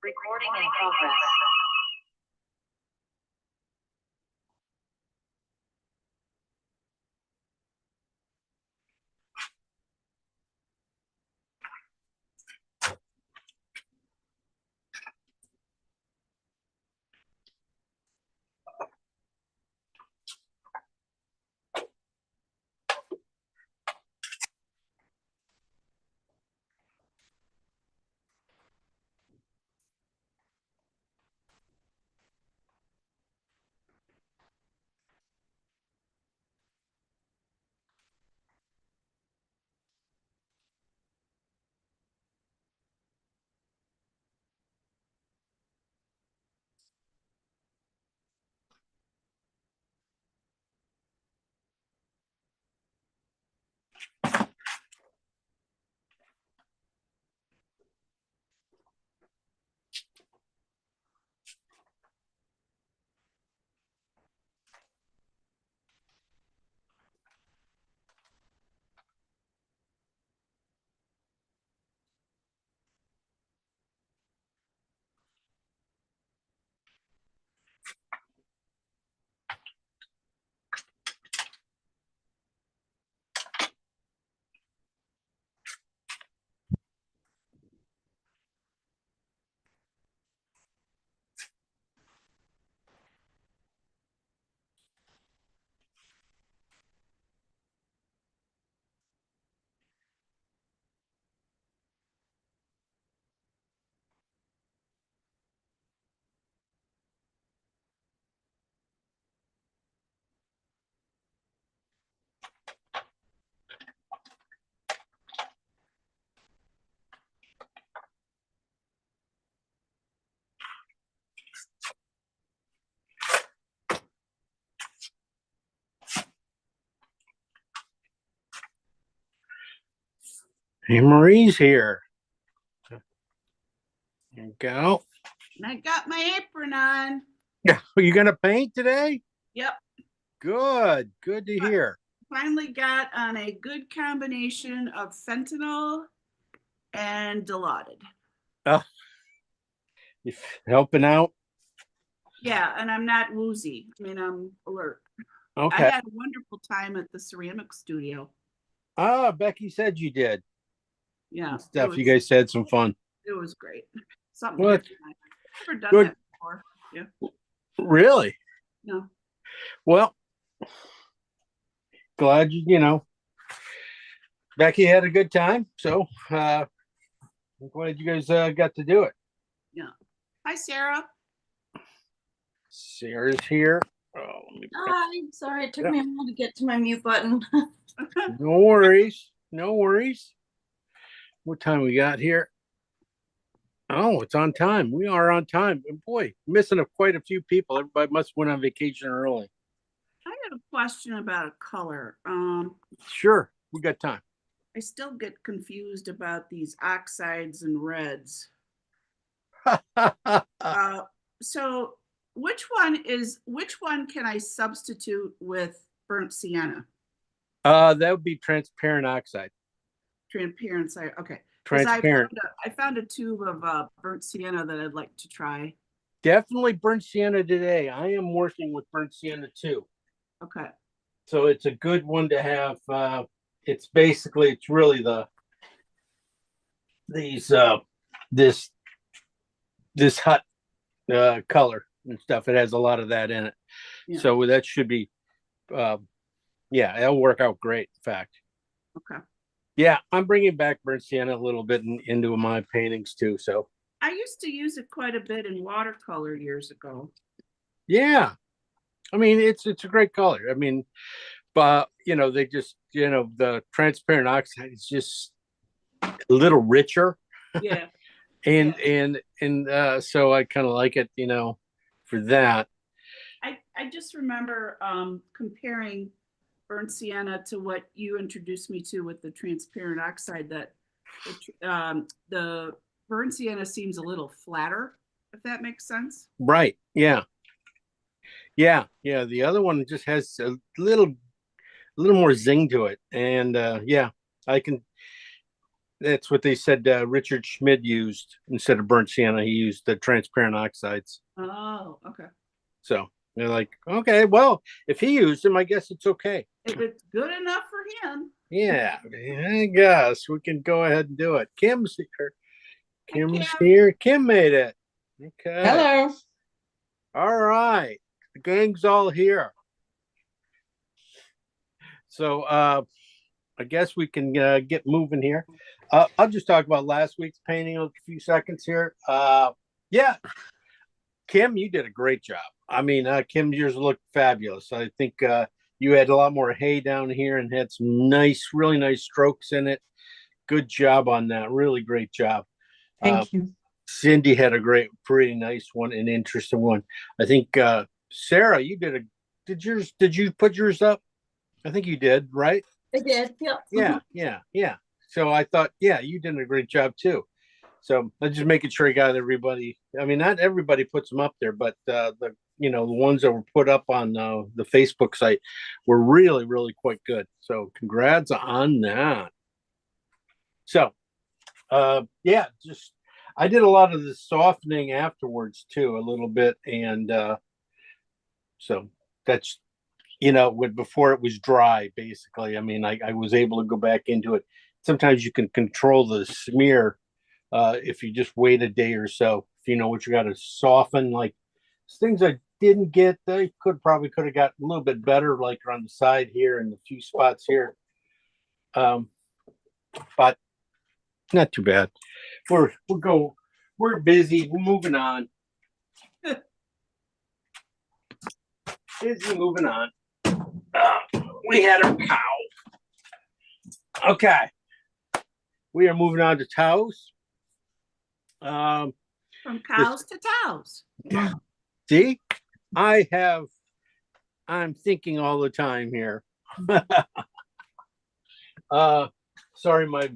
Recording in progress. Hey, Marie's here. There you go. And I got my apron on. Yeah, are you gonna paint today? Yep. Good to hear. Finally got on a good combination of fentanyl and Dilaudid. Oh, you helping out? Yeah, and I'm not woozy. I mean, I'm alert. Okay. I had a wonderful time at the ceramic studio. Ah, Becky said you did. Yeah. And stuff. You guys had some fun. It was great. Something What? different. I've never done Good. that before. Yeah. Really? No. Well, glad Becky had a good time. So I'm glad you guys got to do it. Yeah. Hi, Sarah. Sarah's here. Oh, Hi, sorry, it took me a while to get to my mute button. No worries. No worries. What time we got here? Oh, it's on time. We are on time. And boy, missing quite a few people. Everybody must went on vacation early. I had a question about a color. Sure, we got time. I still get confused about these oxides and reds. So which one can I substitute with burnt sienna? That would be transparent oxide. Transparent side. Okay. Transparent. I found a tube of burnt sienna that I'd like to try. Definitely burnt sienna today. I am working with burnt sienna too. Okay. So it's a good one to have. It's really this hot color and stuff. It has a lot of that in it. Yeah. So that should be it'll work out great, in fact. Okay. Yeah, I'm bringing back burnt sienna a little bit into my paintings too. So I used to use it quite a bit in watercolor years ago. Yeah, I mean it's a great color. I mean, but they just the transparent oxide is just a little richer. Yeah. and so I kind of like it, for that. I just remember comparing burnt sienna to what you introduced me to with the transparent oxide, that the burnt sienna seems a little flatter, if that makes sense. Right. Yeah. The other one just has a little more zing to it. And I can, That's what they said Richard Schmid used instead of burnt sienna. He used the transparent oxides. Oh, okay. So they're like, okay, well, if he used them, I guess it's okay. If it's good enough for him. Yeah, I guess we can go ahead and do it. Kim's here. Hi, Kim's Kim. here. Kim made it. Okay. Hello. All right. The gang's all here. So I guess we can get moving here. I'll just talk about last week's painting a few seconds here. Yeah, Kim, you did a great job. I mean, Kim, yours looked fabulous. I think you had a lot more hay down here and had some nice, really nice strokes in it. Good job on that. Really great job. Thank you. Cindy had a pretty nice one, an interesting one. I think Sarah, you did you put yours up? I think you did, right? I did. Yep. Yeah. So I thought, yeah, you did a great job too. So I'm just making sure I got everybody. I mean, not everybody puts them up there, but the ones that were put up on the Facebook site were really, really quite good. So congrats on that. So yeah, just I did a lot of the softening afterwards too, a little bit, and so that's before it was dry, basically. I mean, I was able to go back into it. Sometimes you can control the smear if you just wait a day or so. If you know what you got to soften, like things I didn't get, they could have got a little bit better, like around the side here and a few spots here. But not too bad. We're busy. We're moving on. Busy moving on. We had a cow. Okay. We are moving on to Taos. From cows to cows. See, I'm thinking all the time here. Sorry, my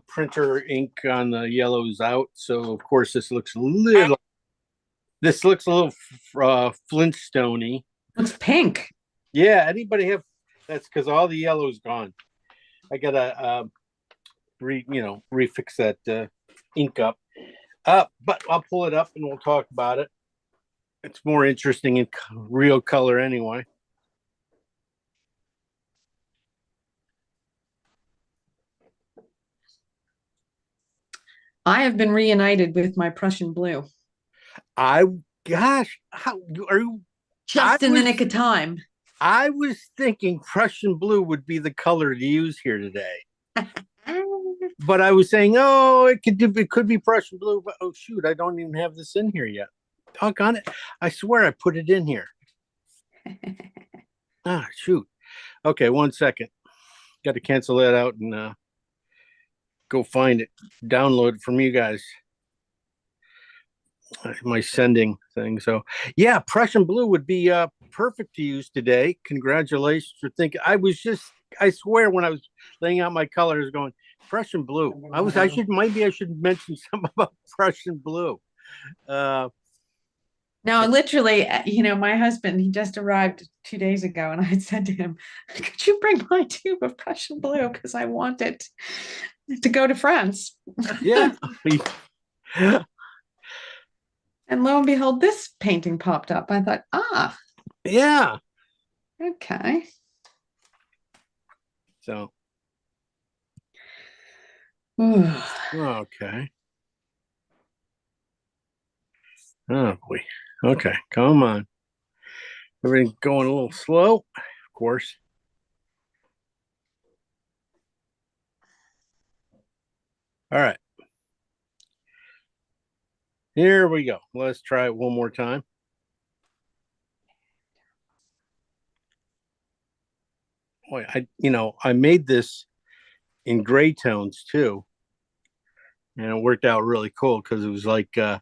printer ink on the yellow is out. So of course this looks a little Flintstone-y. Looks pink. Yeah, anybody have? That's because all the yellow's gone. I gotta refix that ink up. But I'll pull it up and we'll talk about it. It's more interesting in real color anyway. I have been reunited with my Prussian blue. Gosh, how are you? Just in the nick of time. I was thinking Prussian blue would be the color to use here today. But I was saying, oh, it could be Prussian blue, but oh shoot, I don't even have this in here yet. Doggone it. I swear I put it in here. Shoot. Okay, 1 second. Got to cancel that out and go find it. Download it from you guys. My sending thing. So yeah, Prussian blue would be perfect to use today. Congratulations for thinking. I swear when I was laying out my colors going Prussian blue. I should mention something about Prussian blue. No, literally, my husband, he just arrived 2 days ago, and I had said to him, could you bring my tube of Prussian blue? Because I want it to go to France. Yeah. And lo and behold, this painting popped up. I thought, yeah. Okay. So. Okay. Oh boy. Okay, come on. Everything going a little slow, of course. All right. Here we go. Let's try it one more time. Boy, I made this in gray tones too. And it worked out really cool because it was like some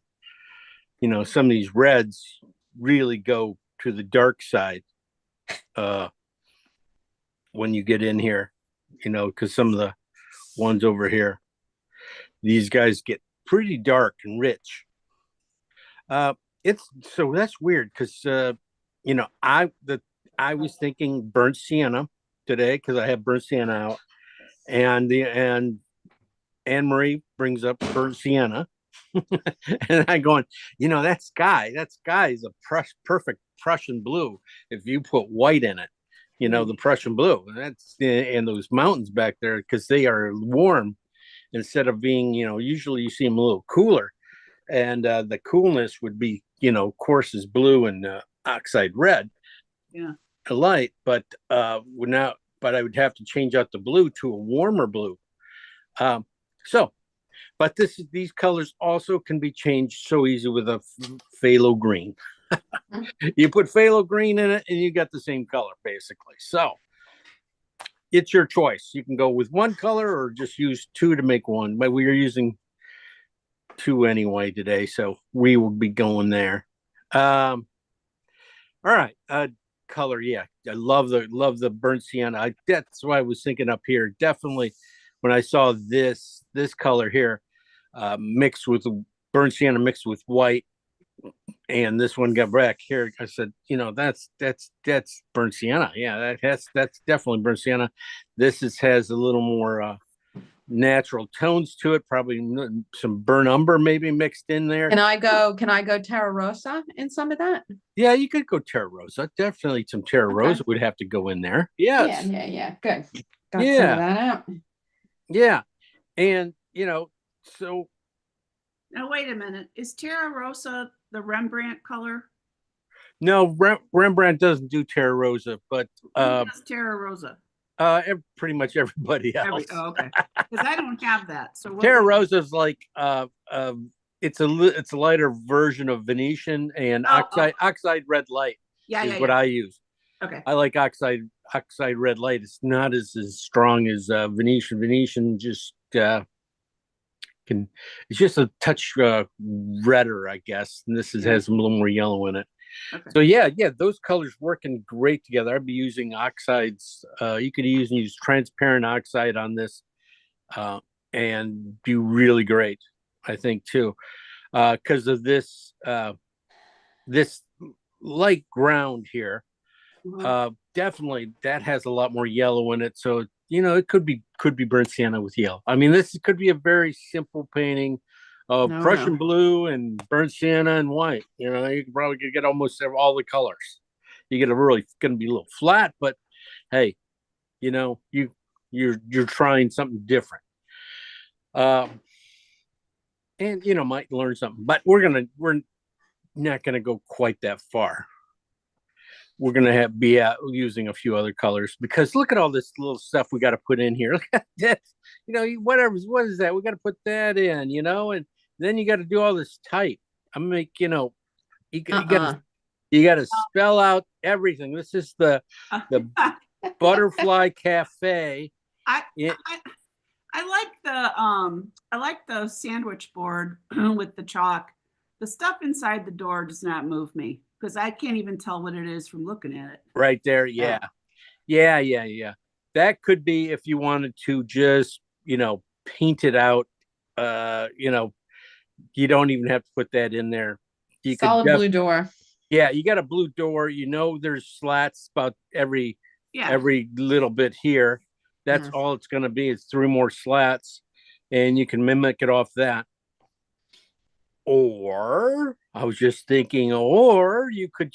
of these reds really go to the dark side when you get in here, because some of the ones over here, these guys get pretty dark and rich. That's weird because I was thinking burnt sienna today because I have burnt sienna out, and Anne Marie brings up burnt sienna. And I'm going, that sky is a perfect Prussian blue if you put white in it. The Prussian blue. And those mountains back there, because they are warm instead of being, usually you see them a little cooler. And the coolness would be, of course, is blue and oxide red. Yeah. A light, but I would have to change out the blue to a warmer blue. But these colors also can be changed so easy with a phthalo green. You put phthalo green in it and you got the same color basically. So it's your choice. You can go with one color or just use two to make one, but we are using two anyway today, so we will be going there. All right. Color, yeah. I love the burnt sienna. That's why I was thinking up here. Definitely when I saw this color here, mixed with burnt sienna mixed with white, and this one got back here, I said, that's burnt sienna. Yeah, that's definitely burnt sienna. This has a little more natural tones to it, probably some burnt umber maybe mixed in there. Can I go Terra Rosa in some of that? Yeah, you could go Terra Rosa. Definitely some Terra Rosa would have to go in there. Yes. Yeah. Good. Got some of that out. Yeah. And, so. Now, wait a minute. Is Terra Rosa the Rembrandt color? No, Rembrandt doesn't do Terra Rosa, but. Who does Terra Rosa? Pretty much everybody else. Okay. Because I don't have that. So Terra Rosa is like it's a lighter version of Venetian and oxide red light. Is what I use. Okay. I like oxide red light. It's not as strong as Venetian. Venetian just it's just a touch redder, I guess. And this has a little more yellow in it. Okay. So yeah, those colors working great together. I'd be using oxides. You could use transparent oxide on this, and do really great, I think too, because of this light ground here. Definitely that has a lot more yellow in it. So it could be burnt sienna with yellow. I mean, this could be a very simple painting of Prussian blue and burnt sienna and white. You probably could get almost all the colors. You get going to be a little flat, but hey, you're trying something different. And might learn something, but we're not gonna go quite that far. We're gonna be using a few other colors, because look at all this little stuff we got to put in here. Look at that, what is that? We got to put that in, and then you got to do all this type. I'm like, you got to spell out everything. This is the Butterfly Cafe. I like the sandwich board with the chalk. The stuff inside the door does not move me, because I can't even tell what it is from looking at it. Right there, yeah. That could be if you wanted to just paint it out. You don't even have to put that in there. You solid blue door. Yeah, you got a blue door. There's slats about every little bit here. That's all it's going to be. It's 3 more slats, and you can mimic it off that. Or I was just thinking, you could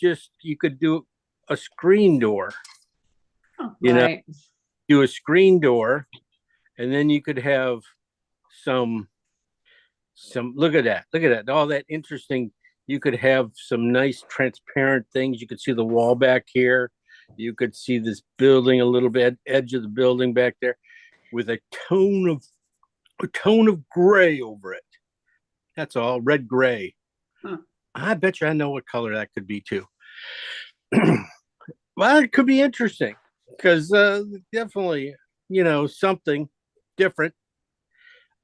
do a screen door. Do a screen door, and then you could have some. Look at that, all that interesting. You could have some nice transparent things. You could see the wall back here. You could see this building a little bit, edge of the building back there, with a tone of gray over it. That's all, red gray. I bet you I know what color that could be too. Well, it could be interesting, because definitely, something different.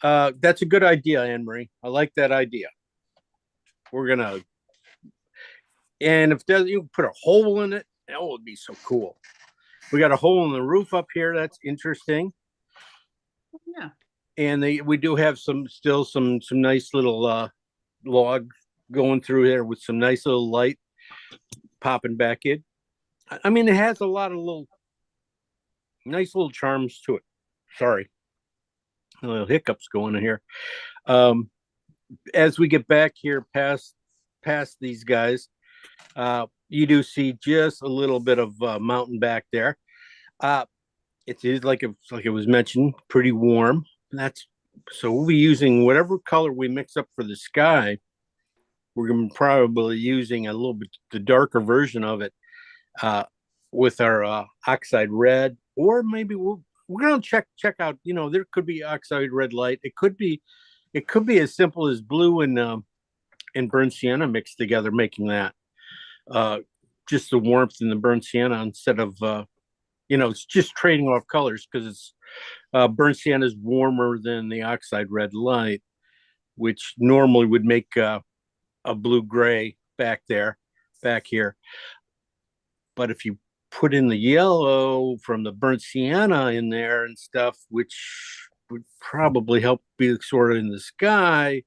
That's a good idea, Anne Marie. I like that idea. And if you put a hole in it, that would be so cool. We got a hole in the roof up here. That's interesting. Yeah. And we do have some nice little log going through there with some nice little light popping back in. I mean, it has a lot of nice little charms to it. Sorry. little hiccups going on here. As we get back here past these guys, you do see just a little bit of mountain back there. It is like it was mentioned, pretty warm. That's so we'll be using whatever color we mix up for the sky. We're going to probably using a little bit the darker version of it with our oxide red, or maybe we're going to check out. You know, there could be oxide red light. It could be as simple as blue and burnt sienna mixed together, making that just the warmth in the burnt sienna instead of it's just trading off colors because it's burnt sienna is warmer than the oxide red light, which normally would make a blue gray back here. But if you put in the yellow from the burnt sienna in there and stuff, which would probably help be sort of in the sky,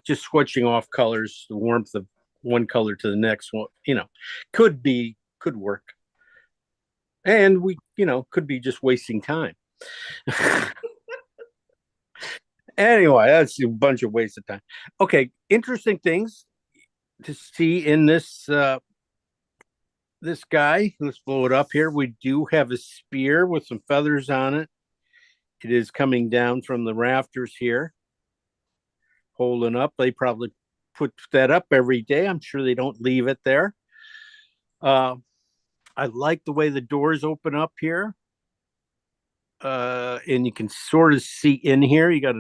just switching off colors, the warmth of one color to the next one, could work. And we, could be just wasting time. Anyway, that's a bunch of waste of time. Okay, interesting things to see in this this guy. Let's blow it up here. We do have a spear with some feathers on it. It is coming down from the rafters here, holding up. They probably put that up every day. I'm sure they don't leave it there. I like the way the doors open up here. And you can sort of see in here. You got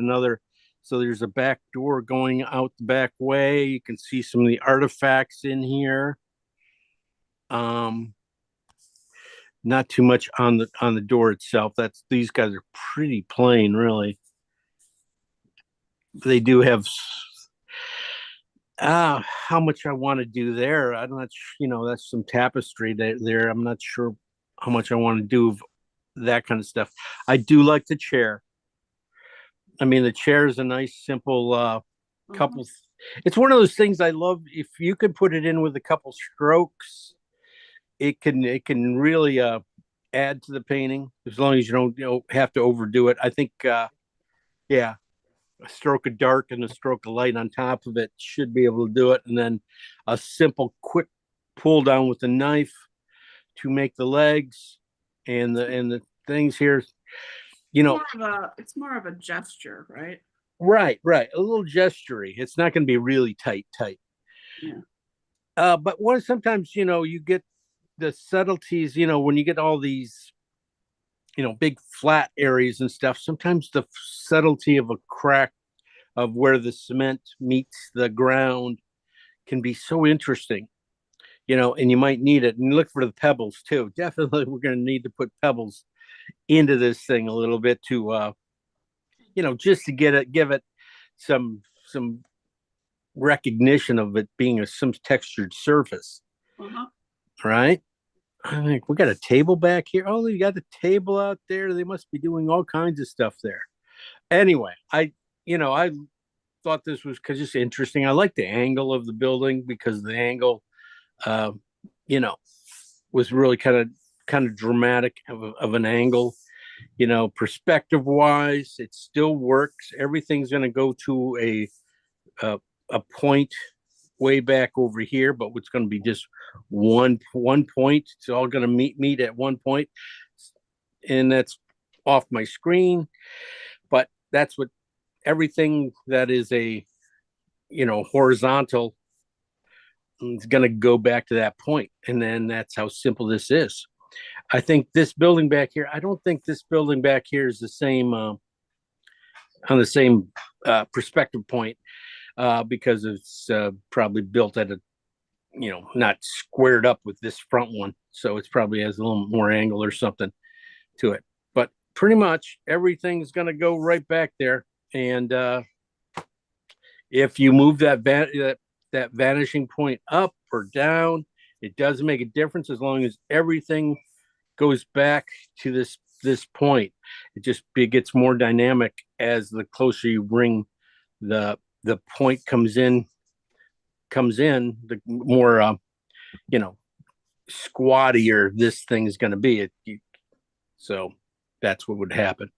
so there's a back door going out the back way. You can see some of the artifacts in here. Not too much on the door itself. These guys are pretty plain, really. They do have how much I want to do there. I'm not that's some tapestry there. I'm not sure how much I want to do of that kind of stuff. I do like the chair. I mean, the chair is a nice, simple couple. It's one of those things I love. If you could put it in with a couple strokes, it can really add to the painting as long as you don't have to overdo it. I think a stroke of dark and a stroke of light on top of it should be able to do it, and then a simple quick pull down with the knife to make the legs and the things here. It's more of a gesture, right? Right, a little gestury. It's not going to be really tight. Yeah. But sometimes you get the subtleties, when you get all these big flat areas and stuff. Sometimes the subtlety of a crack of where the cement meets the ground can be so interesting, and you might need it. And look for the pebbles too. Definitely, we're going to need to put pebbles into this thing a little bit to, just to give it some recognition of it being some textured surface. Right? I think we got a table back here. Oh, you got the table out there. They must be doing all kinds of stuff there. Anyway, I thought this was just interesting. I like the angle of the building because the angle, was really kind of dramatic of an angle. Perspective wise, it still works. Everything's going to go to a point way back over here, but it's going to be just one point. It's all going to meet at one point, and that's off my screen. But that's what everything that is a horizontal is going to go back to that point, and then that's how simple this is. I think this building back here, I don't think this building back here is the same on the same perspective point because it's probably built at a not squared up with this front one, so it's probably has a little more angle or something to it. But pretty much everything's going to go right back there, and if you move that vanishing point up or down, it doesn't make a difference as long as everything goes back to this point. It gets more dynamic as the closer you bring the point comes in, the more squattier this thing is going to be. So that's what would happen.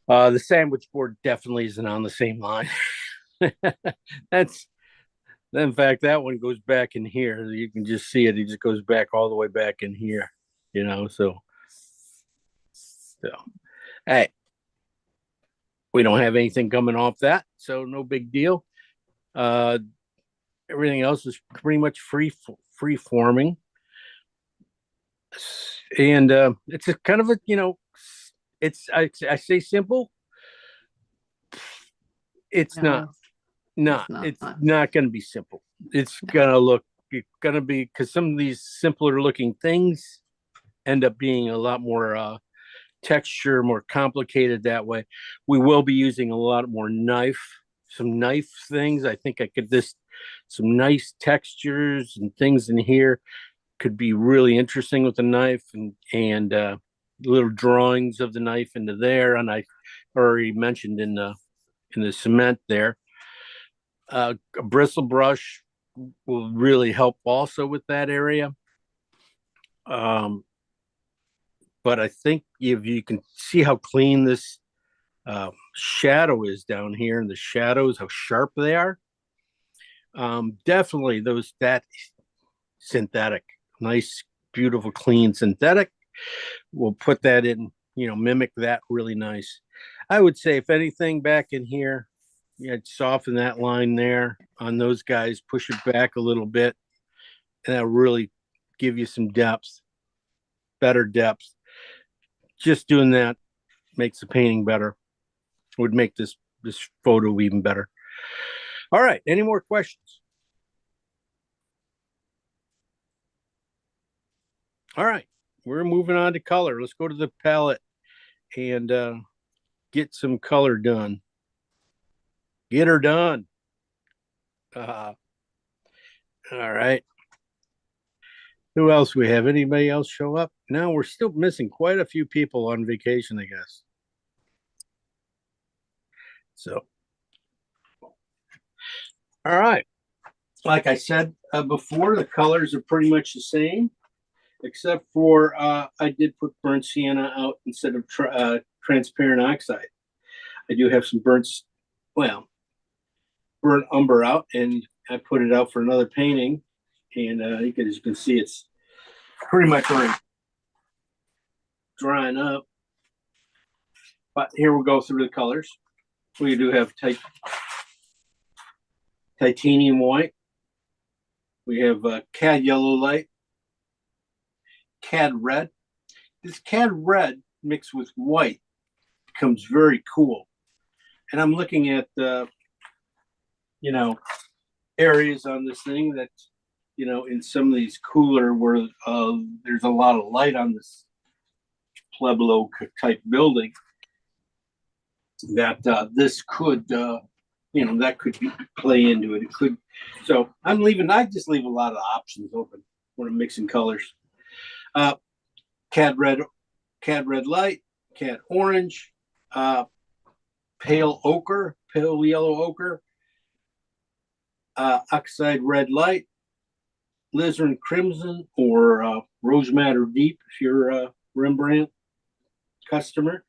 The sandwich board definitely isn't on the same line. That's in fact that one goes back in here. You can just see it. It just goes back all the way back in here. So hey, we don't have anything coming off that, so no big deal. Uh, Everything else is pretty much free forming, and it's a kind of a it's I say simple. It's No, not. not. It's not going to be simple. It's gonna be because some of these simpler looking things end up being a lot more texture, more complicated that way. We will be using a lot more some knife things. I think I could this some nice textures and things in here could be really interesting with the knife and little drawings of the knife into there. And I already mentioned in the cement there. A bristle brush will really help also with that area. But I think if you can see how clean this shadow is down here, and the shadows, how sharp they are, definitely that synthetic, nice, beautiful, clean synthetic. We'll put that in, mimic that really nice. I would say, if anything, back in here, soften that line there on those guys, push it back a little bit, and that'll really give you some depth, better depth. Just doing that makes the painting better. Would make this photo even better. All right. Any more questions? All right. We're moving on to color. Let's go to the palette and get some color done. Get her done. All right. Who else we have? Anybody else show up? No, we're still missing quite a few people on vacation, I guess. So, all right. Like I said before, the colors are pretty much the same, except for I did put burnt sienna out instead of transparent oxide. I do have some burnt umber out, and I put it out for another painting. And as you can see, it's pretty much already drying up. But here we'll go through the colors. We do have titanium white. We have cad yellow light, cad red. This cad red mixed with white becomes very cool. And I'm looking at areas on this thing that in some of these cooler where there's a lot of light on this Pueblo type building, that this could that could play into it. It could. So I just leave a lot of options open when I'm mixing colors. Cad red light, cad orange, pale yellow ochre, oxide red light, alizarin crimson, or rose madder deep if you're a Rembrandt customer,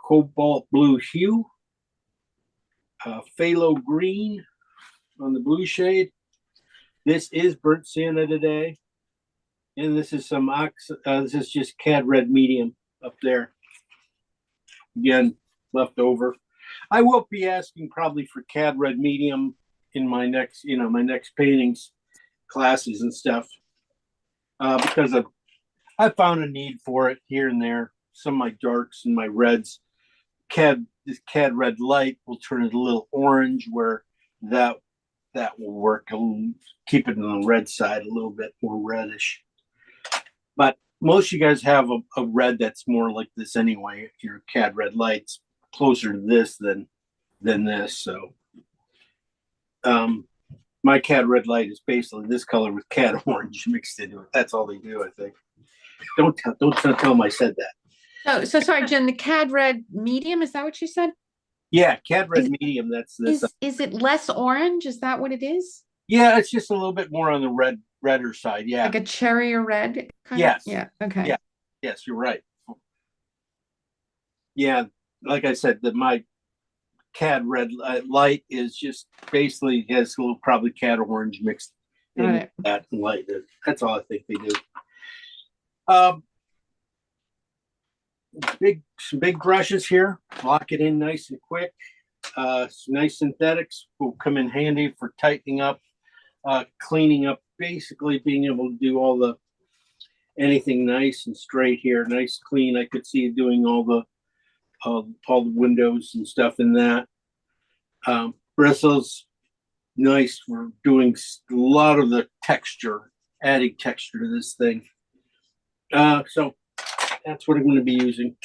cobalt blue hue, phthalo green on the blue shade. This is burnt sienna today, and this is this is just cad red medium up there. Again, left over. I will be asking probably for cad red medium in my next paintings classes and stuff, because I found a need for it here and there. Some of my darks and my reds, this cad red light will turn it a little orange, where that will work. Keep it on the red side a little bit more reddish. But most of you guys have a red that's more like this anyway. Your cad red light's closer to this than this. So my cad red light is basically this color with cad orange mixed into it. That's all they do, I think. Don't tell them I said that. So sorry, Jen, the cad red medium, is that what you said? Yeah, cad red medium. That's this. Is it less orange? Is that what it is? Yeah, it's just a little bit more on the redder side. Yeah. Like a cherry or red kind Yes. of? Yeah. Okay. Yeah. Yes, you're right. Yeah, like I said, my CAD red light is just basically has a little probably CAD orange mixed in Got with it. that and light. That's all I think they do. Um, some big brushes here. Lock it in nice and quick. Some nice synthetics will come in handy for tightening up, cleaning up, basically being able to do anything nice and straight here, nice clean. I could see doing all the windows and stuff in that. Bristles, nice for doing a lot of the texture, adding texture to this thing. So that's what I'm going to be using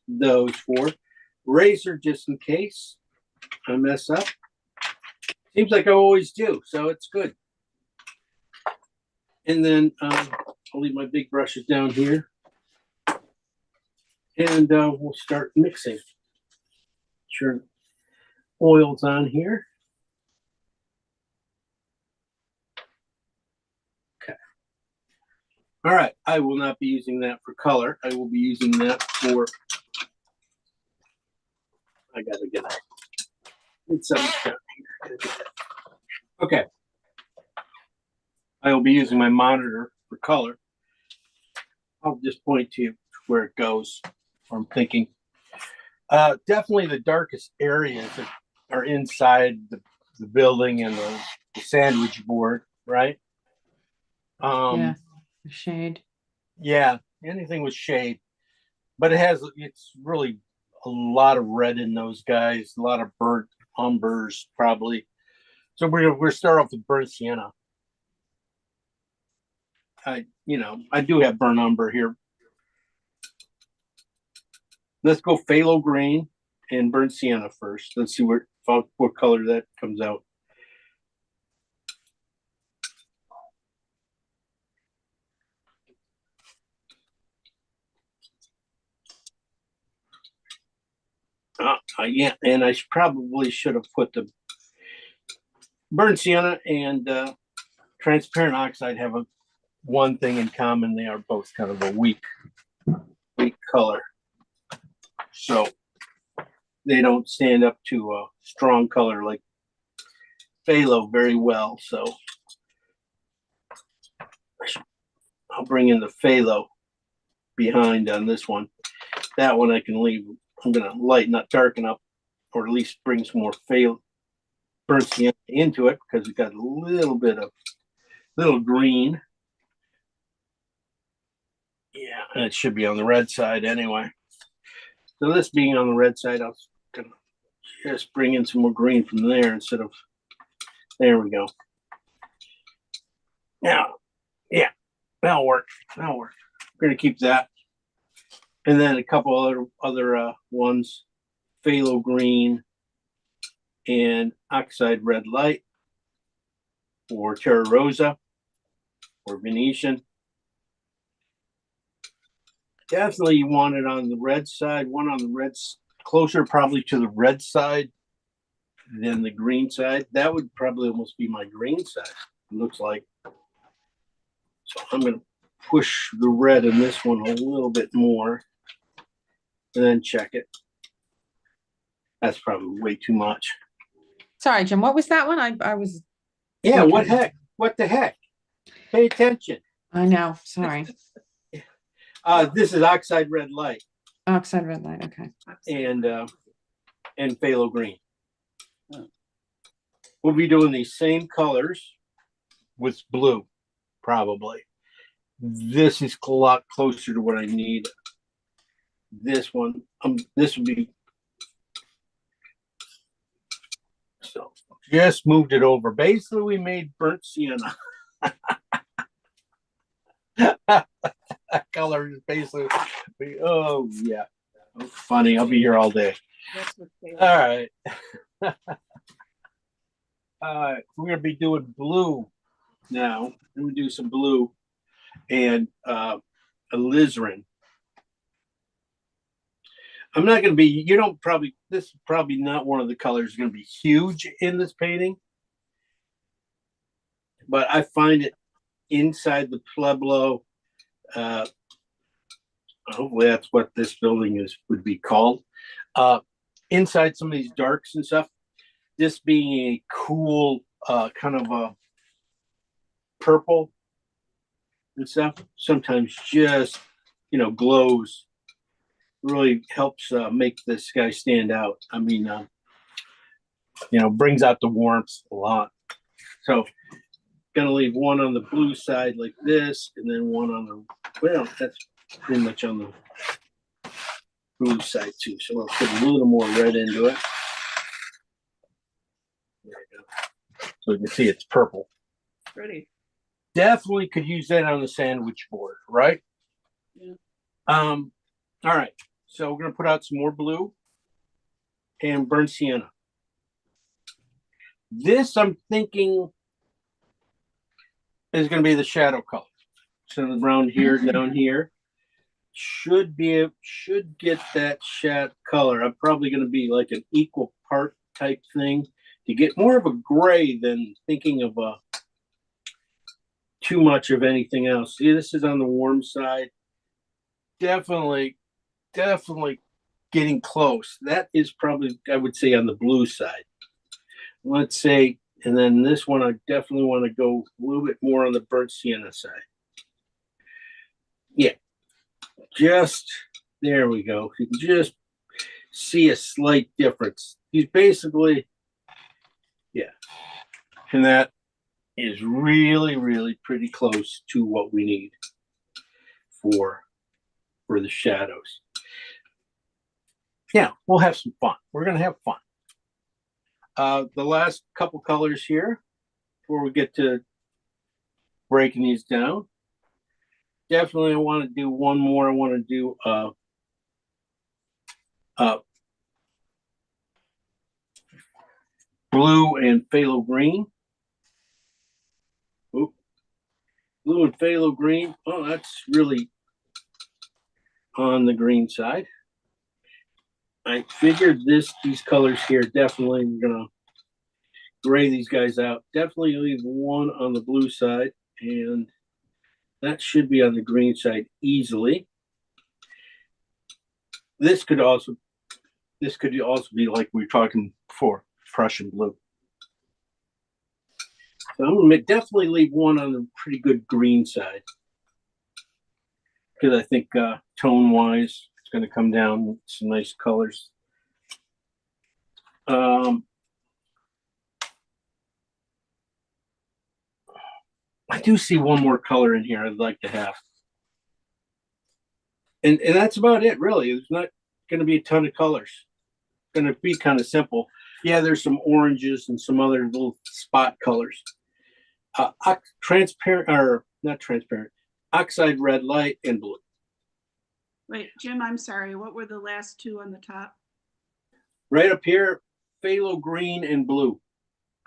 those for. Razor, just in case I mess up. Seems like I always do, so it's good. And then I'll leave my big brushes down here. And we'll start mixing. Sure, oil's on here. Okay. All right, I will not be using that for color. I will be using that for, I gotta get it. It's down here. Okay. I will be using my monitor for color. I'll just point to where it goes. I'm thinking. Definitely the darkest areas are inside the building and the sandwich board, right? Yeah. Shade. Yeah, anything with shade. But it's really a lot of red in those guys, a lot of burnt umbers probably. So we're start off with burnt sienna. I do have burnt umber here. Let's go phthalo green and burnt sienna first. Let's see what color that comes out. Yeah, and I probably should have put the burnt sienna and transparent oxide have one thing in common. They are both kind of a weak color. So they don't stand up to a strong color like phthalo very well. So I'll bring in the phthalo behind on this one. That one I can leave. I'm going to lighten up, darken up, or at least bring some more burnt sienna into it because we got a little bit of green. Yeah, and it should be on the red side anyway. So this being on the red side, I was gonna just bring in some more green from there instead of, there we go. Now, yeah, that'll work. We're gonna keep that. And then a couple other ones, phthalo green and oxide red light, or Terra Rosa, or Venetian. Definitely you want it on the red side, one on the red, closer probably to the red side than the green side. That would probably almost be my green side, it looks like. So I'm going to push the red in this one a little bit more and then check it. That's probably way too much. Sorry, Jim, what was that one? I was. Yeah, what the heck? Pay attention. I know, sorry. This is oxide red light. Oxide red light, okay. And phthalo green. We'll be doing these same colors with blue, probably. This is a lot closer to what I need. This one, this would be. So just moved it over. Basically, we made burnt sienna. That color is basically, oh yeah, funny. I'll be here all day. All right. We're gonna be doing blue now. We're gonna do some blue and alizarin. I'm not gonna be. This is probably not one of the colors gonna be huge in this painting, but I find it inside the Pueblo. hopefully that's what this building would be called. Inside some of these darks and stuff, this being a cool kind of a purple and stuff, sometimes just, glows, really helps make this guy stand out. I mean, brings out the warmth a lot. So gonna leave one on the blue side like this, and then one on the, well, that's pretty much on the blue side too. So we'll put a little more red into it. There you go. So you can see it's purple. Pretty. Definitely could use that on the sandwich board, right? Yeah. All right. So we're gonna put out some more blue and burnt sienna. This I'm thinking is going to be the shadow color. So around here, down here, should get that shadow color. I'm probably going to be like an equal part type thing to get more of a gray than thinking of too much of anything else. See, this is on the warm side. Definitely getting close. That is probably, I would say, on the blue side. Let's say, and then this one, I definitely want to go a little bit more on the burnt sienna side. Yeah, just there we go. You can just see a slight difference. He's basically, yeah, and that is really, really pretty close to what we need for the shadows. Yeah, we'll have some fun. We're gonna have fun. The last couple colors here before we get to breaking these down. Definitely I want to do one more. I want to do blue and phthalo green. Oop. Blue and phthalo green. Oh, that's really on the green side. I figured these colors here definitely we're gonna gray these guys out. Definitely leave one on the blue side, and that should be on the green side easily. This could also be like we were talking before, Prussian blue. So I'm gonna definitely leave one on the pretty good green side because I think tone wise it's going to come down with some nice colors. I do see one more color in here I'd like to have. And that's about it, really. There's not going to be a ton of colors. It's going to be kind of simple. Yeah, there's some oranges and some other little spot colors. Transparent, or not transparent, oxide red, light, and blue. Wait, Jim, I'm sorry. What were the last two on the top? Right up here, phthalo green and blue.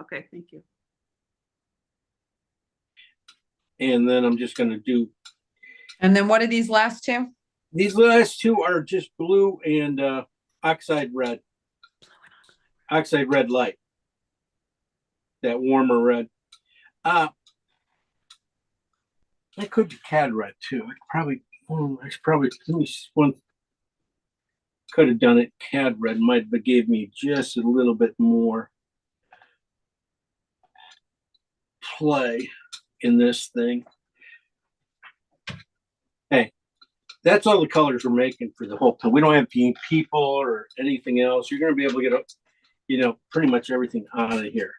Okay, thank you. And then I'm just going to do. And then what are these last two? These last two are just blue and oxide red. Oxide red light. That warmer red. I could do cad red too. Could have done it. Cad red might have gave me just a little bit more play in this thing. Hey, that's all the colors we're making for the whole time. We don't have people or anything else. You're going to be able to get pretty much everything out of here.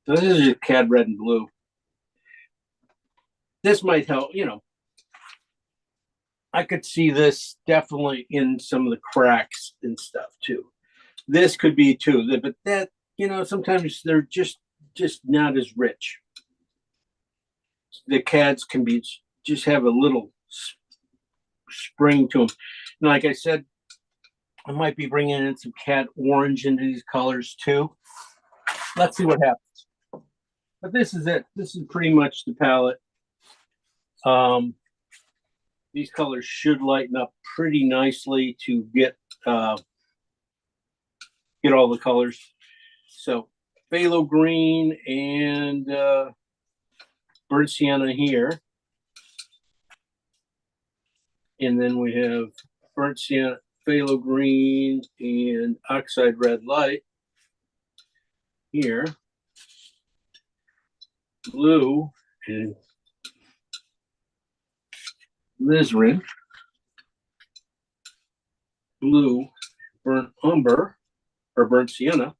So this is just cad red and blue. This might help, I could see this definitely in some of the cracks and stuff too. This could be too, but that, sometimes they're just not as rich. The cads can just have a little spring to them. And like I said, I might be bringing in some cad orange into these colors too. Let's see what happens. But this is it. This is pretty much the palette. These colors should lighten up pretty nicely to get all the colors. So phthalo green and burnt sienna here. And then we have burnt sienna, phthalo green, and oxide red light here. Blue and alizarin. Blue, burnt umber, or burnt sienna.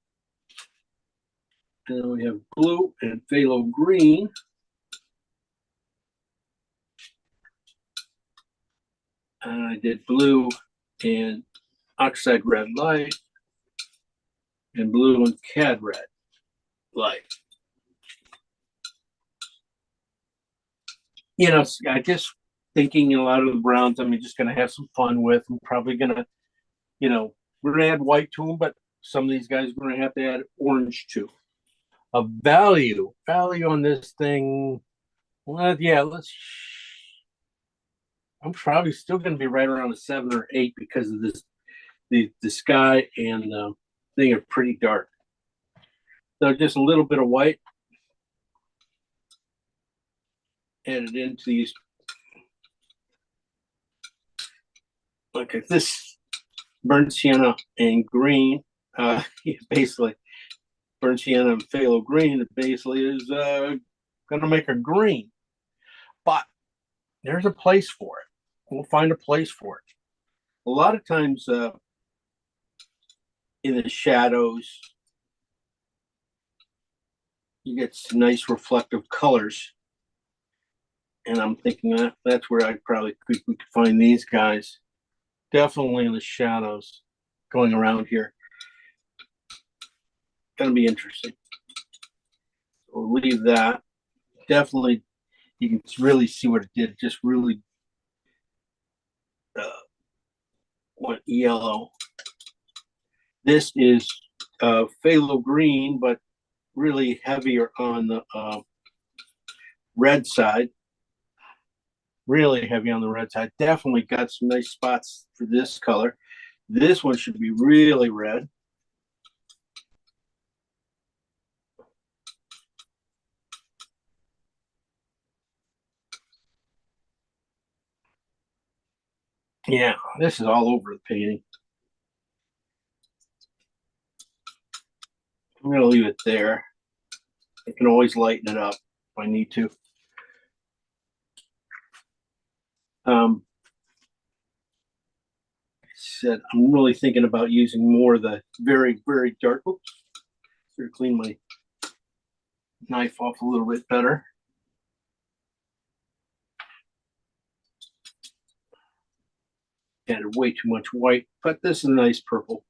And then we have blue and phthalo green. And I did blue and oxide red light, and blue and cad red light. You know, I just thinking a lot of the browns, I'm just going to have some fun with. I'm probably going to, you know, we're going to add white to them, but some of these guys are going to have to add orange too. A value on this thing. Well, yeah, I'm probably still going to be right around a 7 or 8 because of this. The sky and the thing are pretty dark. So just a little bit of white added into these. Okay, this burnt sienna and green, basically burnt sienna and phthalo green, basically is going to make a green. But there's a place for it. We'll find a place for it. A lot of times in the shadows, you get some nice reflective colors. And I'm thinking that's where I probably we could find these guys. Definitely in the shadows going around here. Gonna be interesting. We'll leave that. Definitely, you can really see what it did. Just really went yellow. This is phthalo green, but really heavier on the red side. Really heavy on the red side. Definitely got some nice spots for this color. This one should be really red. Yeah, this is all over the painting. I'm going to leave it there. I can always lighten it up if I need to. I said I'm really thinking about using more of the very, very dark. Oops. Sort of clean my knife off a little bit better. Added way too much white, but this is a nice purple.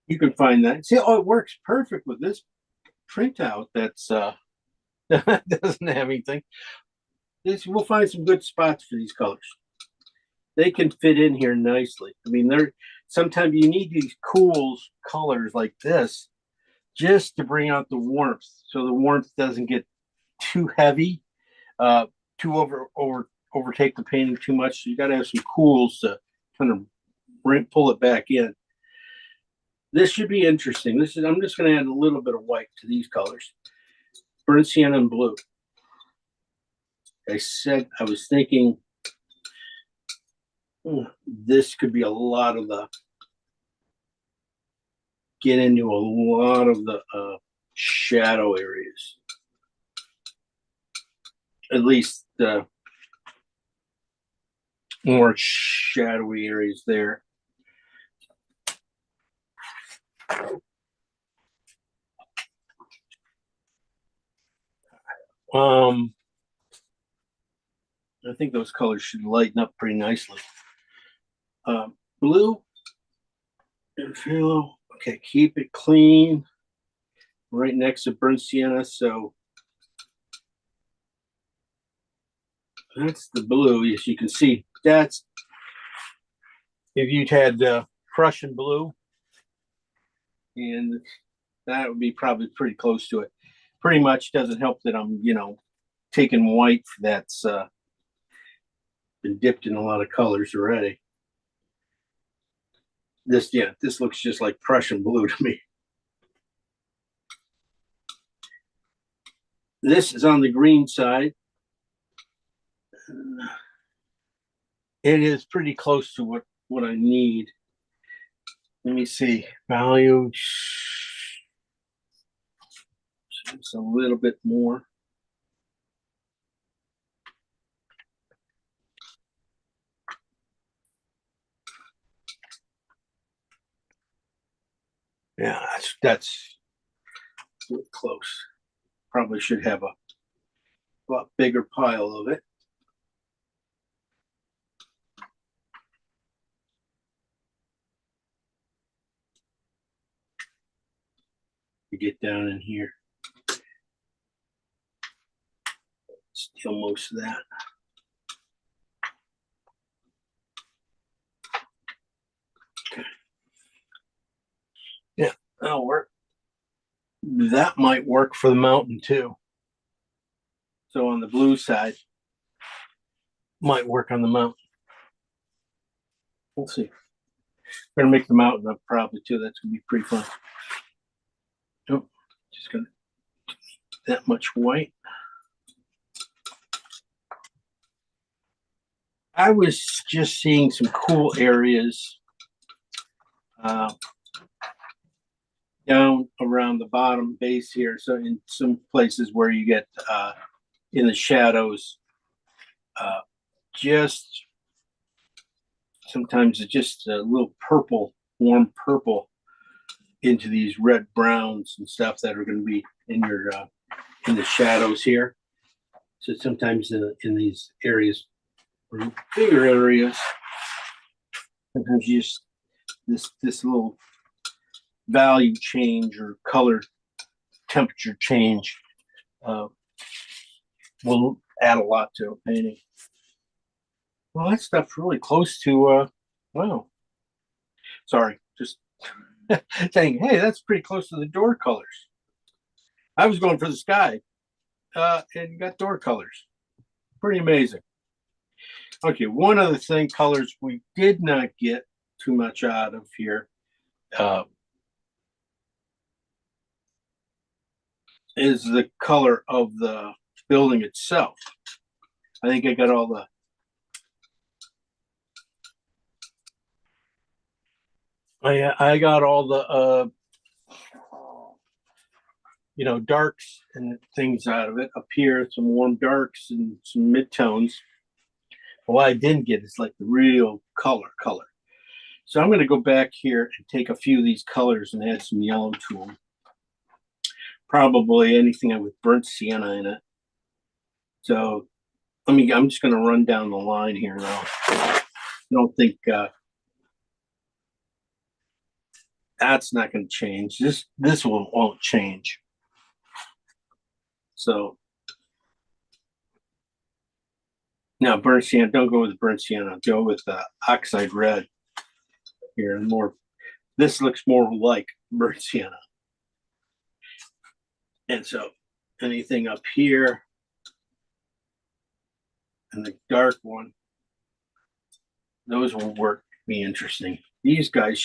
You can find that. See, oh, it works perfect with this printout. That's doesn't have anything. We'll find some good spots for these colors. They can fit in here nicely. I mean, sometimes you need these cool colors like this just to bring out the warmth, so the warmth doesn't get too heavy, too overtake the painting too much. So you got to have some cools to kind of pull it back in. This should be interesting. I'm just going to add a little bit of white to these colors. Burnt sienna and blue. I said I was thinking this could be a lot of the get into a lot of the shadow areas. At least the more shadowy areas there. I think those colors should lighten up pretty nicely. Blue and phthalo. Okay, keep it clean. Right next to burnt sienna, so that's the blue. As you can see, that's if you'd had Prussian blue, and that would be probably pretty close to it. Pretty much doesn't help that I'm, taking white that's been dipped in a lot of colors already. This looks just like Prussian blue to me. This is on the green side. It is pretty close to what I need. Let me see. Value. It's a little bit more. Yeah, that's really close. Probably should have a lot bigger pile of it. To get down in here. Steal most of that. Okay. Yeah, that'll work. That might work for the mountain too. So on the blue side, might work on the mountain. We'll see. We're gonna make the mountain up probably too. That's gonna be pretty fun. Oh, just gonna that much white. I was just seeing some cool areas down around the bottom base here. So in some places where you get in the shadows, just sometimes it's just a little purple, warm purple into these red browns and stuff that are going to be in your in the shadows here. So sometimes in these areas, or bigger areas, sometimes you just this little value change or color temperature change will add a lot to a painting. Well, that stuff's really close to wow. Sorry, just saying, hey, that's pretty close to the door colors. I was going for the sky, and got door colors. Pretty amazing. Okay, one other thing, colors we did not get too much out of here is the color of the building itself. I think I got all the I got all the darks and things out of it up here, some warm darks and some midtones. What I didn't get is like the real color. So I'm going to go back here and take a few of these colors and add some yellow to them. Probably anything with burnt sienna in it. So I'm just going to run down the line here now. I don't think that's not going to change. This one won't change. So now burnt sienna, don't go with burnt sienna. Go with oxide red here. More. This looks more like burnt sienna. And so anything up here and the dark one, those will work, be interesting. These guys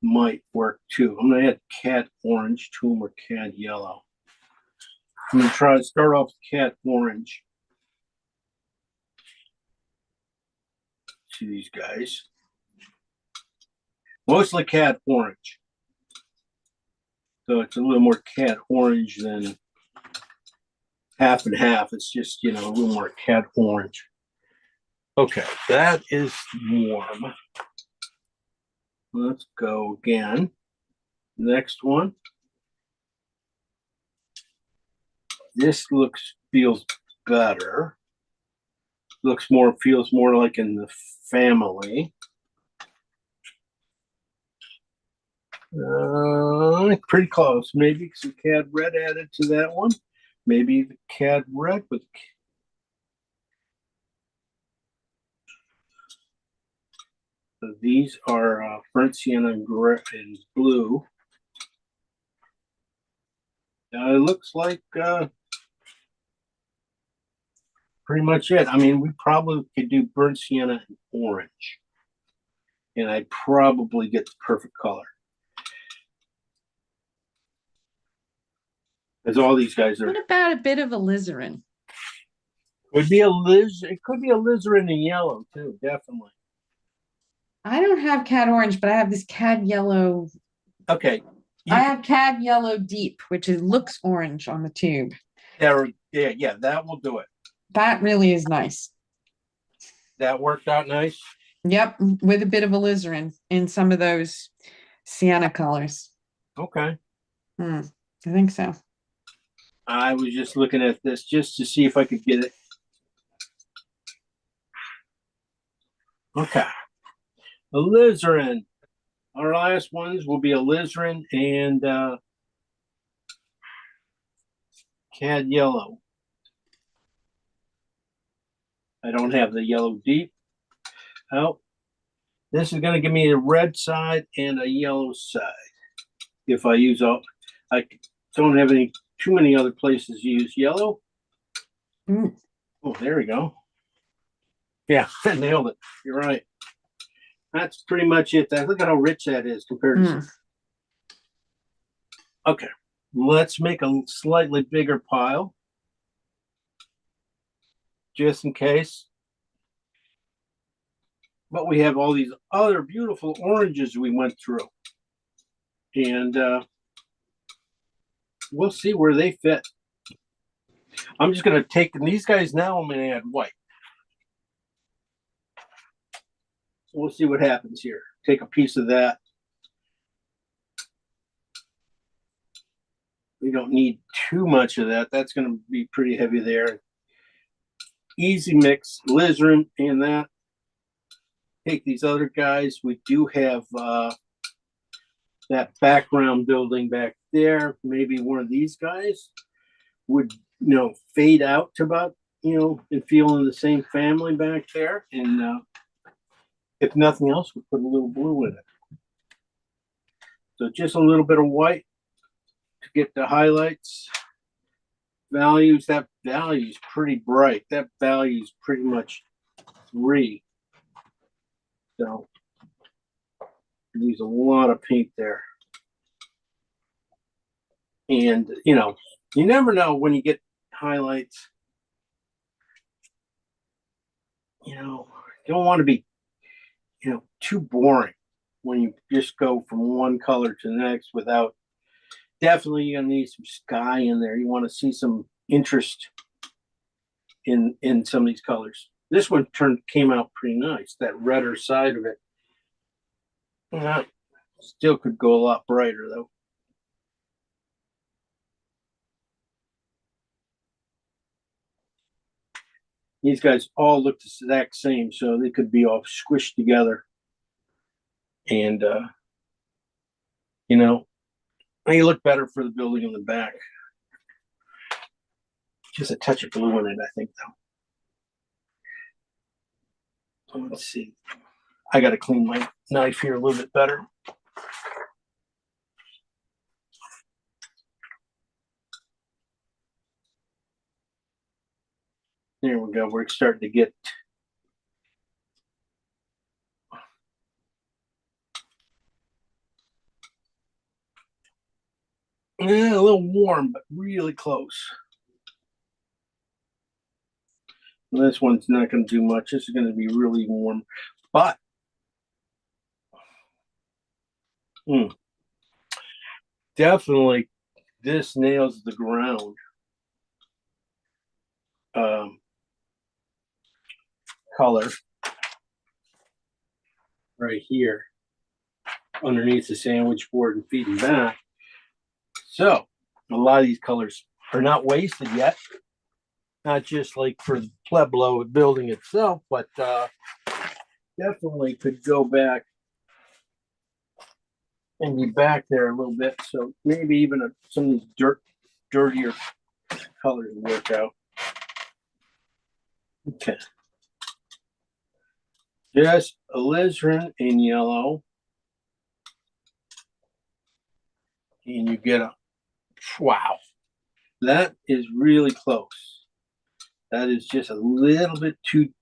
might work too. I'm gonna add cat orange to them or cat yellow. I'm gonna try to start off with cat orange to these guys. Mostly cat orange. So it's a little more cat orange than half and half. It's just, a little more cat orange. Okay, that is warm. Let's go again. Next one. This feels better. Feels more like in the family. Pretty close. Maybe some cad red added to that one. Maybe the cad red with. So these are burnt sienna and blue. It looks like pretty much it. I mean, we probably could do burnt sienna and orange, and I'd probably get the perfect color. Because all these guys are. What about a bit of alizarin? Could be a It could be a alizarin in yellow too. Definitely. I don't have cad orange, but I have this cad yellow. Okay. I have cad yellow deep, which looks orange on the tube. Yeah. That will do it. That really is nice. That worked out nice. Yep, with a bit of alizarin in some of those sienna colors. Okay. I think so. I was just looking at this just to see if I could get it. Okay. Alizarin. Our last ones will be alizarin and cad yellow. I don't have the yellow deep. Oh, this is going to give me a red side and a yellow side. If I use all, I don't have too many other places to use yellow. Mm. Oh, there we go. Yeah, I nailed it. You're right. That's pretty much it. Look at how rich that is compared to. Okay, let's make a slightly bigger pile, just in case. But we have all these other beautiful oranges we went through. And we'll see where they fit. I'm just going to take these guys now. I'm going to add white. So we'll see what happens here. Take a piece of that. We don't need too much of that. That's going to be pretty heavy there. Easy mix, alizarin and that. Take these other guys. We do have that background building back there. Maybe one of these guys would, fade out to about, and feel in the same family back there. And if nothing else, we put a little blue in it. So just a little bit of white to get the highlights. Values, that value is pretty bright. That value is pretty much 3. So use a lot of paint there. And, you never know when you get highlights. You don't want to be, too boring when you just go from one color to the next without. Definitely you're gonna need some sky in there. You want to see some interest in some of these colors. This one came out pretty nice. That redder side of it. Still could go a lot brighter though. These guys all look the exact same, so they could be all squished together. And they look better for the building in the back. Just a touch of blue in it, I think, though. Let's see. I got to clean my knife here a little bit better. There we go. We're starting to get a little warm, but really close. This one's not going to do much. This is going to be really warm, but definitely this nails the ground. Color right here underneath the sandwich board and feeding back. So a lot of these colors are not wasted yet. Not just like for the Pueblo building itself, but definitely could go back and be back there a little bit. So maybe even some of these dirtier colors work out. Okay. Just alizarin in yellow. And you get wow. That is really close. That is just a little bit too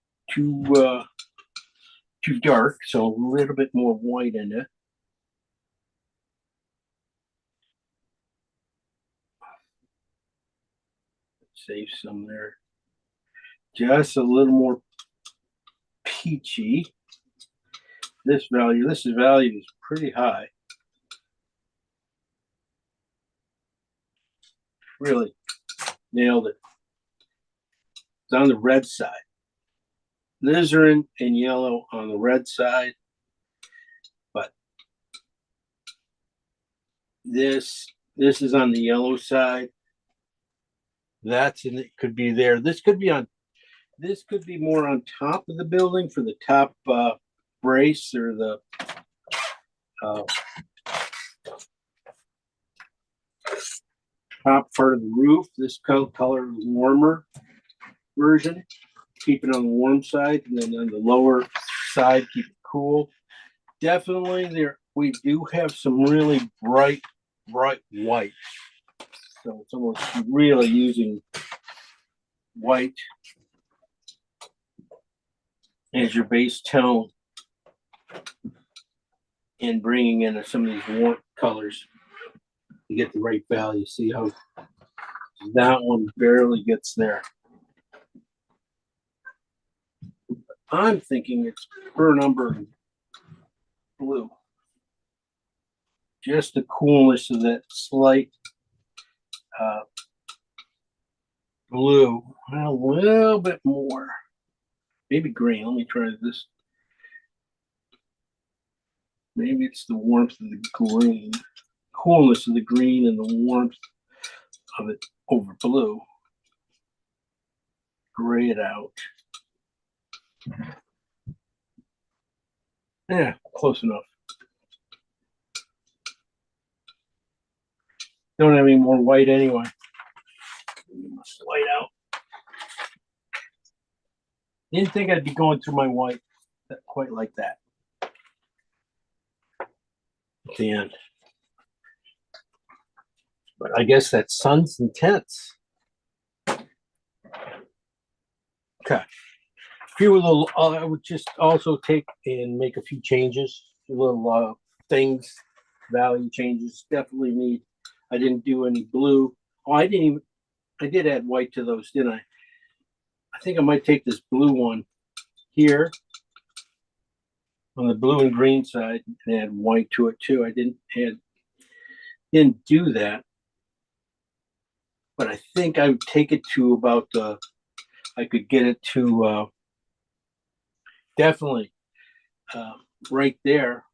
dark, so a little bit more white in it. Save some there. Just a little more peachy. This value is pretty high. Really nailed it. It's on the red side. Alizarin and yellow on the red side. But this is on the yellow side. That's in it, could be there. This could be more on top of the building for the top brace or the top part of the roof. This color is warmer version. Keep it on the warm side, and then on the lower side, keep it cool. Definitely there, we do have some really bright white. So it's almost really using white as your base tone and bringing in some of these warm colors to get the right value. See how that one barely gets there. I'm thinking it's per number blue. Just the coolness of that slight blue. A little bit more. Maybe green. Let me try this. Maybe it's the warmth of the green. Coolness of the green and the warmth of it over blue. Gray it out. Yeah, close enough. Don't have any more white anyway. White out. Didn't think I'd be going through my white quite like that. At the end. But I guess that's Sun's intense. Okay. Few little, I would just also take and make a few changes, a little things, value changes. Definitely need. I didn't do any blue. Oh, I did add white to those, didn't I? I think I might take this blue one here on the blue and green side and add white to it too. I didn't do that, but I think I would take it to about I could get it to definitely right there.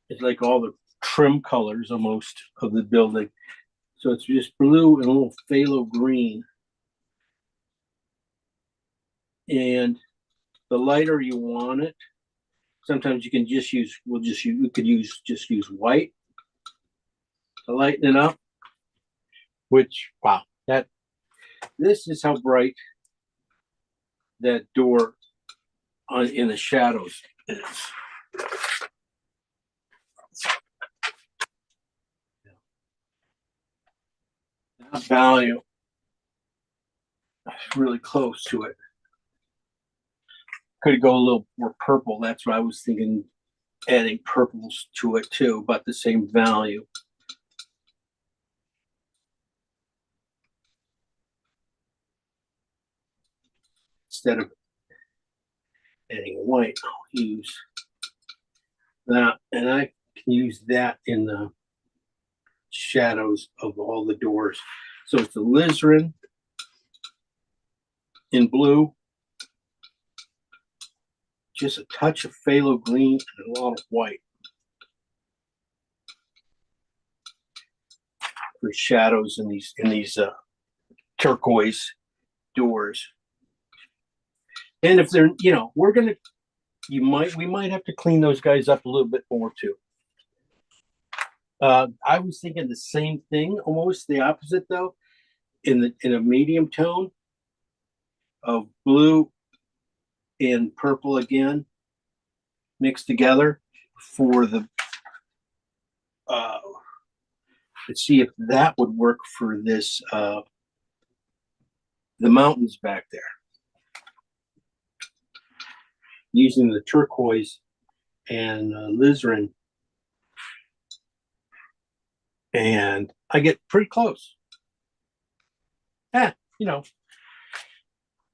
It's like all the trim colors almost of the building. So it's just blue and a little phthalo green. And the lighter you want it, sometimes you can just use, we could just use white to lighten it up. Which, wow, this is how bright that door in the shadows is. That value is really close to it. Could go a little more purple. That's what I was thinking, adding purples to it too, but the same value. Instead of adding white, I'll use that, and I can use that in the shadows of all the doors. So it's the alizarin in blue, just a touch of phthalo green and a lot of white for shadows in these turquoise doors. And if they're, we might have to clean those guys up a little bit more too. I was thinking the same thing, almost the opposite though, in a medium tone of blue and purple again mixed together for the let's see if that would work for this the mountains back there. Using the turquoise and alizarin and I get pretty close. You know,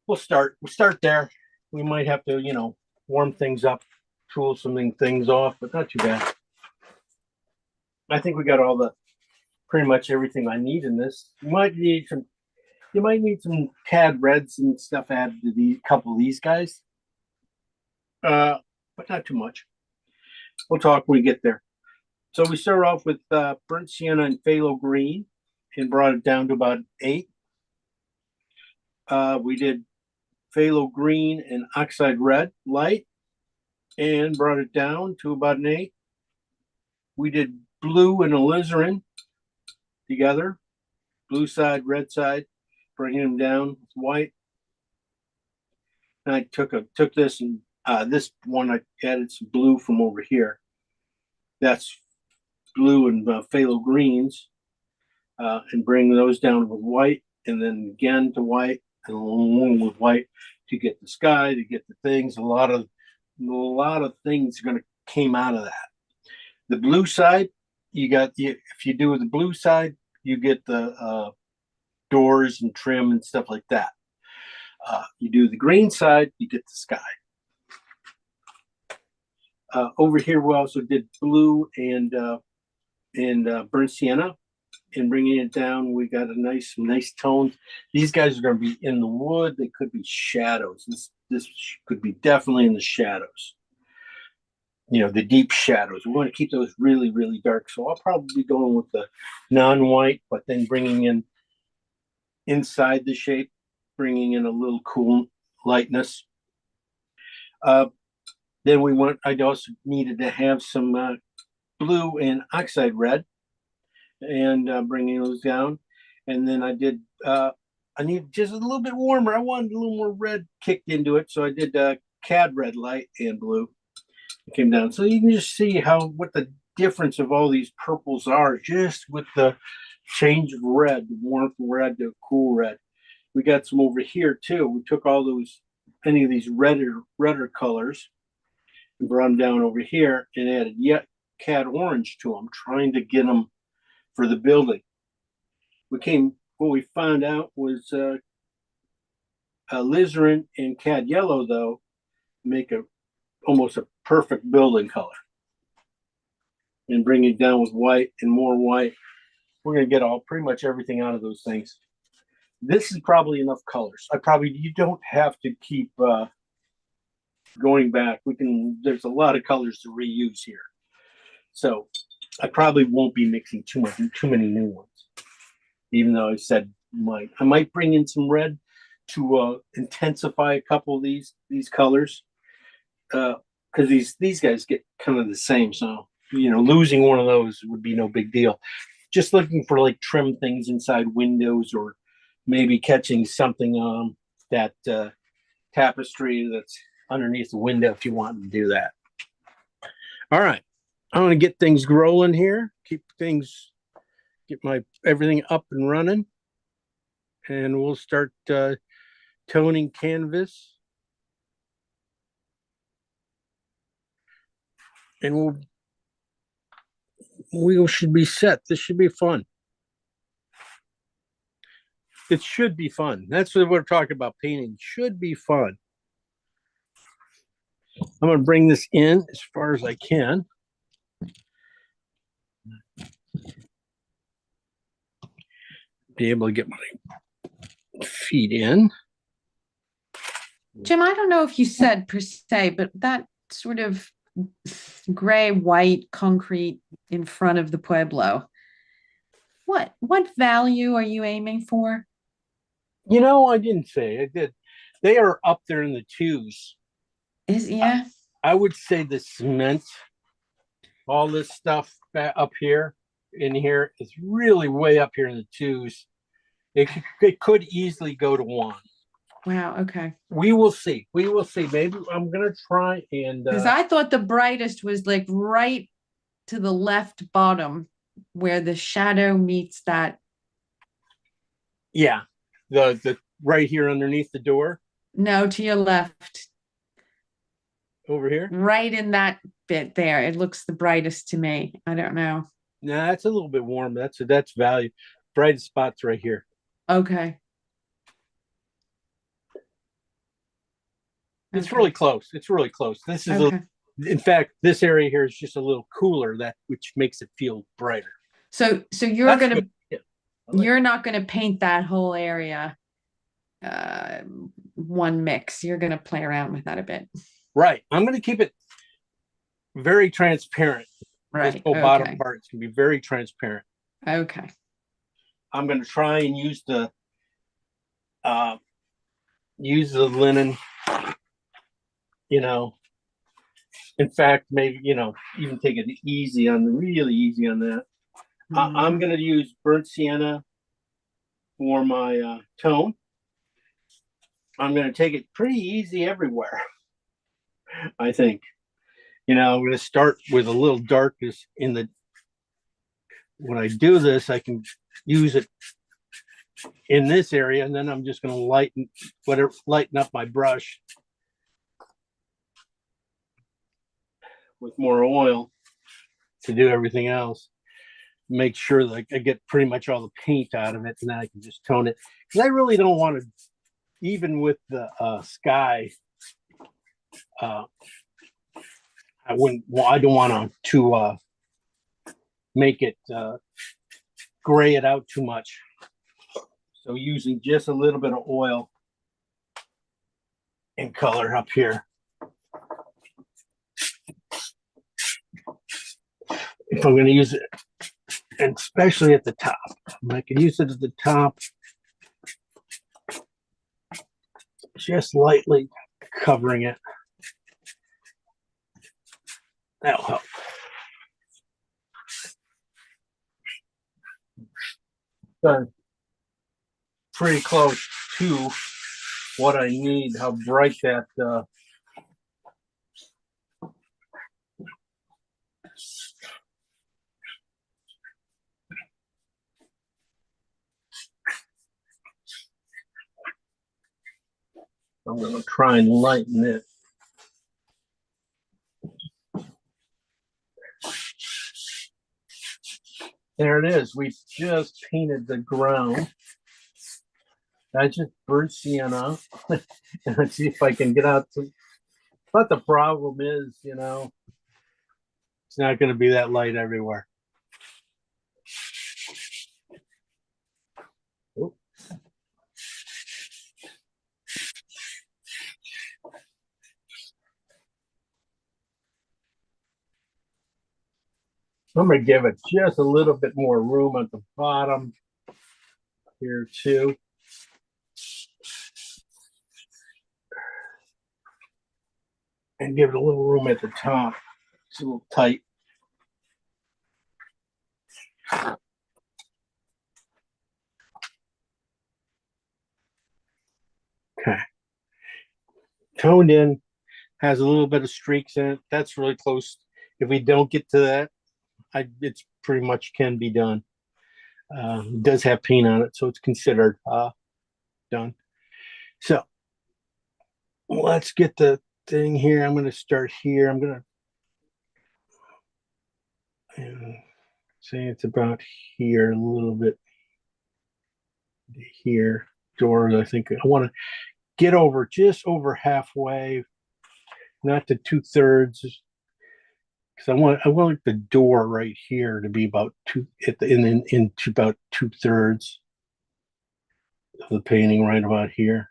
we'll start there. We might have to, warm things up, tool some things off, but not too bad. I think we got pretty much everything I need in this. You might need some CAD reds and stuff added to the couple of these guys. But not too much. We'll talk when we get there. So we start off with burnt sienna and phthalo green and brought it down to about 8. We did phthalo green and oxide red light and brought it down to about an 8. We did blue and alizarin together, blue side, red side, bringing them down with white. And I took this and this one I added some blue from over here. That's blue and phthalo greens, and bring those down with white, and then again to white, and along with white to get the sky, to get the things. A lot of things are going to came out of that. The blue side, if you do the blue side, you get the doors and trim and stuff like that. You do the green side, you get the sky. Over here, we also did blue and burnt sienna, and bringing it down, we got some nice tones. These guys are going to be in the wood. They could be shadows. This could be definitely in the shadows. The deep shadows. We want to keep those really, really dark. So I'll probably be going with the non-white, but then bringing in inside the shape, bringing in a little cool lightness. Then I also needed to have some blue and oxide red, and bringing those down. And then I need just a little bit warmer. I wanted a little more red kicked into it, so I did CAD red light and blue. It came down, so you can just see what the difference of all these purples are, just with the change of red, the warmth red to cool red. We got some over here too. We took any of these redder colors and brought them down over here and added yet CAD orange to them, trying to get them for the building. What we found out was alizarin and CAD yellow, though, make almost a perfect building color. And bring it down with white and more white. We're going to get pretty much everything out of those things. This is probably enough colors. You don't have to keep going back. There's a lot of colors to reuse here. So I probably won't be mixing too many new ones. Even though I said I might bring in some red to intensify a couple of these colors. Because these guys get kind of the same. So, losing one of those would be no big deal. Just looking for trim things inside windows, or maybe catching something that tapestry that's underneath the window if you want to do that. All right. I'm going to get things rolling here. Get everything up and running. And we'll start toning canvas. And we should be set. This should be fun. It should be fun. That's what we're talking about. Painting should be fun. I'm going to bring this in as far as I can. Be able to get my feet in. Jim, I don't know if you said per se, but that sort of gray white concrete in front of the Pueblo, what value are you aiming for? I didn't say. I did. They are up there in the 2s. Yeah. I would say the cement, all this stuff up here in here is really way up here in the 2s. It could easily go to 1. Wow. Okay. We will see. Maybe I'm gonna try and because I thought the brightest was right to the left bottom where the shadow meets that. Yeah, the right here underneath the door. No, to your left. Over here. Right in that bit there. It looks the brightest to me. I don't know. Nah, that's a little bit warm. That's value. Brightest spots right here. Okay. It's Okay. really close. It's really close. This is Okay. in fact, this area here is just a little cooler, which makes it feel brighter. So you're That's gonna good. Yeah, I like you're not gonna paint that whole area uh one mix. You're gonna play around with that a bit. right. I'm going to keep it very transparent. This Right. whole bottom Okay. part is going to be very transparent. Okay. I'm going to try and uh, use the linen. You know, in fact, maybe even take it really easy on that. I'm Mhm. going to use burnt sienna for my tone. I'm going to take it pretty easy everywhere. I think. I'm going to start with a little darkness in the. When I do this, I can use it in this area, and then I'm just going to lighten up my brush with more oil to do everything else. Make sure that I get pretty much all the paint out of it, and then I can just tone it. Because I really don't want to, even with the sky, I don't want to make it gray it out too much. So using just a little bit of oil and color up here. If I'm going to use it, and especially at the top, I can use it at the top, just lightly covering it. That'll help. So pretty close to what I need, how bright that I'm going to try and lighten it. There it is. We just painted the ground. I just burnt sienna. And let's see if I can get out to. But the problem is, it's not going to be that light everywhere. Oop. I'm going to give it just a little bit more room at the bottom here too. And give it a little room at the top. It's a little tight. Okay. Toned in, has a little bit of streaks in it. That's really close. If we don't get to that, it's pretty much can be done. It does have paint on it, so it's considered done. So let's get the thing here. I'm going to start here. I'm going to say it's about here, a little bit here. Doors, I think I want to get over just over halfway, not to 2/3, because I want the door right here to be about into about 2/3 of the painting, right about here.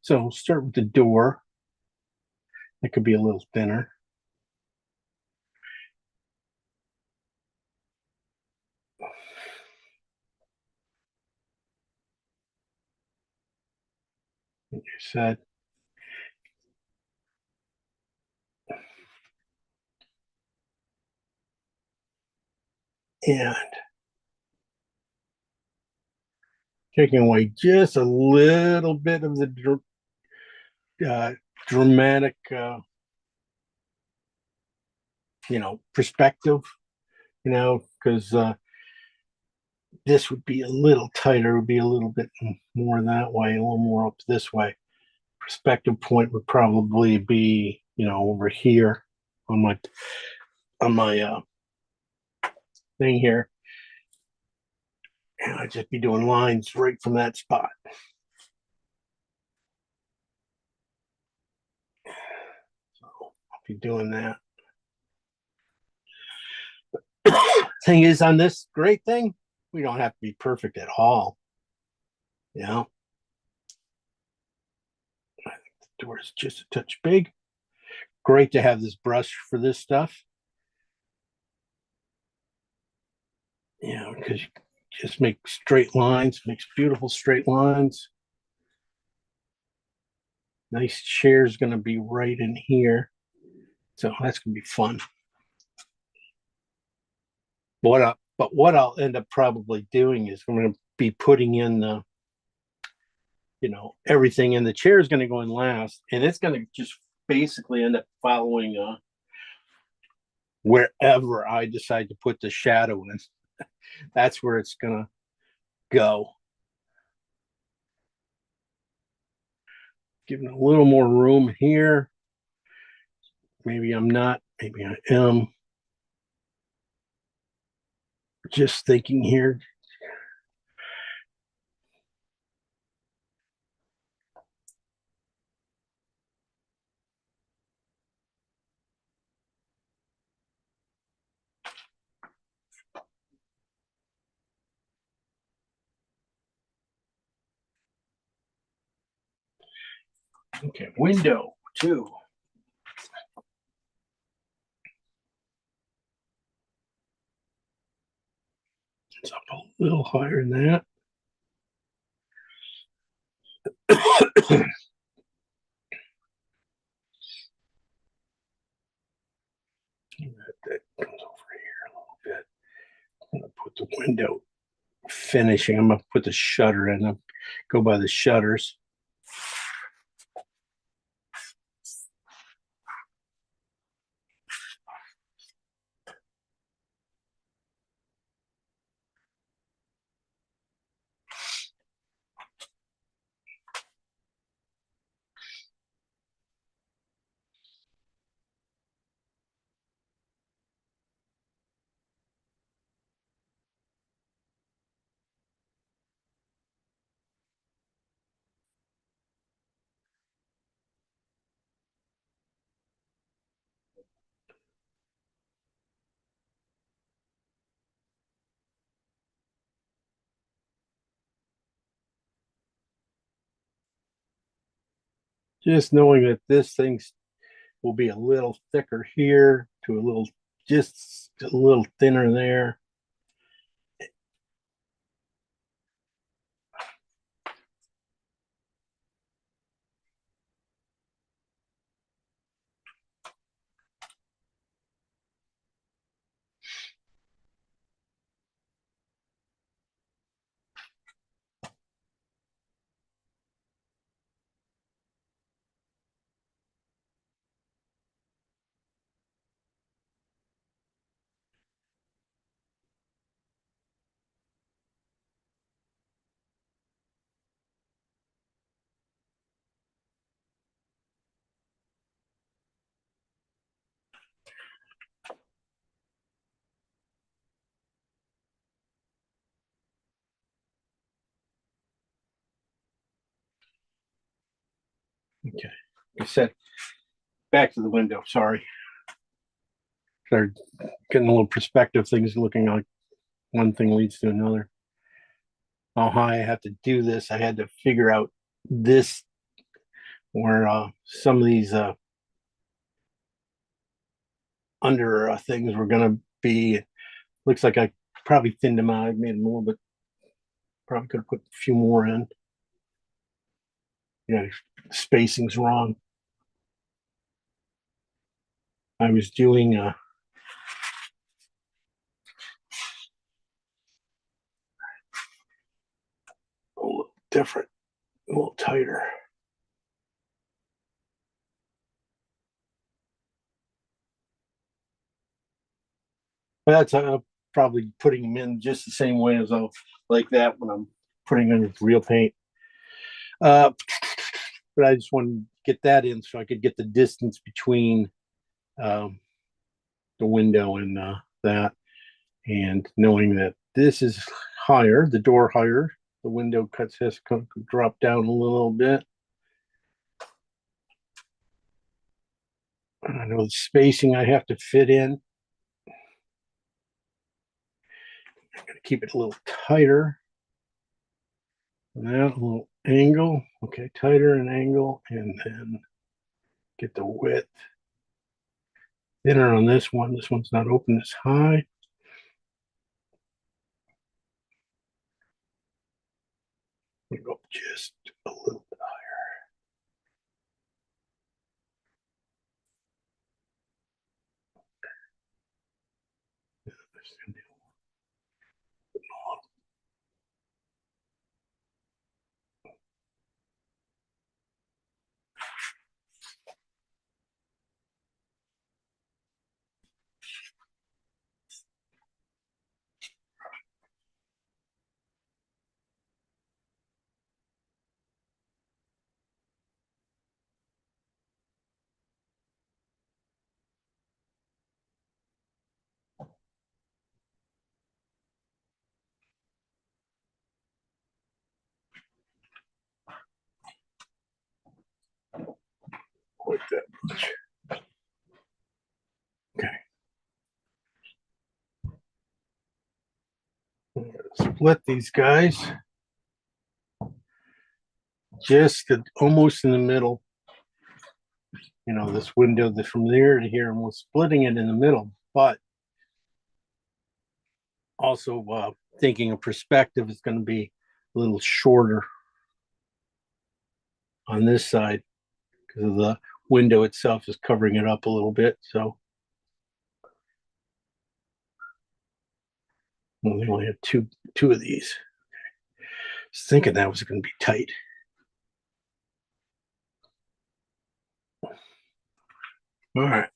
So we'll start with the door. It could be a little thinner. Like I said. And taking away just a little bit of the dramatic, perspective, because this would be a little tighter, would be a little bit more that way, a little more up this way. perspective point would probably be, over here on my thing here. And I'd just be doing lines right from that spot. So I'll be doing that. Thing is, on this great thing, we don't have to be perfect at all. The door is just a touch big. Great to have this brush for this stuff. Because you just make straight lines, makes beautiful straight lines. Nice chair is going to be right in here. So that's going to be fun. But what I'll end up probably doing is I'm going to be putting in the, everything in the chair is going to go in last, and it's going to just basically end up following wherever I decide to put the shadow in. That's where it's going to go. Giving a little more room here. Maybe I'm not, maybe I am. Just thinking here. Okay, window 2. It's up a little higher than that. That comes over here a little bit. I'm gonna put the window finishing. I'm gonna put the shutter in. I'll go by the shutters. Just knowing that this thing will be a little thicker here to just a little thinner there. Okay, like I said, back to the window. Sorry. Started getting a little perspective. Things looking like one thing leads to another. How high I have to do this. I had to figure out this where some of these under things were going to be. Looks like I probably thinned them out. I made them a little bit. Probably could have put a few more in. Spacing's wrong. I was doing a little different, a little tighter. That's probably putting them in just the same way as I'll like that when I'm putting in real paint. but I just wanted to get that in so I could get the distance between um, the window and that, and knowing that this is higher, the door higher, the window cuts has to drop down a little bit. I know the spacing I have to fit in. I'm going to keep it a little tighter. That little angle, okay, tighter an angle, and then get the width thinner on this one. This one's not open as high. We go just a little bit higher. Like that much. Okay. Split these guys just almost in the middle. You know, this window that from there to here, and we're splitting it in the middle, but also thinking of perspective is going to be a little shorter on this side because of the window itself is covering it up a little bit. So we only have two of these. I was thinking that was going to be tight. All right.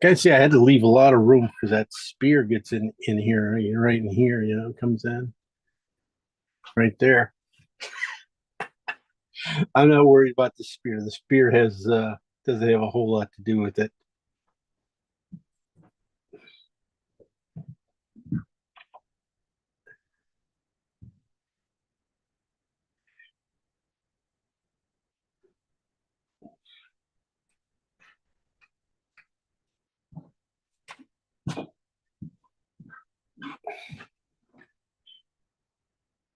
Guys, see, I had to leave a lot of room because that spear gets in here, right in here, you know, comes in right there. I'm not worried about the spear. The spear has doesn't have a whole lot to do with it.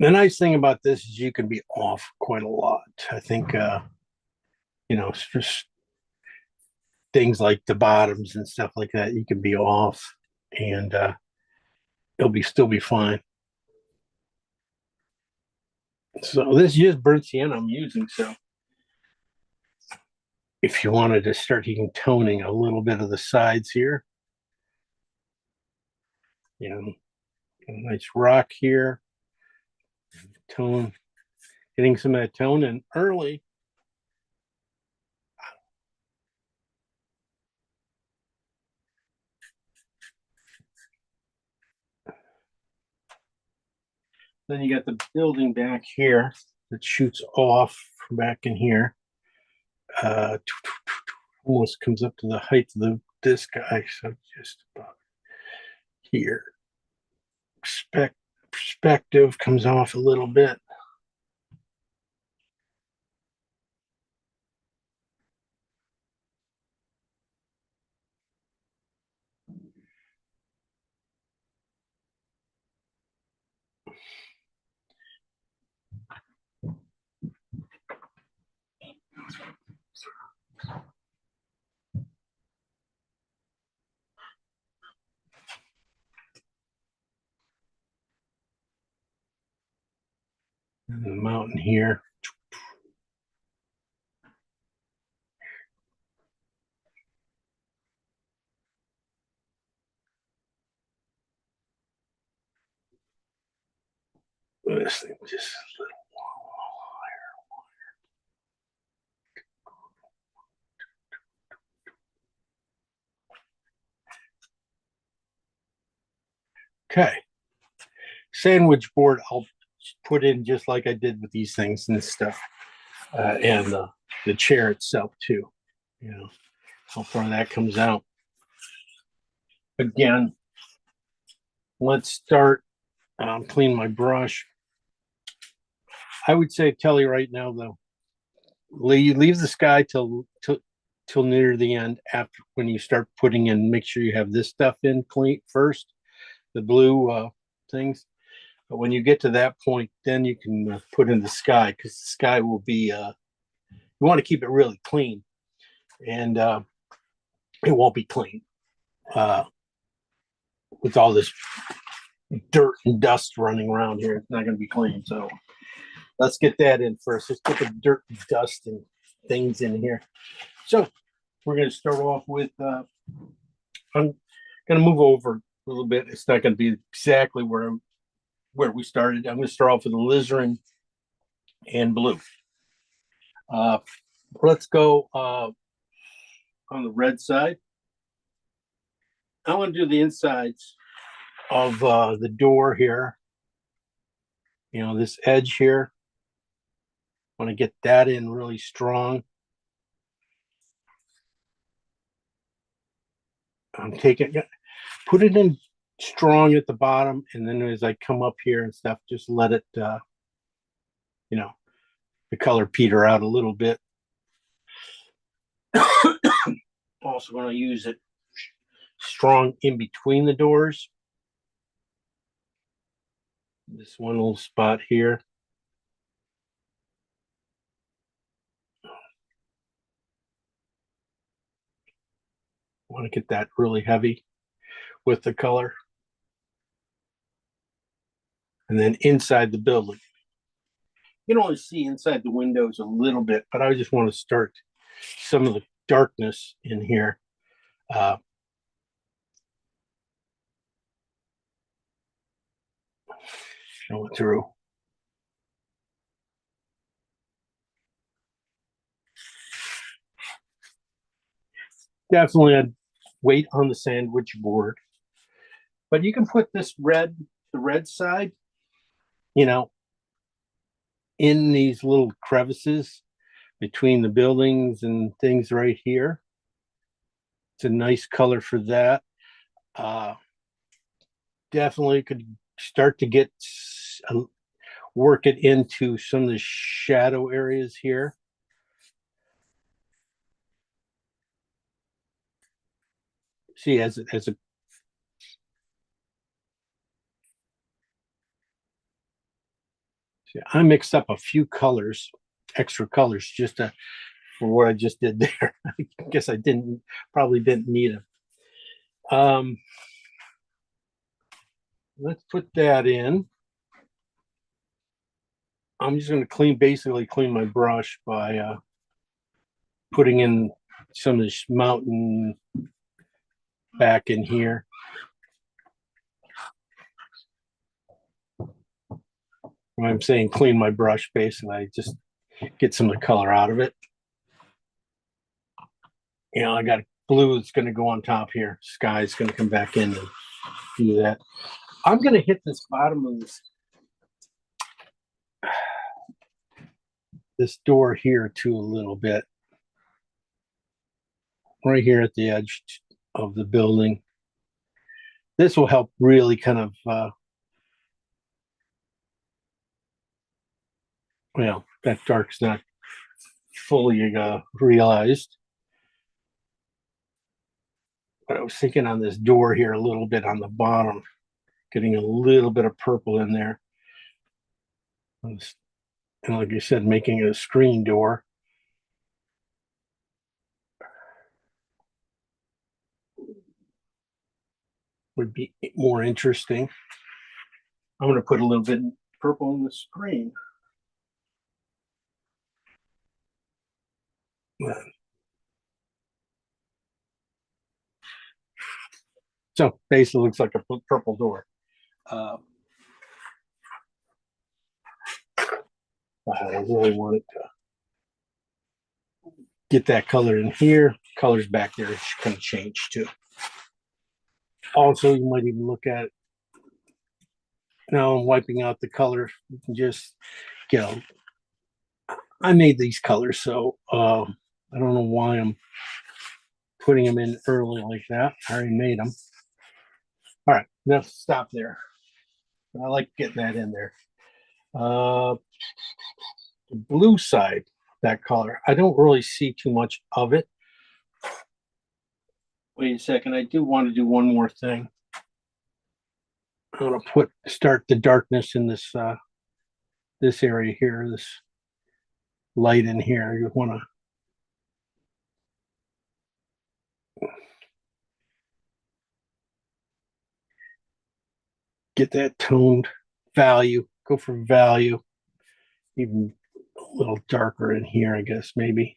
The nice thing about this is you can be off quite a lot. I think you know, it's just things like the bottoms and stuff like that, you can be off and it'll be still be fine. So this is just burnt sienna I'm using. So if you wanted to start heating toning a little bit of the sides here, you know, a nice rock here, tone, getting some of that tone in early. Then you got the building back here that shoots off from back in here. Almost comes up to the height of this guy, so just about here. Perspective comes off a little bit. And the mountain here. This thing just a little higher. Okay. Sandwich board, I'll put in just like I did with these things and stuff. And the chair itself too, you know, how far that comes out. Again, let's start clean my brush. I would say, tell you right now though, leave the sky till near the end. After when you start putting in, make sure you have this stuff in clean first, the blue things. But when you get to that point, then you can put in the sky, because the sky will be you want to keep it really clean, and it won't be clean with all this dirt and dust running around here. It's not going to be clean. So let's get that in first. Let's get the dirt and dust and things in here. So we're going to start off with, I'm going to move over a little bit. It's not going to be exactly where we started. I'm going to start off with alizarin and blue. Let's go on the red side. I want to do the insides of the door here. You know, this edge here. I want to get that in really strong. I'm taking, put it in strong at the bottom, and then as I come up here and stuff, just let it, you know, the color peter out a little bit. Also going to use it strong in between the doors. This one little spot here. I want to get that really heavy with the color. And then inside the building. You can only see inside the windows a little bit, but I just want to start some of the darkness in here. Show it through. Definitely I'd wait on the sandwich board, but you can put this red, the red side, you know, in these little crevices between the buildings and things right here. It's a nice color for that. Definitely could start to get work it into some of the shadow areas here. See, as a see, I mixed up a few colors, extra colors, just for what I just did there. I guess I probably didn't need them. Let's put that in. I'm just going to basically clean my brush by putting in some of this mountain back in here. When I'm saying clean my brush, basically, I just get some of the color out of it. You know, I got blue that's going to go on top here. Sky's going to come back in and do that. I'm going to hit this bottom of this door here too a little bit. Right here at the edge of the building. This will help really kind of, well, that dark's not fully realized. But I was thinking on this door here a little bit on the bottom, getting a little bit of purple in there. And like I said, making it a screen door. Would be more interesting. I'm going to put a little bit of purple on the screen. So basically looks like a purple door. I really wanted to get that color in here. Colors back there kind of change too. Also, you might even look at Now I'm wiping out the color. You can just, you know, I made these colors, so I don't know why I'm putting them in early like that. I already made them. All right, now stop there. I like getting that in there. The blue side, that color, I don't really see too much of it. Wait a second, I do want to do one more thing. I'm gonna start the darkness in this area here, this light in here. You want to get that toned value, go for value, even a little darker in here, I guess, maybe.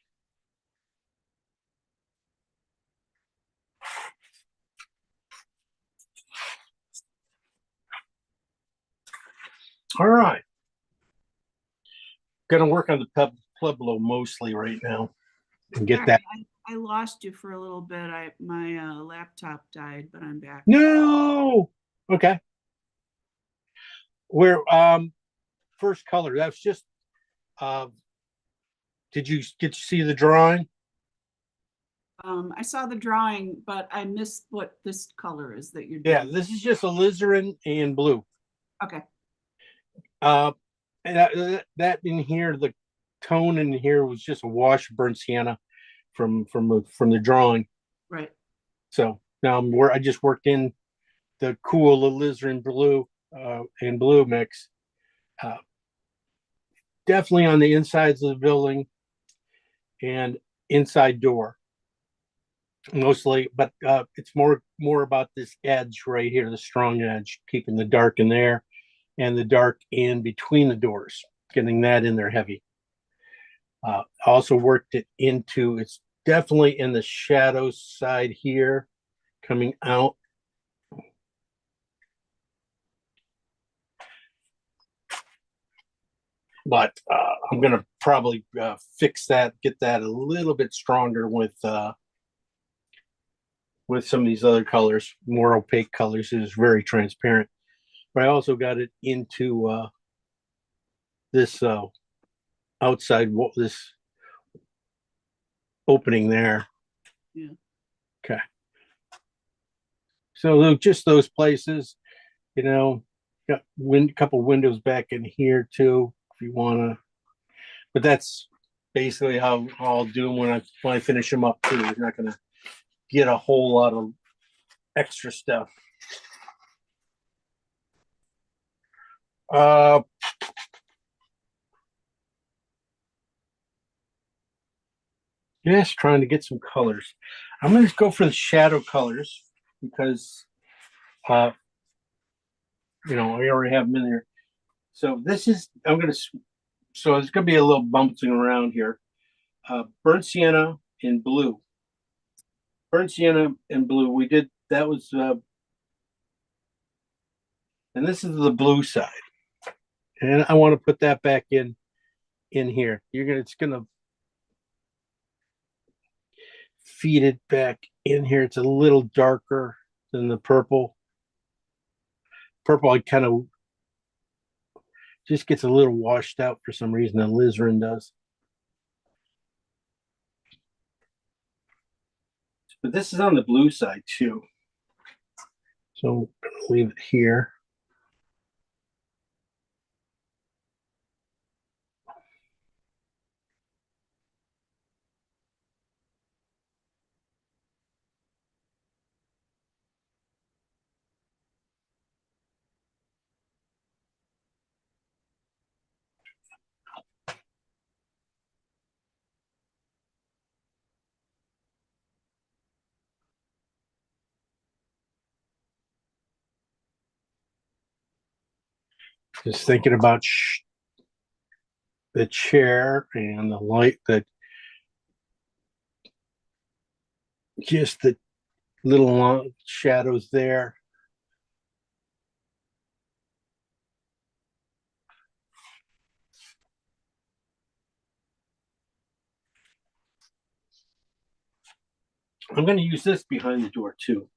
All right. Gonna work on the Pueblo mostly right now and get Sorry, that. I lost you for a little bit. My laptop died, but I'm back. No. Okay. Where first color, that's just uh did you get to see the drawing? I saw the drawing, but I missed what this color is that you're Yeah, doing. this is just alizarin and blue. Okay, Uh and that in here, the tone in here was just a wash of burnt sienna from the drawing. right. So now I just worked in the cool alizarin blue and blue mix. Uh, Definitely on the insides of the building and inside door mostly, but it's more about this edge right here, the strong edge, keeping the dark in there and the dark in between the doors, getting that in there heavy. Also worked it into, it's definitely in the shadow side here, coming out. But I'm gonna probably fix that, get that a little bit stronger with some of these other colors, more opaque colors. It is very transparent. But I also got it into this outside this opening there. Yeah. Okay. So just those places, got couple windows back in here too, if you want to. But that's basically how I'll do them when I finish them up too. You're not gonna get a whole lot of extra stuff. Uh, yes, trying to get some colors. I'm gonna go for the shadow colors because I already have them in there. So so there's gonna be a little bumping around here. Burnt sienna in blue. Burnt sienna and blue. We did that was and this is the blue side. And I want to put that back in here. It's gonna feed it back in here. It's a little darker than the purple. Purple, I kind of just gets a little washed out for some reason. The alizarin does. But this is on the blue side too. So leave it here. Just thinking about the chair and the light that just the little shadows there. I'm going to use this behind the door too.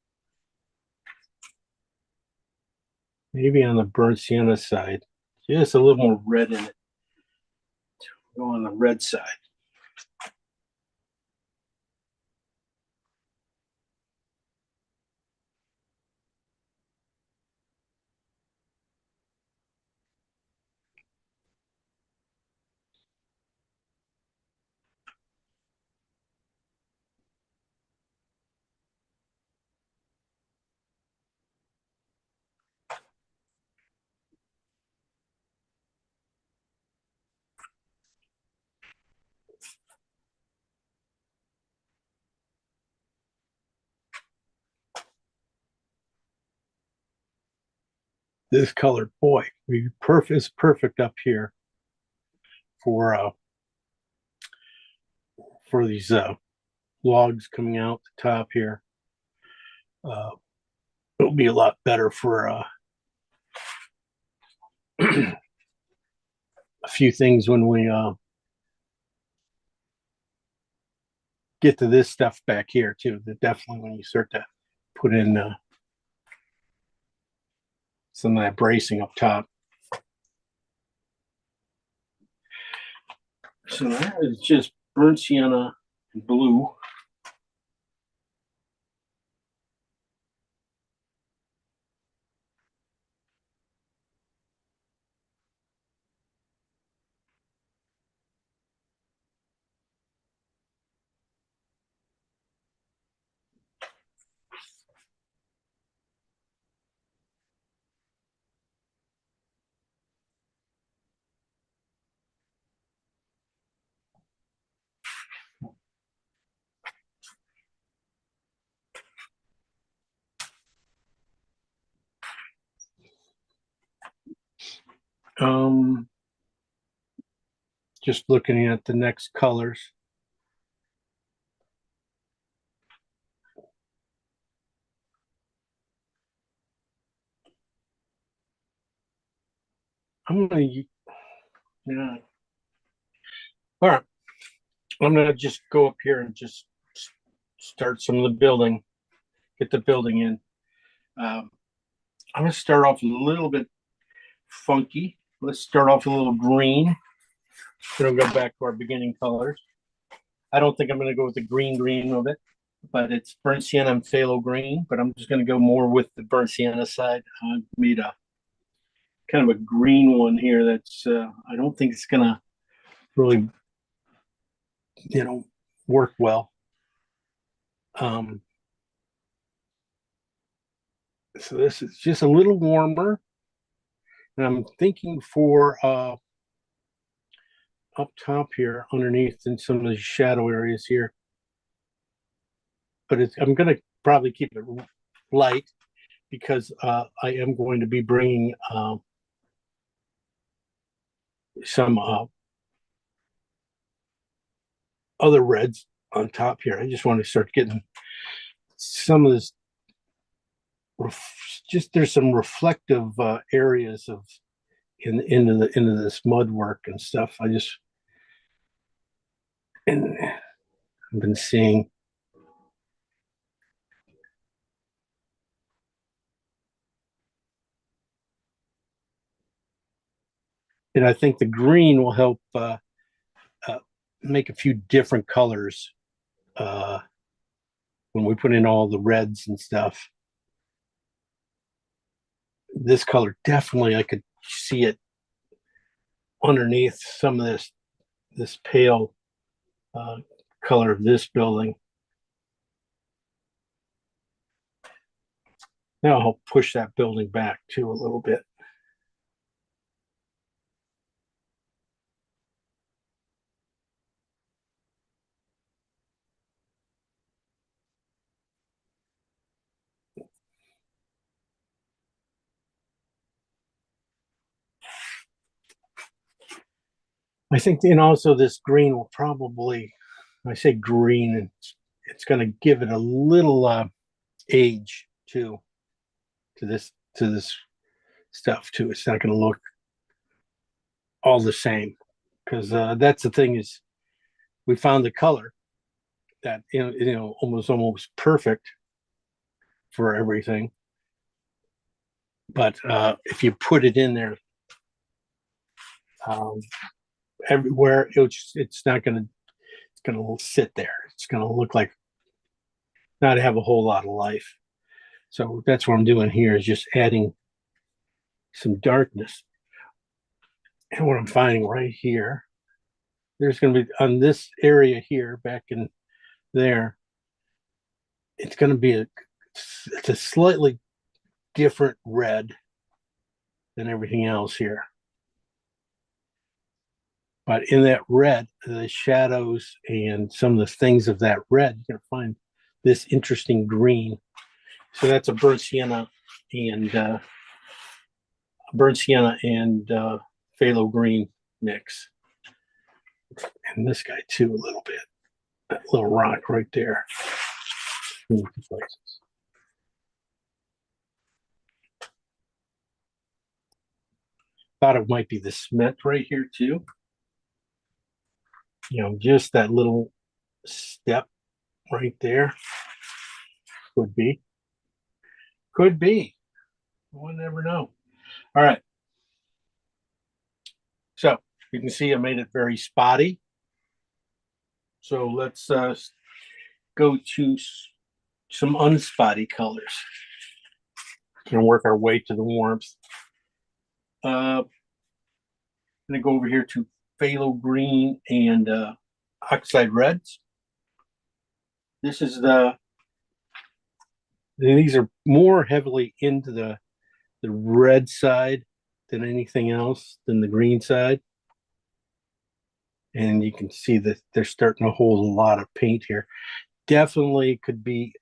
Maybe on the burnt sienna side. Just a little more red in it. Go on the red side. This color, boy, is perfect up here for these logs coming out the top here. It'll be a lot better for a few things when we get to this stuff back here too. That definitely when you start to put in some of that bracing up top. So that is just burnt sienna and blue. Just looking at the next colors. I'm gonna, yeah. All right. I'm gonna just go up here and just start some of the building, get the building in. I'm gonna start off a little bit funky. Let's start off a little green. Then we'll go back to our beginning colors. I don't think I'm gonna go with the green of it, but it's burnt sienna and phthalo green, but I'm just gonna go more with the burnt sienna side. I made a kind of a green one here that's I don't think it's gonna really work well. So this is just a little warmer, and I'm thinking for up top here underneath in some of the shadow areas here, but I'm going to probably keep it light because I am going to be bringing some other reds on top here. I just want to start getting some of this just there's some reflective areas of into this mud work and stuff. I've been seeing. And I think the green will help make a few different colors when we put in all the reds and stuff. This color definitely, I could see it underneath some of this pale color of this building. Now I'll push that building back too a little bit. I think, and also this green will probably, I say green, it's going to give it a little age too to this stuff too. It's not going to look all the same because that's the thing is we found the color that almost perfect for everything. But if you put it in there everywhere, it's not gonna sit there. It's gonna look like not have a whole lot of life. So that's what I'm doing here is just adding some darkness. And what I'm finding right here, there's going to be on this area here, back in there, it's going to be it's a slightly different red than everything else here. But in that red, the shadows and some of the things of that red, you're going to find this interesting green. So that's a burnt sienna and phthalo green mix. And this guy too, a little bit. That little rock right there. Thought it might be the Smith right here too. You know, just that little step right there. Could be. Could be. We'll never know. All right. So you can see I made it very spotty. So let's go to some unspotty colors and work our way to the warmth. I'm going to go over here to phthalo green and oxide reds. This is these are more heavily into the red side than anything else, than the green side. And you can see that they're starting to hold a lot of paint here. Definitely could be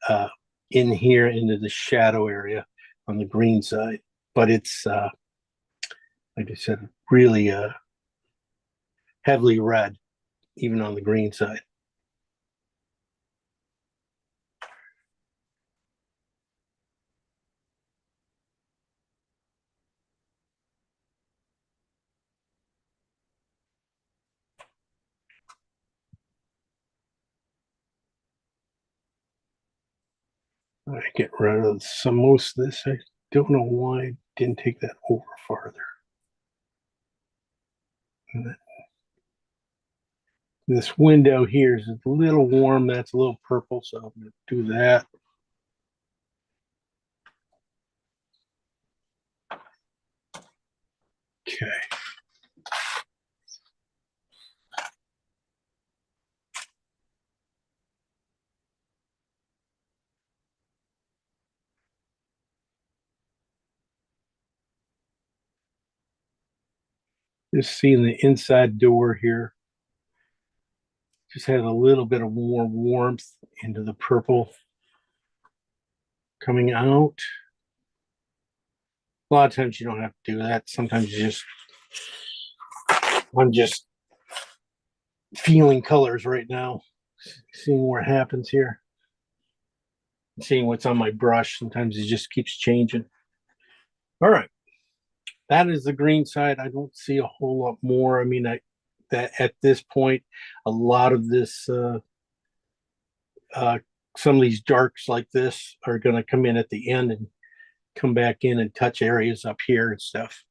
in here into the shadow area on the green side, but it's like I said, really heavily red, even on the green side. I get rid of most of this. I don't know why I didn't take that over farther. This window here is a little warm. That's a little purple, so I'm going to do that. Okay. Just seeing the inside door here. Just had a little bit of more warmth into the purple coming out. A lot of times you don't have to do that. Sometimes I'm just feeling colors right now, seeing what happens here, seeing what's on my brush. Sometimes it just keeps changing. All right. That is the green side. I don't see a whole lot more. I mean, that at this point, a lot of this, some of these darks like this are going to come in at the end and come back in and touch areas up here and stuff.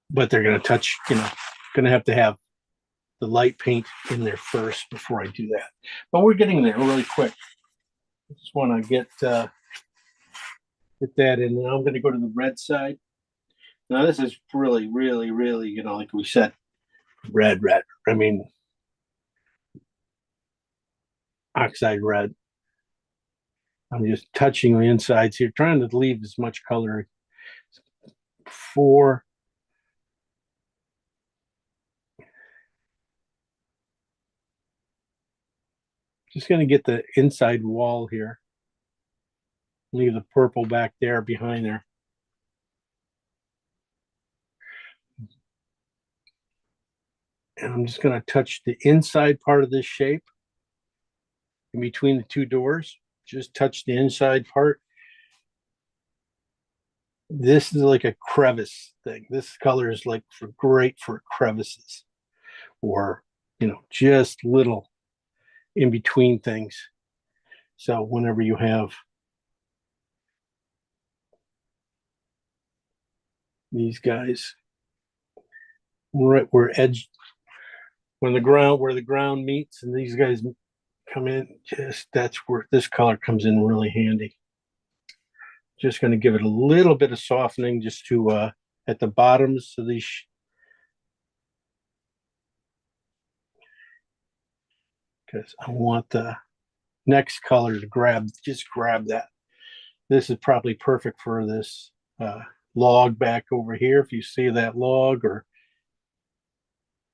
But they're going to touch, going to have the light paint in there first before I do that. But we're getting there really quick. I just want to get that in. And I'm going to go to the red side. Now this is really, really, really, like we said, red. I mean, oxide red. I'm just touching the insides here, trying to leave as much color before. Just going to get the inside wall here. Leave the purple back there behind there. And I'm just going to touch the inside part of this shape in between the two doors. Just touch the inside part. This is like a crevice thing. This color is like great for crevices or, just little in between things. So whenever you have These guys, right where where the ground meets, and these guys come in. Just that's where this color comes in really handy. Just going to give it a little bit of softening, just to at the bottoms of these. Because I want the next color to just grab that. This is probably perfect for this log back over here. If you see that log or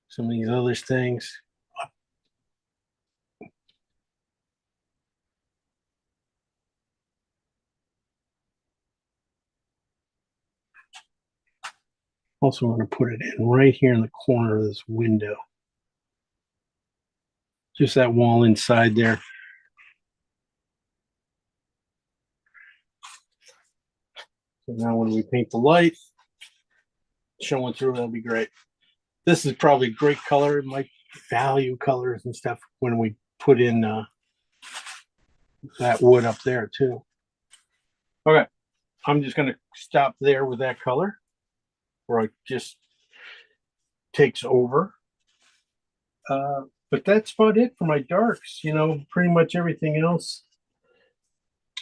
some of these other things. Also, I'm going to put it in right here in the corner of this window. Just that wall inside there. So now when we paint the light, showing through, that'll be great. This is probably great color. It might value colors and stuff when we put in that wood up there too. Okay, I'm just going to stop there with that color, where it just takes over. But that's about it for my darks. Pretty much everything else.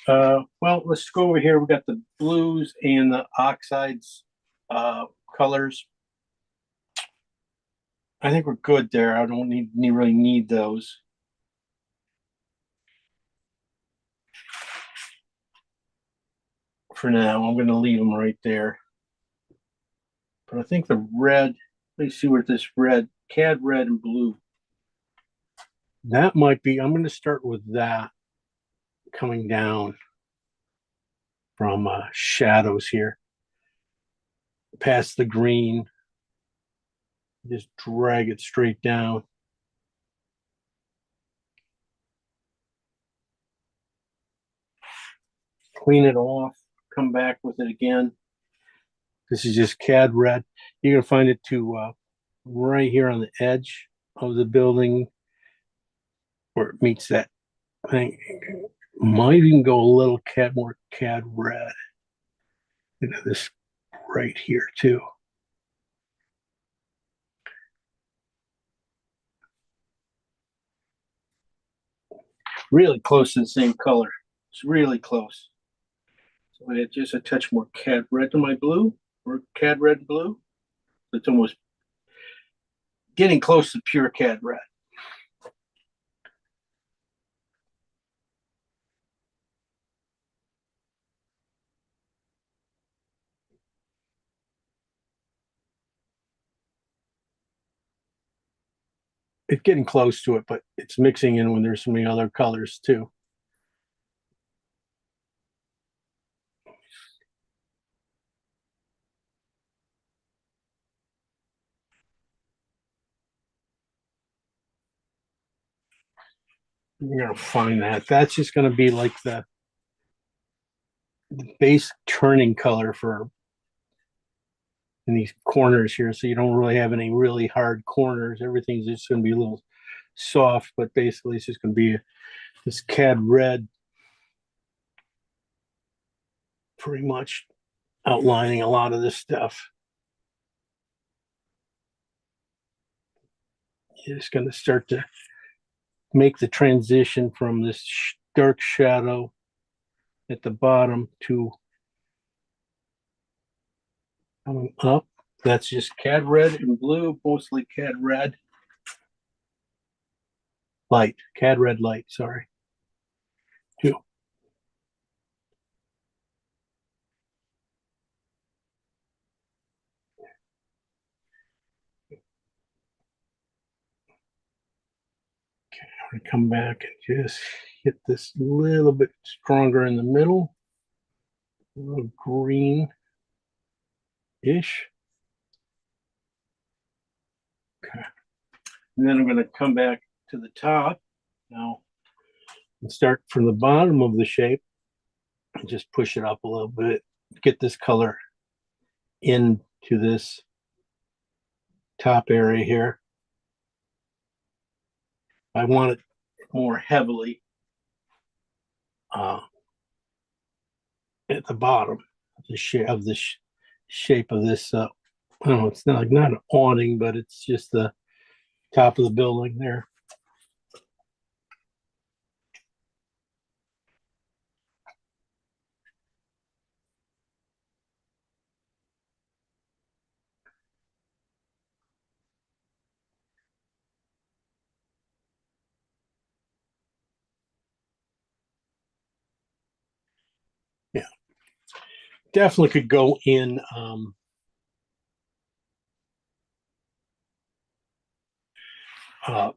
Well, let's go over here. We got the blues and the oxides colors. I think we're good there. I don't really need those. For now, I'm going to leave them right there. But I think the red, let me see what this red, cad red and blue. That might be, I'm going to start with that coming down from shadows here. Past the green. Just drag it straight down. Clean it off, come back with it again. This is just cad red. You're going to find it right here on the edge of the building where it meets that thing. Might even go a little more cad red into this right here too. Really close to the same color. It's really close. So I add just a touch more cad red to my blue, or cad red and blue. It's almost getting close to pure cad red. It's getting close to it, but it's mixing in when there's so many other colors too. You're gonna find that. That's just gonna be like the base turning color for in these corners here, so you don't really have any really hard corners. Everything's just gonna be a little soft, but basically it's just gonna be this cad red, pretty much outlining a lot of this stuff. You're just gonna start to make the transition from this dark shadow at the bottom to coming up. That's just cad red and blue, mostly cad red light, cad red light, sorry. Two. Okay, I'm gonna come back and just hit this a little bit stronger in the middle. A little green-ish. Okay. And then I'm going to come back to the top now and start from the bottom of the shape and just push it up a little bit, get this color into this top area here. I want it more heavily at the bottom of the shape of this. I don't know. It's not an awning, but it's just the top of the building there. Yeah, definitely could go in. Uh,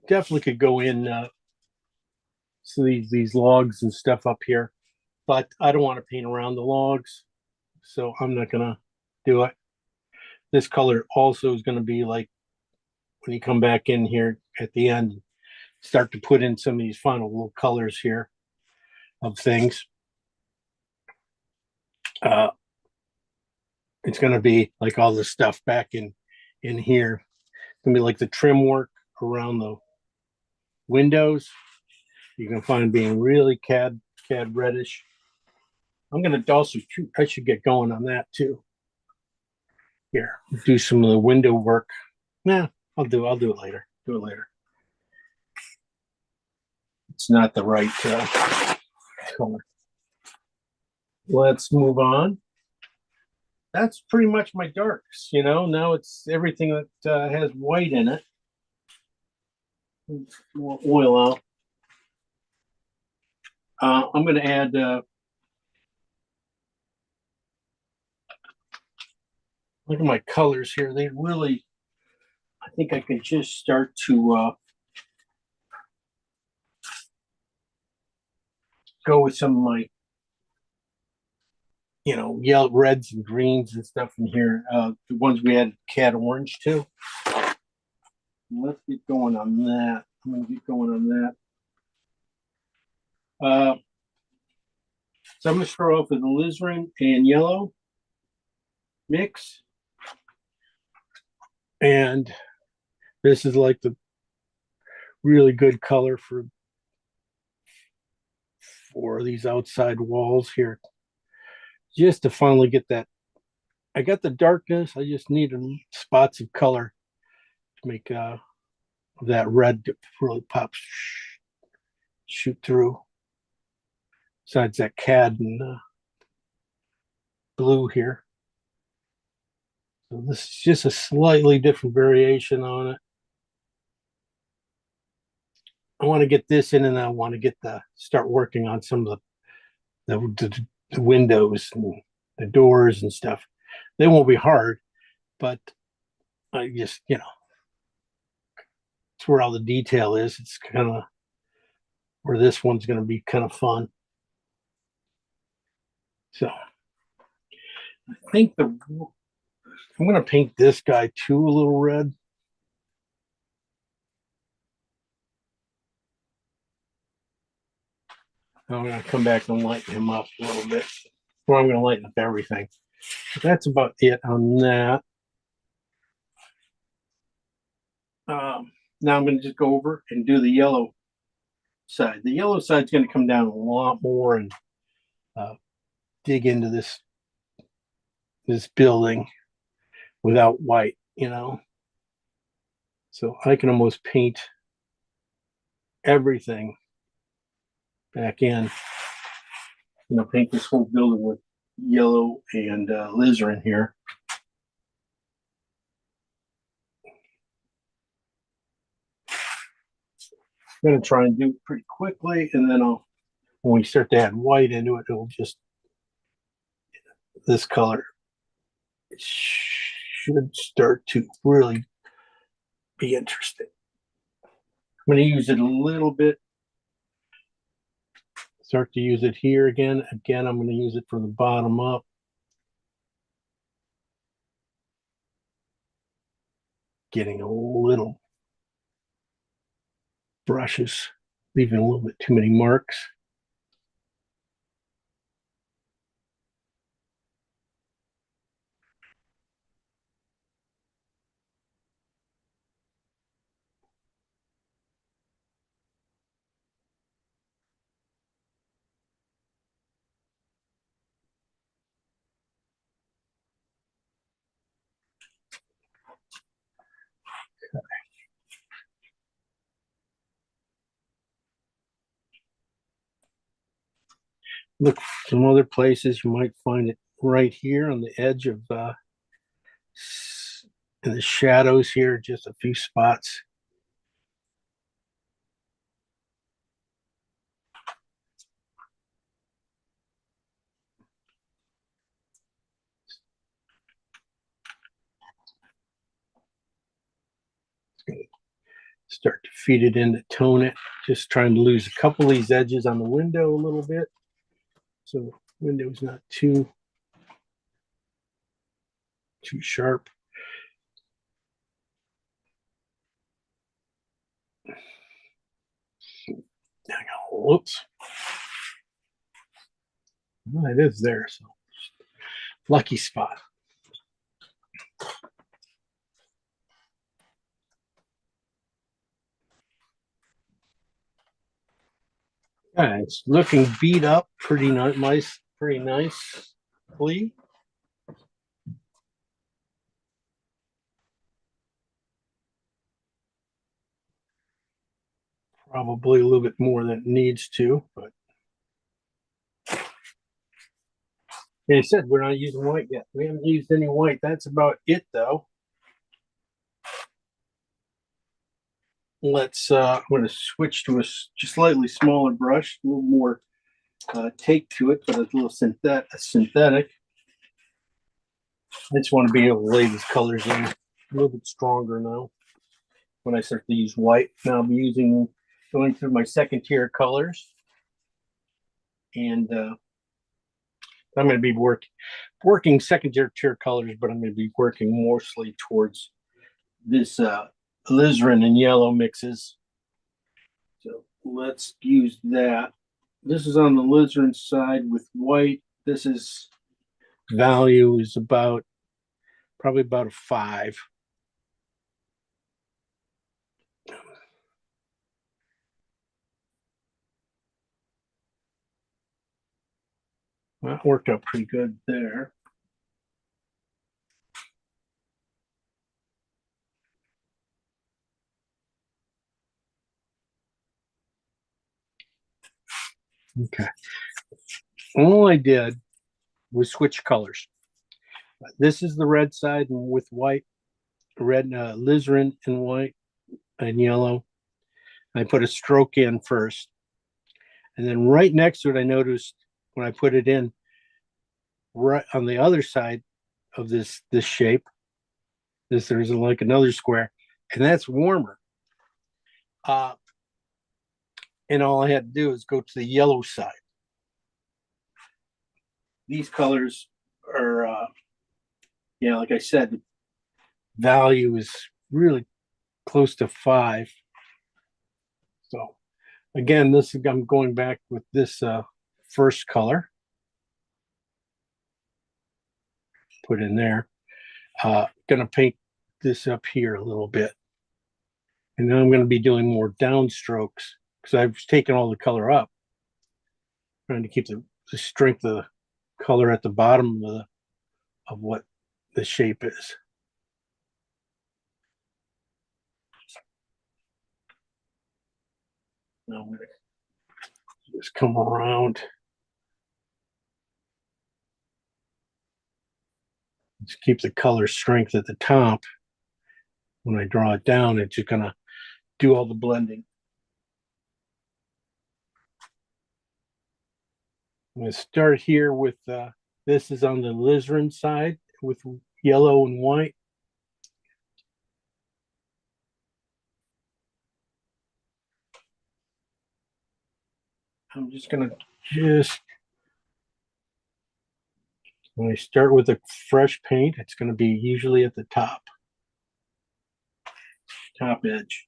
definitely could go in. So these logs and stuff up here, but I don't want to paint around the logs, so I'm not gonna do it. This color also is gonna be like when you come back in here at the end, start to put in some of these final little colors here of things. Uh, it's gonna be like all this stuff back in here. It's gonna be like the trim work around the windows. You can find being really cad reddish. I'm gonna also I should get going on that too. Here, do some of the window work. Nah, I'll do it later. Do it later. It's not the right color. Let's move on. That's pretty much my darks. Now it's everything that has white in it. More oil out. I'm going to add. Look at my colors here. They really. I think I can just start to go with some of my, yellow, reds and greens and stuff in here. The ones we had cad orange to. Let's get going on that. I'm going to get going on that. So I'm going to start off with alizarin and yellow mix. And this is like the really good color for these outside walls here. Just to finally get that. I got the darkness. I just needed spots of color to make that red really pop, shoot through. Besides that cad and blue here. So this is just a slightly different variation on it. I want to get this in, and I want to start working on some of the windows and the doors and stuff. They won't be hard, but I just, it's where all the detail is. It's kind of where this one's going to be kind of fun. So I think I'm going to paint this guy too a little red. I'm going to come back and lighten him up a little bit. Or I'm going to lighten up everything. But that's about it on that. Now I'm going to just go over and do the yellow side. The yellow side is going to come down a lot more and dig into this building without white, So I can almost paint everything back in. Paint this whole building with yellow and alizarin here. I'm going to try and do it pretty quickly, and then when we start to add white into it, it'll just, this color should start to really be interesting. I'm going to use it a little bit. Start to use it here again. Again, I'm going to use it from the bottom up. Getting a little brushes, leaving a little bit too many marks. look some other places. You might find it right here on the edge of in the shadows here, just a few spots. Start to feed it in to tone it. Just trying to lose a couple of these edges on the window a little bit, so the window's not too sharp. Whoops. Well, it is there, so lucky spot. Yeah, it's looking beat up pretty nice, pretty nicely. Probably a little bit more than it needs to, but like I said, we're not using white yet. We haven't used any white. That's about it, though. Let's. I'm going to switch to a just slightly smaller brush, a little more take to it, but a little synthetic. I just want to be able to lay these colors in a little bit stronger now. When I start to use white, now I'll be going through my second tier colors, and I'm going to be working second tier colors, but I'm going to be working mostly towards this alizarin and yellow mixes. So let's use that. This is on the alizarin side with white. This is value is probably about a 5. That worked out pretty good there. Okay. All I did was switch colors. This is the red side with white, red alizarin and white and yellow. I put a stroke in first. And then right next to it, I noticed when I put it in, right on the other side of this shape, there's like another square, and that's warmer. And all I had to do is go to the yellow side. These colors are, like I said, value is really close to 5. So again, I'm going back with this first color. Put in there. Gonna paint this up here a little bit. And then I'm going to be doing more downstrokes because I've taken all the color up, trying to keep the strength of the color at the bottom of what the shape is. Now I'm going to just come around. Just keep the color strength at the top. When I draw it down, it's just going to do all the blending. I'm going to start here with this is on the alizarin side with yellow and white. I'm just going to when I start with a fresh paint, it's going to be usually at the top edge.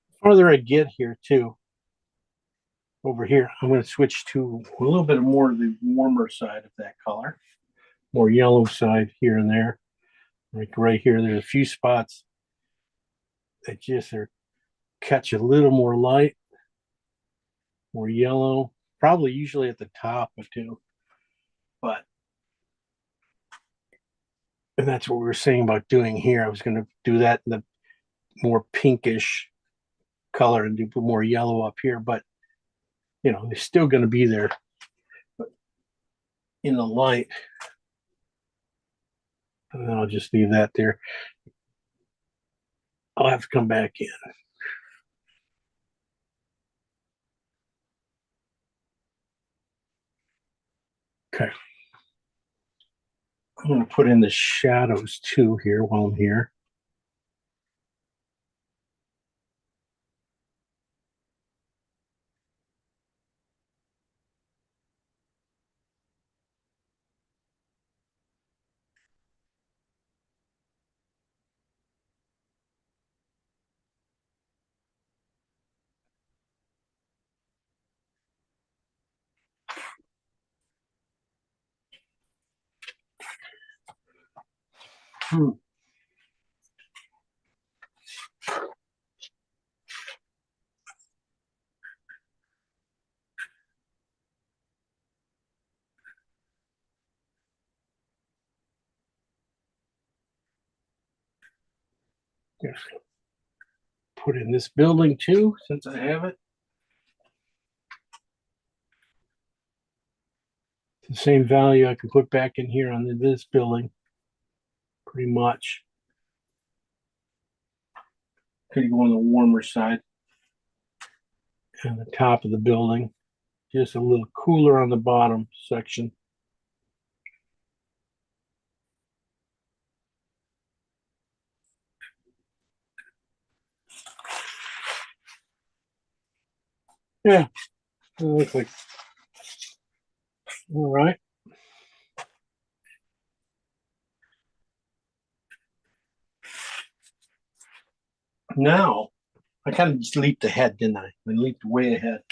The farther I get here too, over here, I'm going to switch to a little bit more of the warmer side of that color, more yellow side here and there. Like right here, there's a few spots that just catch a little more light, more yellow, probably usually at the top too. And that's what we were saying about doing here. I was going to do that in the more pinkish color and do put more yellow up here, but you know, they're still going to be there in the light. And I'll just leave that there. I'll have to come back in. Okay. I'm going to put in the shadows too here while I'm here. Yes. Put in this building too, since I have it. The same value I can put back in here on this building, pretty much. Could go on the warmer side. And the top of the building, just a little cooler on the bottom section. Yeah, it looks like all right. Now, I kind of just leaped ahead, didn't I? I leaped way ahead.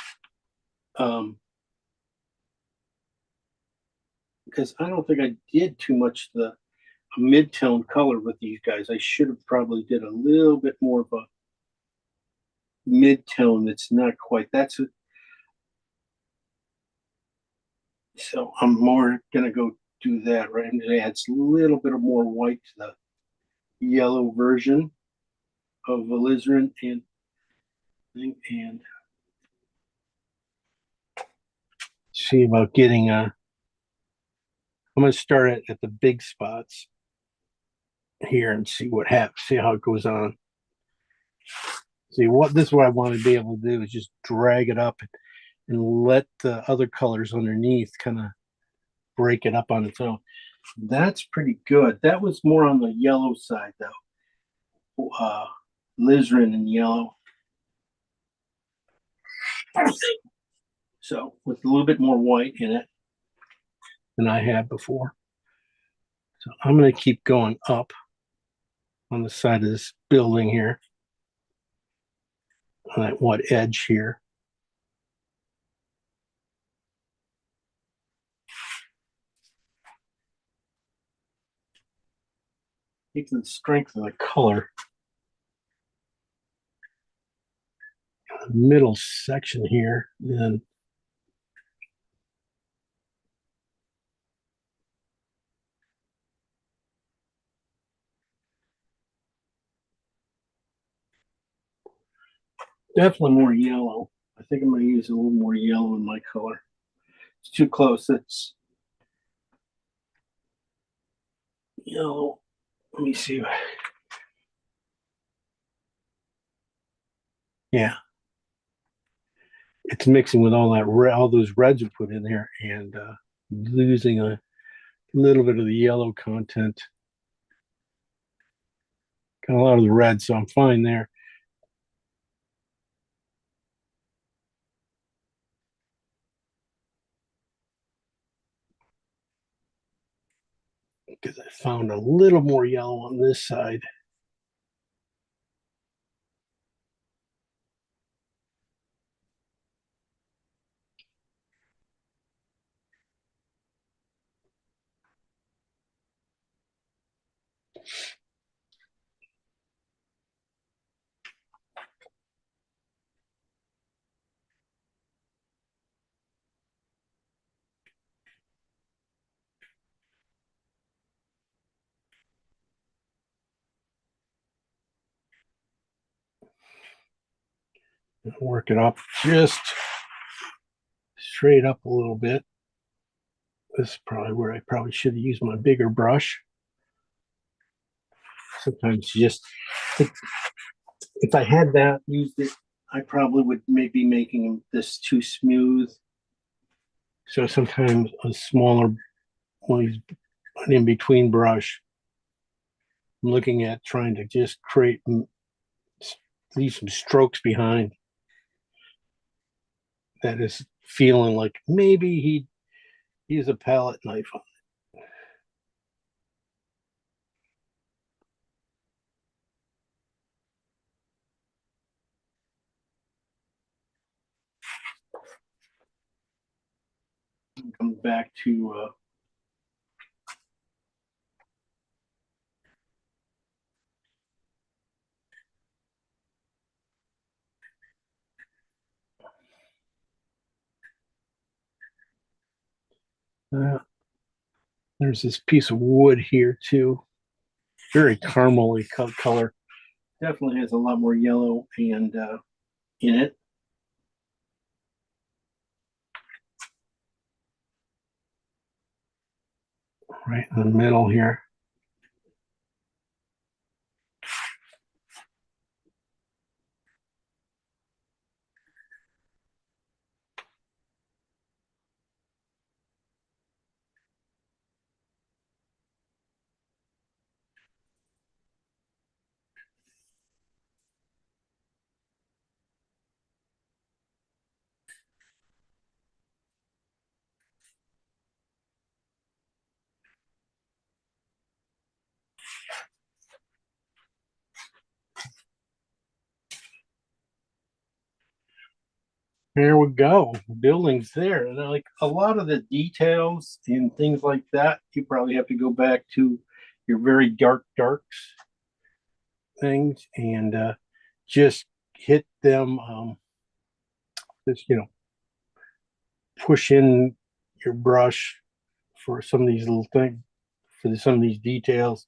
Because I don't think I did too much the mid-tone color with these guys. I should have probably did a little bit more of a mid-tone that's not quite. That's it. So I'm more gonna go do that, right? I'm gonna add a little bit of more white to the yellow version of alizarin and see about getting a. I'm gonna start it at the big spots here and see what happens. See how it goes on. See what this is what I want to be able to do is just drag it up and let the other colors underneath kind of break it up on its own. That's pretty good. That was more on the yellow side though. Alizarin in yellow. So with a little bit more white in it than I had before. So I'm going to keep going up on the side of this building here. On that one edge here. Take the strength of the color. The middle section here, and definitely more yellow. I think I'm going to use a little more yellow in my color. It's too close. It's yellow. Let me see. Yeah. It's mixing with all that all those reds we put in there and losing a little bit of the yellow content. Got a lot of the red, so I'm fine there. Because I found a little more yellow on this side. Work it up just straight up a little bit. This is probably where I probably should have used my bigger brush. Sometimes just if I had that used it, I probably would maybe making this too smooth. So sometimes a smaller one, an in between brush. I'm looking at trying to just leave some strokes behind. That is feeling like maybe he'd use a palette knife on. Come back to there's this piece of wood here too. Very caramely color. Definitely has a lot more yellow and in it. Right in the middle here. There we go. Building's there. And like a lot of the details and things like that, you probably have to go back to your very darks things and just hit them. Just, push in your brush for some of these little things, for some of these details.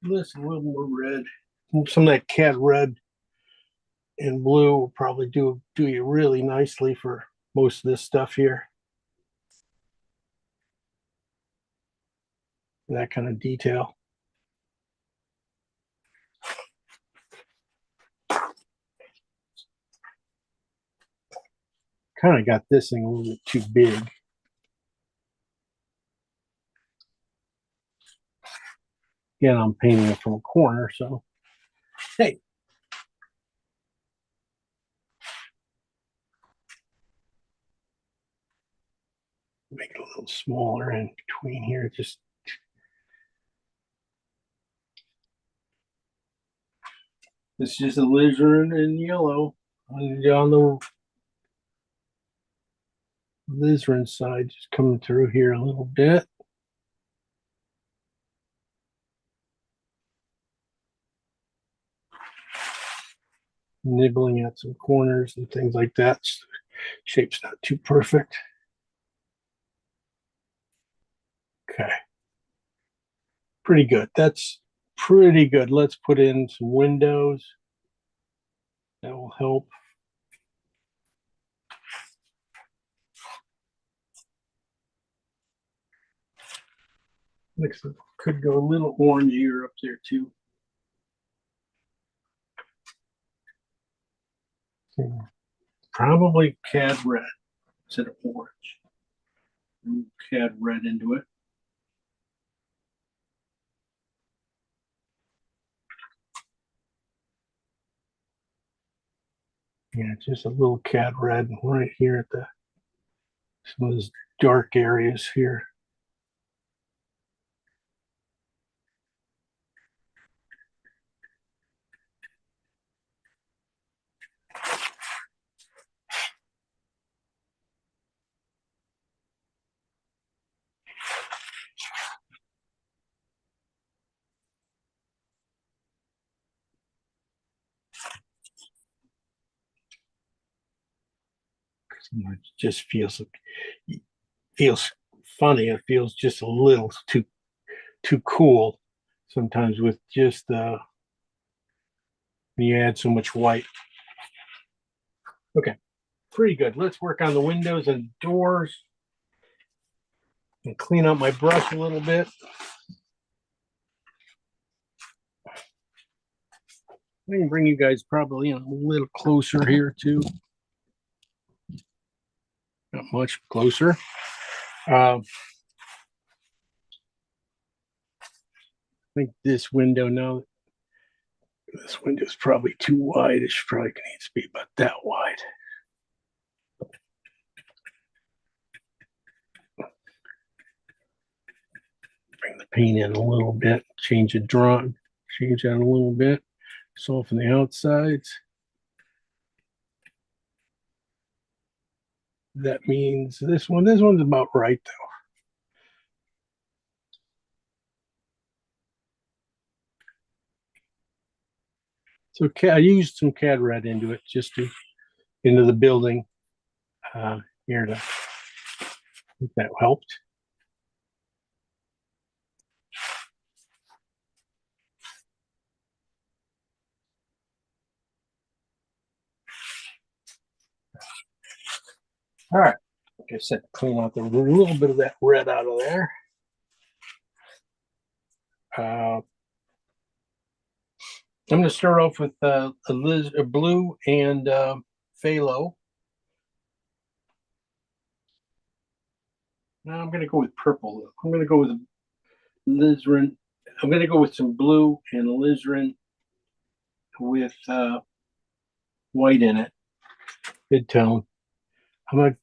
This a little more red. Some of that cat red and blue will probably do you really nicely for most of this stuff here. That kind of detail. Kind of got this thing a little bit too big. Again, I'm painting it from a corner, so hey. Make it a little smaller in between here. Just it's just alizarin in yellow on the alizarin side, just coming through here a little bit. Nibbling at some corners and things like that. Shape's not too perfect. Okay. Pretty good. That's pretty good. Let's put in some windows. That will help. Looks like could go a little orangier up there too. Probably cad red instead of orange. Cad red into it. Yeah, just a little cad red right here at some of those dark areas here. It just feels funny. It feels just a little too cool sometimes with just when you add so much white. Okay, pretty good. Let's work on the windows and doors and clean up my brush a little bit. I can bring you guys probably in a little closer here too. Not much closer. I think this window now, this window is probably too wide. It should probably needs to be about that wide. Bring the paint in a little bit, change the drawing, change that a little bit, soften the outsides. That means this one's about right though. So I used some CAD red into it just to into the building here to if that helped. All right, like I said, clean out a little bit of that red out of there. I'm going to start off with a blue and phthalo. Now I'm going to go with purple. I'm going to go with alizarin. I'm going to go with some blue and alizarin with white in it, mid tone. I'm going to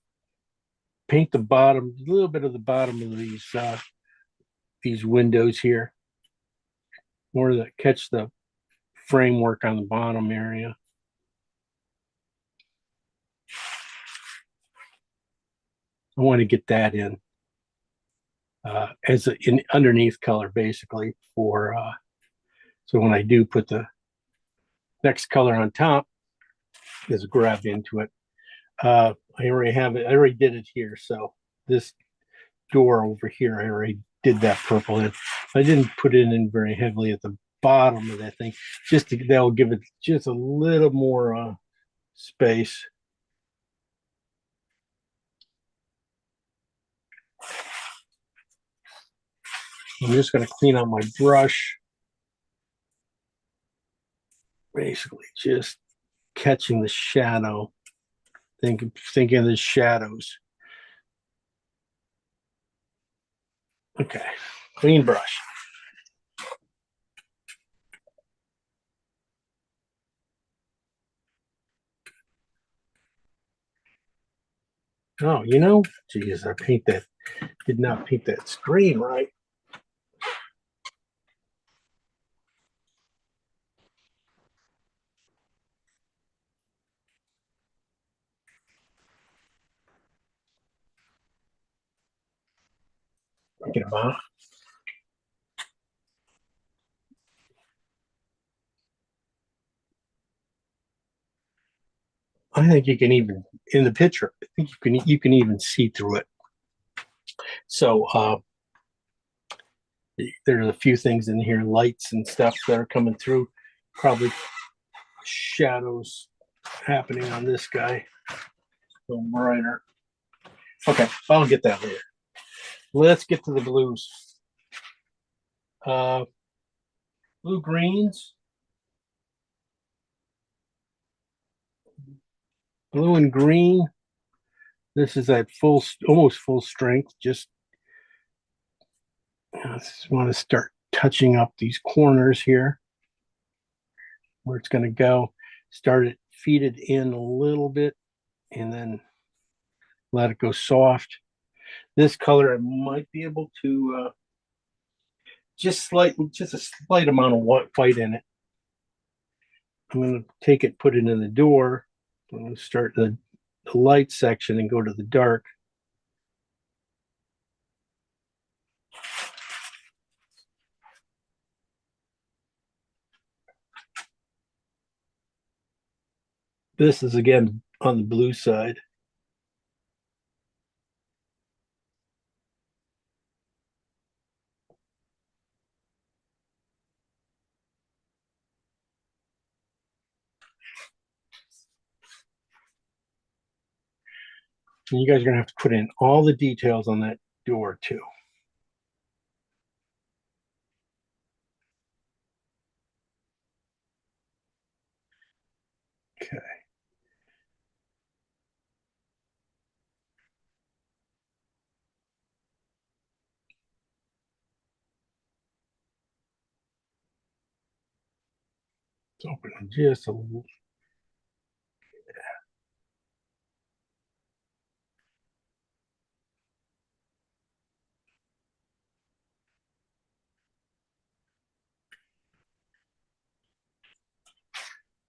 paint the bottom, a little bit of the bottom of these windows here, more to catch the framework on the bottom area. I want to get that in as an underneath color, basically, for so when I do put the next color on top, is grab into it. I already have it. I already did it here. So this door over here, I already did that purple in. I didn't put it in very heavily at the bottom of that thing. That'll give it just a little more space. I'm just going to clean out my brush. Basically, just catching the shadow. Thinking of the shadows. Okay, clean brush. Oh, geez, did not paint that screen right. Thinking about. I think you can even in the picture. I think you can even see through it. So there's a few things in here, lights and stuff that are coming through. Probably shadows happening on this guy. A little brighter. Okay, I'll get that later. Let's get to the blues. Blue greens. Blue and green. This is at almost full strength. I just want to start touching up these corners here where it's going to go. Start it, feed it in a little bit, and then let it go soft. This color, I might be able to just a slight amount of white in it. I'm going to take it, put it in the door. I'm going to start the light section and go to the dark. This is again on the blue side. And you guys are gonna have to put in all the details on that door too. Okay. Let's open it just a little.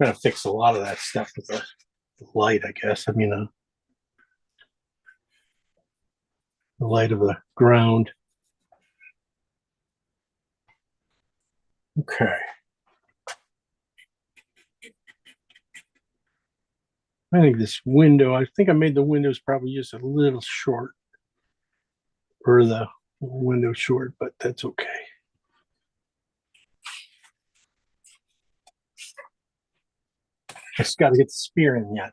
I'm gonna fix a lot of that stuff with the light, I guess. I mean, the light of the ground. Okay. I think this window, I think I made the windows probably just a little short, or the window short, but that's okay. Just got to get the spear in yet.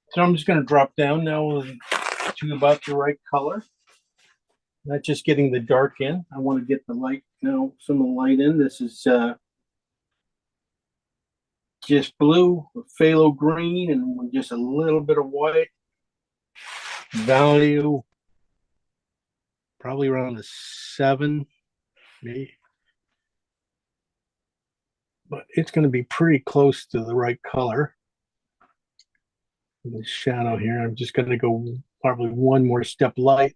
So I'm just going to drop down now to about the right color. Not just getting the dark in. I want to get the light now, some of the light in. This is just blue, phthalo green, and just a little bit of white. Value probably around the 7, maybe. But it's going to be pretty close to the right color. The shadow here, I'm just going to go probably one more step light.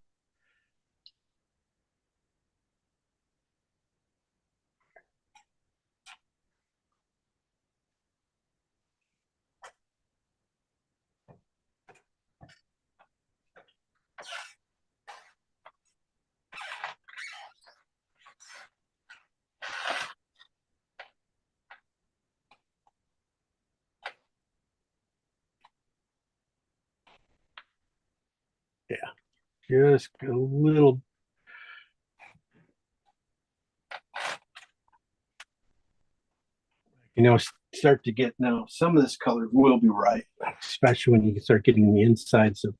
Yeah, just a little. Start to get now. Some of this color will be right, especially when you start getting the insides of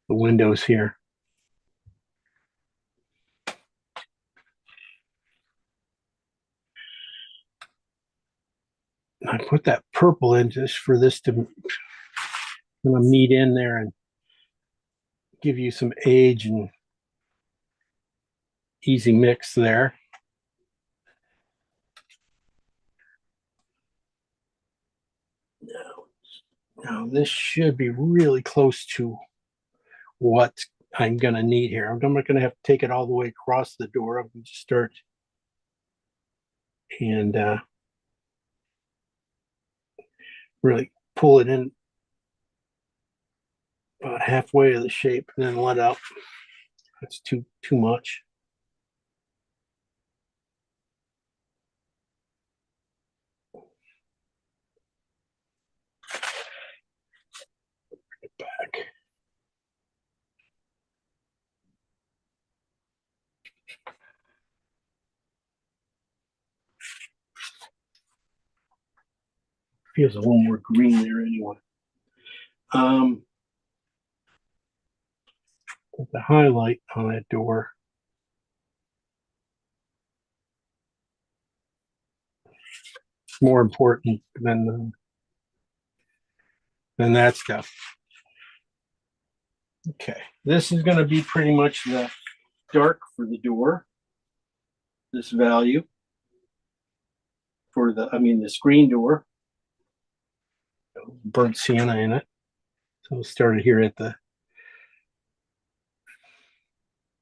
the windows here. I put that purple in just for this to meet in there and give you some age and easy mix there. Now this should be really close to what I'm going to need here. I'm not going to have to take it all the way across the door. I'm going to start and really pull it in about halfway of the shape and then let out. That's too much. Bring it back. Feels a little more green there anyway. Put the highlight on that door. More important than that stuff. Okay, this is going to be pretty much the dark for the door. This value for the screen door. Burnt sienna in it. So we'll start it here at the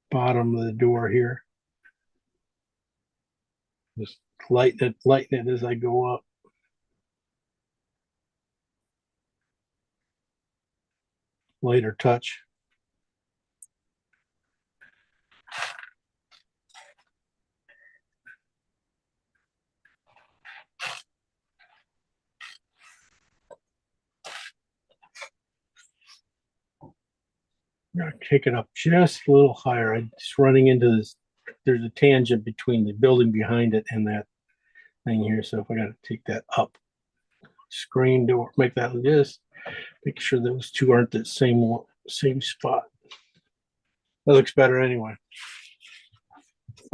bottom of the door here. Just lighten it as I go up. Lighter touch. I'm gonna kick it up just a little higher. I'm just running into this. There's a tangent between the building behind it and that thing here. So if I got to take that up screen door, make that just make sure those two aren't the same spot. That looks better anyway.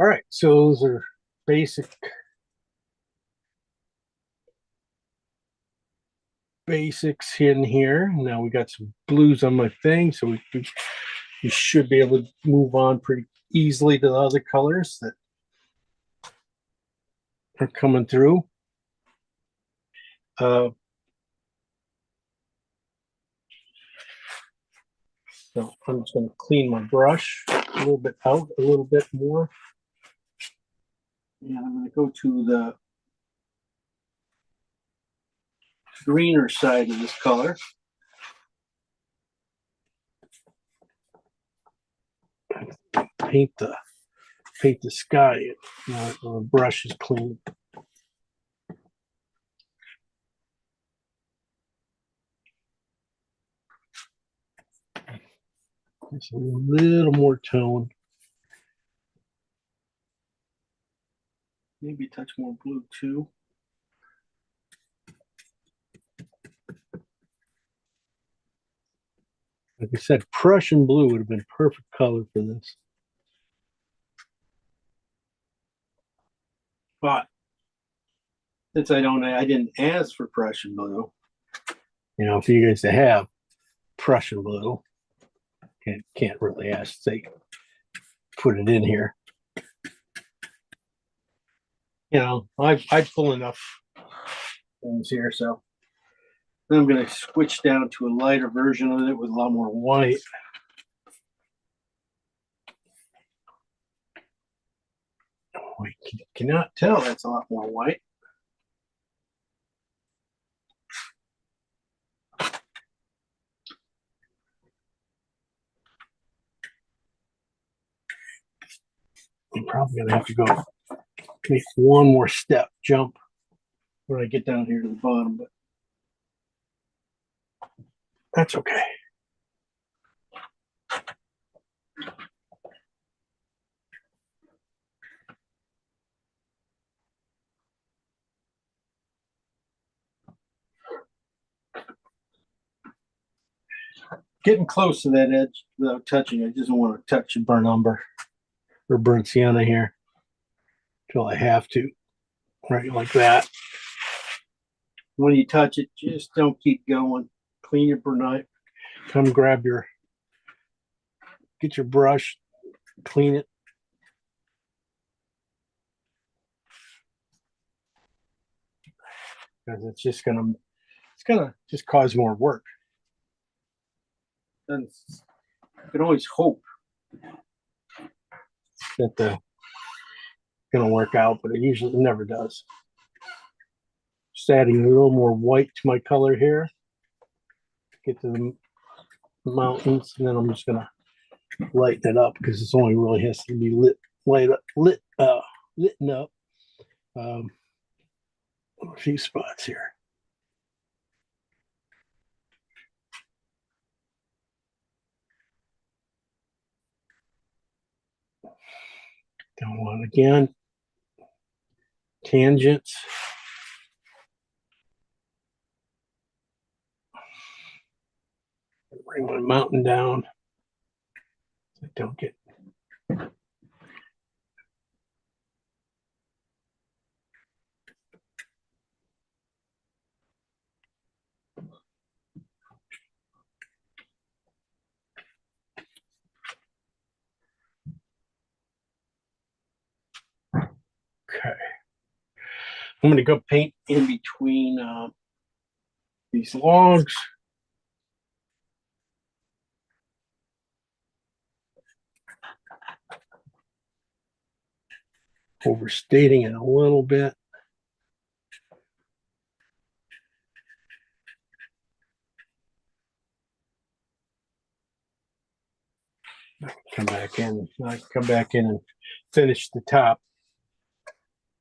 All right, so those are basics in here. Now we got some blues on my thing, so we should be able to move on pretty easily to the other colors that are coming through. So I'm just going to clean my brush a little bit out, a little bit more. And I'm going to go to the greener side of this color. Paint the sky. The brush is clean. It's a little more tone. Maybe a touch more blue too. Like I said, Prussian blue would have been perfect color for this. But since I didn't ask for Prussian blue, for you guys to have Prussian blue, can't really ask, say, put it in here. I pull enough things here, so then I'm going to switch down to a lighter version of it with a lot more white. Oh, you cannot tell that's a lot more white. I'm probably going to have to go make one more jump when I get down here to the bottom, but that's okay. Getting close to that edge without touching. I just don't want to touch burnt umber or burnt sienna here until I have to, right like that. When you touch it, just don't keep going. Clean your burnt. Come get your brush, clean it. Because it's gonna just cause more work. And you can always hope that the gonna work out, but it usually never does. Just adding a little more white to my color here. Get to the mountains, and then I'm just gonna lighten it up because it's only really has to be lit up. A few spots here. Don't want again. Tangents. Bring my mountain down. I don't get. Okay. I'm going to go paint in between these logs. Overstating it a little bit. Come back in. I can come back in and finish the top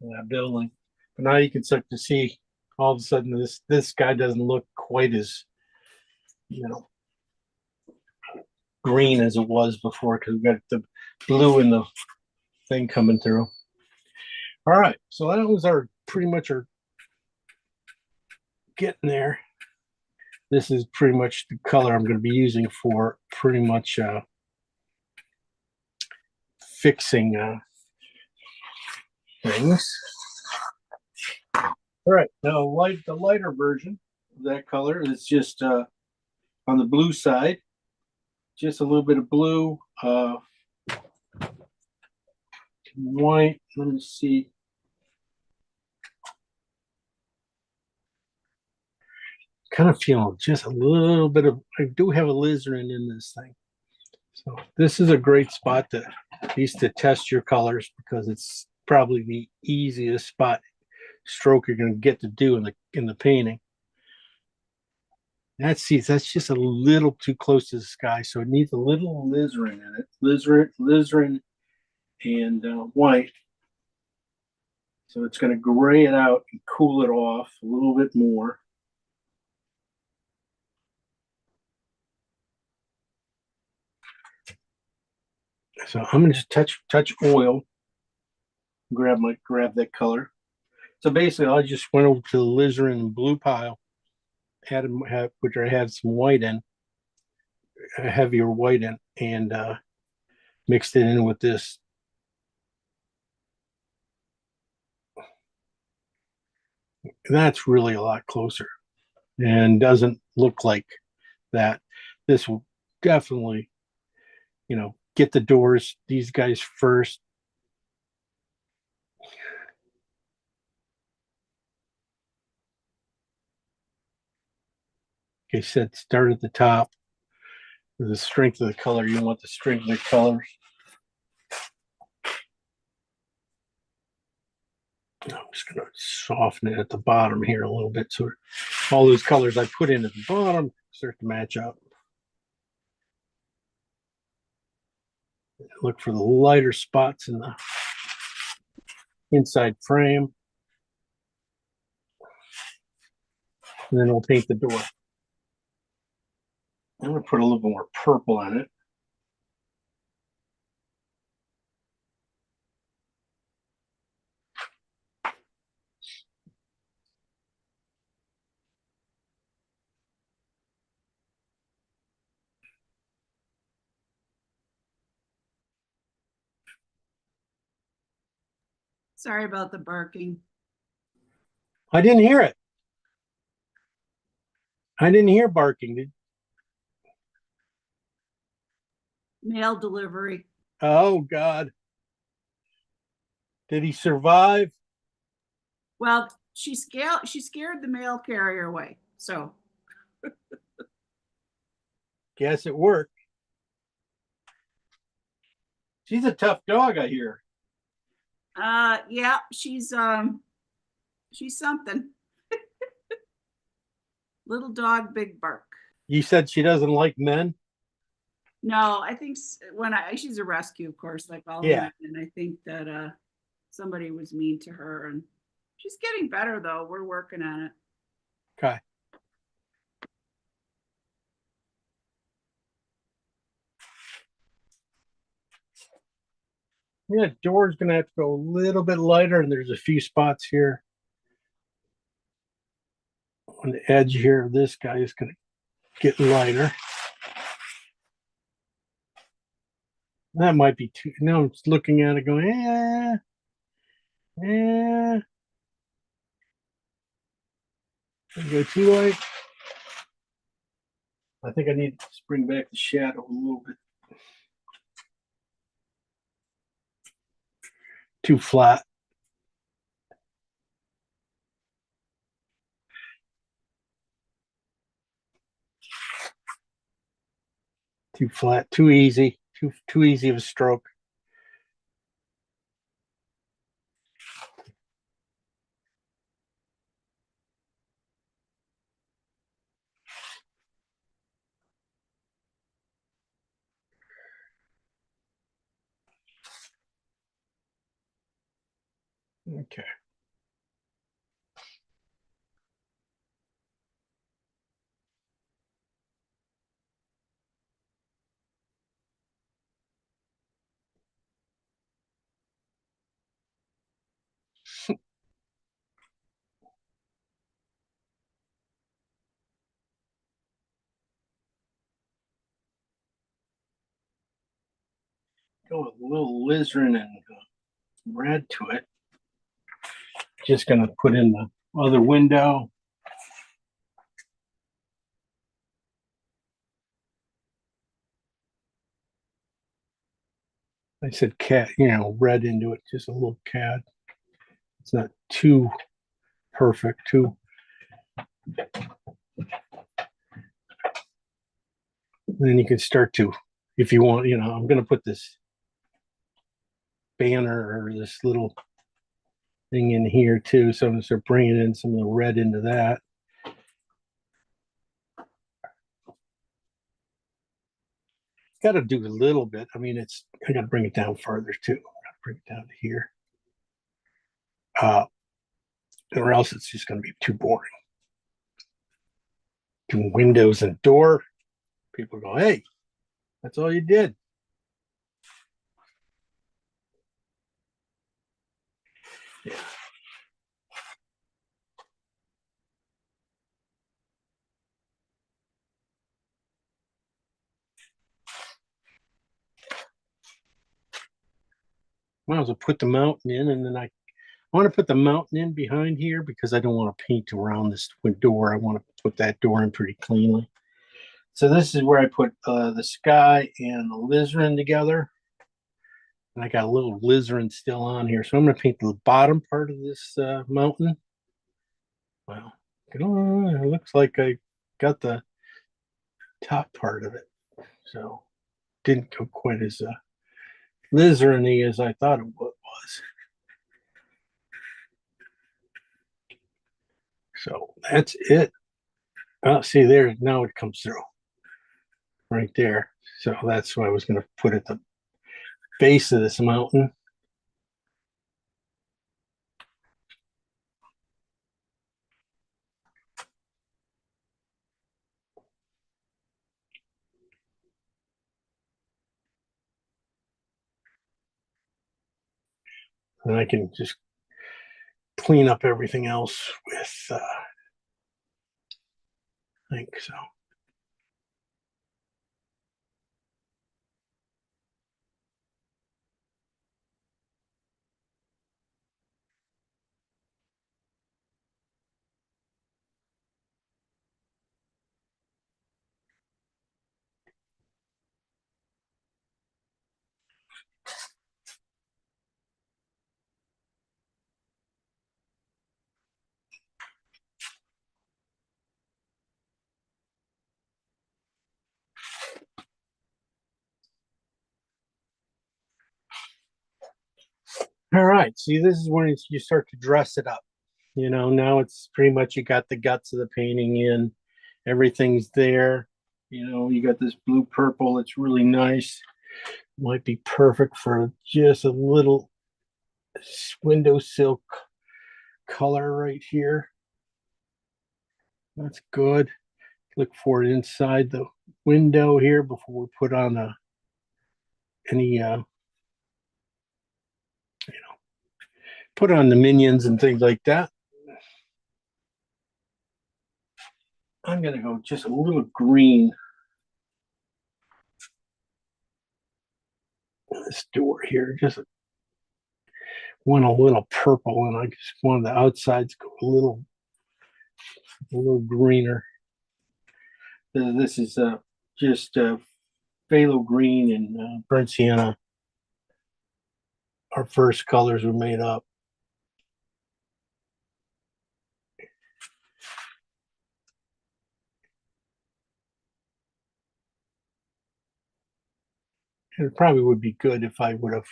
of that building. But now you can start to see all of a sudden this guy doesn't look quite as green as it was before because we got the blue in the thing coming through. All right, so that was our pretty much are getting there. This is pretty much the color I'm going to be using for pretty much fixing things. All right, now the lighter version of that color is just on the blue side, just a little bit of blue, white. Let me see. Kind of feeling just a little bit of, I do have alizarin in this thing. So this is a great spot to at least to test your colors, because it's probably the easiest spot stroke you're going to get to do in the painting. That's just a little too close to the sky, so it needs a little alizarin in it. Alizarin and white. So it's going to gray it out and cool it off a little bit more. So I'm going to just touch oil. Grab that color. So basically, I just went over to the alizarin and blue pile, which I had some white in, a heavier white in, and mixed it in with this. That's really a lot closer, and doesn't look like that. This will definitely, get the doors, these guys first. Like I said, start at the top. The strength of the color, you want the strength of the colors. I'm just going to soften it at the bottom here a little bit, so all those colors I put in at the bottom start to match up. Look for the lighter spots in the inside frame. And then we'll paint the door. I'm going to put a little more purple on it. Sorry about the barking. I didn't hear it. I didn't hear barking. Mail delivery. Oh, God. Did he survive? Well, she scared the mail carrier away. So Guess it worked. She's a tough dog, I hear. yeah, she's something. Little dog, big bark. You said she doesn't like men? No, I think she's a rescue, of course, like all Yeah. and I think that somebody was mean to her, and she's getting better though. We're working on it. Okay. Yeah, door's gonna have to go a little bit lighter, and there's a few spots here on the edge here. This guy is gonna get lighter. That might be too. Now I'm just looking at it, going, Go too light. I think I need to just bring back the shadow a little bit. Too flat. Too flat. Too easy. Too easy of a stroke. Okay. go a little alizarin and red to it. Just gonna put in the other window. I said cat, red into it, just a little cad. It's not too perfect, too. Then you can start to, if you want, I'm gonna put this banner or this little thing in here too. So I'm gonna start bringing in some of the red into that. Got to do a little bit. I mean, I got to bring it down further too. I got to bring it down to here. Or else it's just going to be too boring. Do windows and door. People go, hey, that's all you did. Yeah. Might as well put the mountain in, and then I want to put the mountain in behind here because I don't want to paint around this door. I want to put that door in pretty cleanly. So this is where I put the sky and the alizarin together. And I got a little alizarin still on here. So I'm going to paint the bottom part of this mountain. Well, it looks like I got the top part of it. So didn't go quite as alizarin-y as I thought it was. So that's it. See there, now it comes through right there. So that's what I was going to put at the base of this mountain. And I can just clean up everything else with, I think so. All right. See, this is when you start to dress it up. Now it's pretty much you got the guts of the painting in, everything's there. You got this blue purple. It's really nice. Might be perfect for just a little windowsill color right here. That's good. Look for it inside the window here before we put on any put on the minions and things like that. I'm gonna go just a little green. This door here, just want a little purple, and I just want the outsides go a little greener. This is just phthalo green and burnt sienna. Our first colors were made up. It probably would be good if I would have,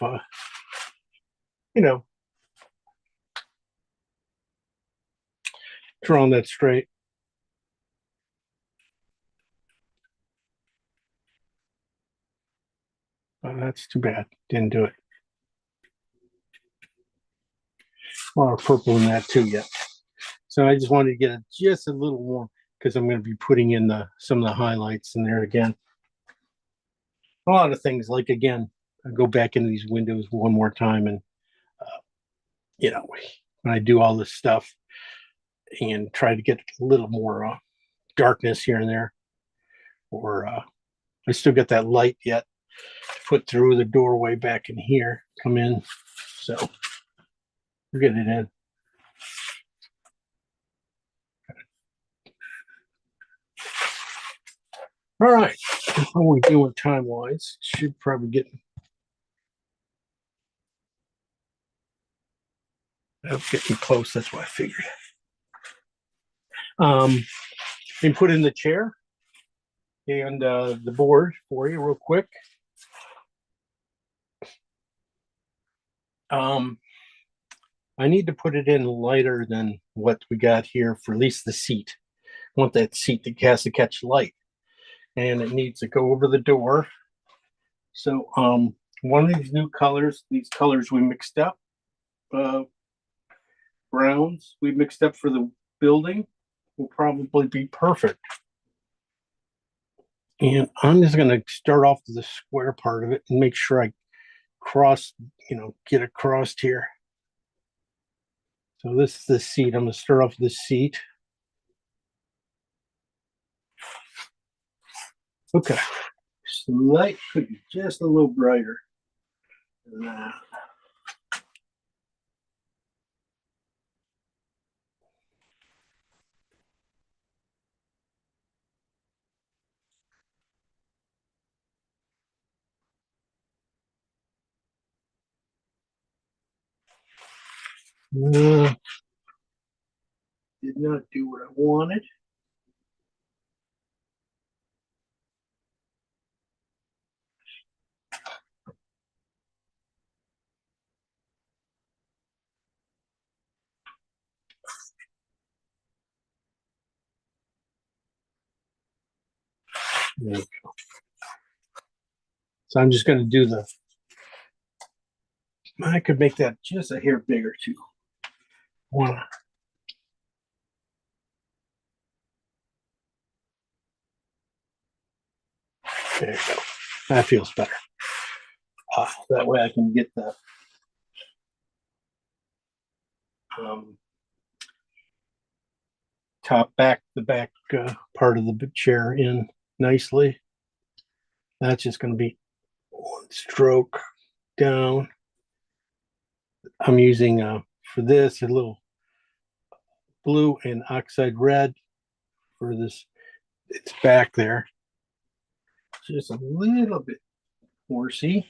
drawn that straight. That's too bad. Didn't do it. A lot of purple in that too yet. So I just wanted to get it just a little warm because I'm going to be putting in some of the highlights in there again. A lot of things, like, again, I go back into these windows one more time, and when I do all this stuff and try to get a little more darkness here and there, or I still get that light yet foot through the doorway back in here, come in. So we're getting it in. All right. How are we doing time wise? Should probably get getting close. That's what I figured. And put in the chair and the board for you real quick. I need to put it in lighter than what we got here for at least the seat. I want that seat that has to catch light, and it needs to go over the door. So one of these new colors, these colors we mixed up, browns we mixed up for the building will probably be perfect. And I'm just going to start off with the square part of it and make sure I cross, get across here. So this is the seat. I'm going to start off with the seat. Okay. So the light could be just a little brighter than that. Did not do what I wanted. There we go. So I'm just going to do I could make that just a hair bigger too. Wanna. There you go. That feels better. That way I can get the the back part of the chair in nicely. That's just going to be one stroke down. I'm using for this a little blue and oxide red for this. It's back there. Just a little bit horsey.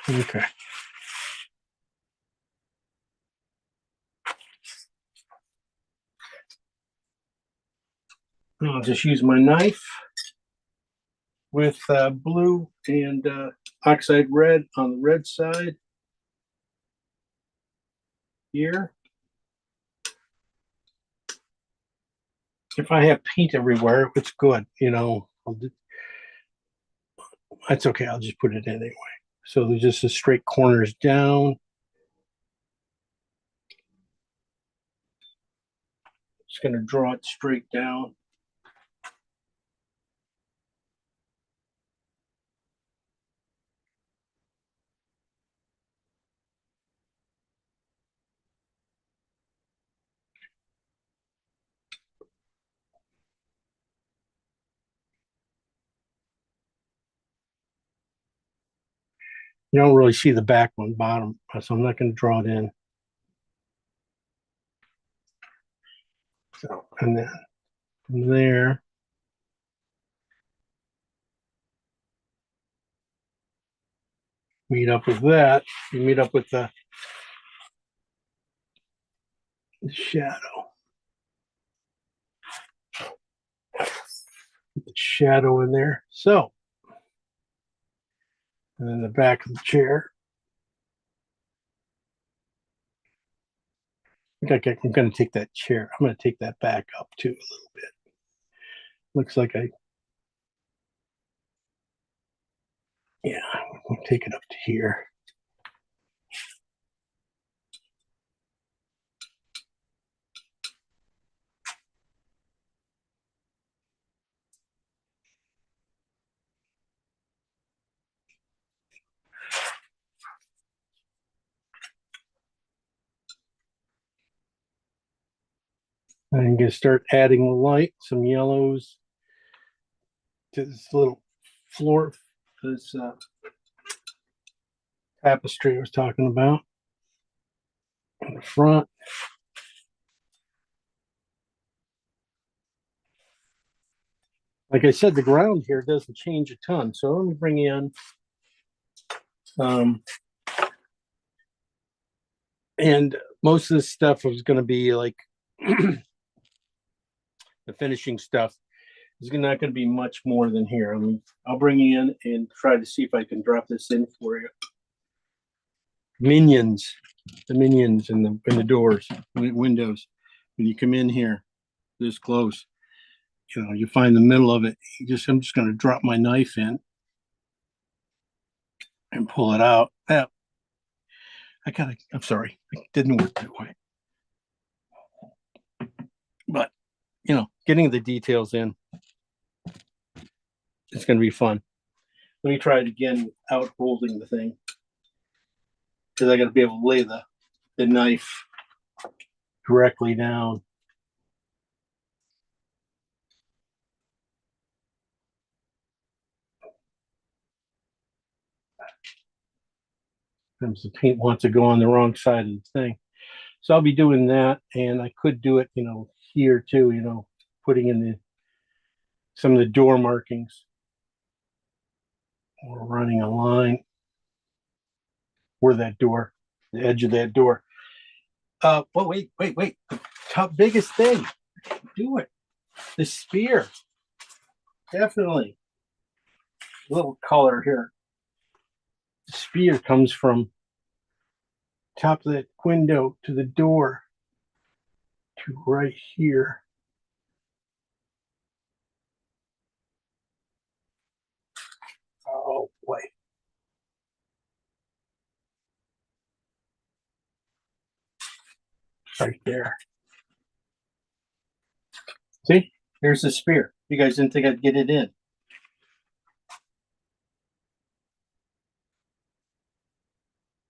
Okay. I'll just use my knife with blue and oxide red on the red side here. If I have paint everywhere, it's good, that's okay. I'll just put it in anyway. So there's just the straight corners down. Just going to draw it straight down. You don't really see the back one bottom, so I'm not going to draw it in. So, and then from there, meet up with that. You meet up with the shadow. Put the shadow in there. So, and then the back of the chair. I'm going to take that chair. I'm going to take that back up too a little bit. Looks like yeah, I'll take it up to here. I'm going to start adding light, some yellows, to this little floor, this tapestry I was talking about in the front. Like I said, the ground here doesn't change a ton. So let me bring in, and most of this stuff was going to be like the finishing stuff is not going to be much more than here. I mean, I'll bring you in and try to see if I can drop this in for you. Minions, the minions in the doors, windows. When you come in here, this close, you know, you find the middle of it. I'm just going to drop my knife in and pull it out. Yeah. I'm sorry, it didn't work that way. But, you know, getting the details in, it's going to be fun. Let me try it again without holding the thing. Because I got to be able to lay the knife directly down. Sometimes the paint wants to go on the wrong side of the thing. So I'll be doing that, and I could do it, you know, here too, you know, putting in some of the door markings. Or running a line where that door, the edge of that door. Well, wait. The top biggest thing. Do it. The spear. Definitely. A little color here. The spear comes from top of that window to the door to right here. Oh boy. Right there. See, there's the spear. You guys didn't think I'd get it in.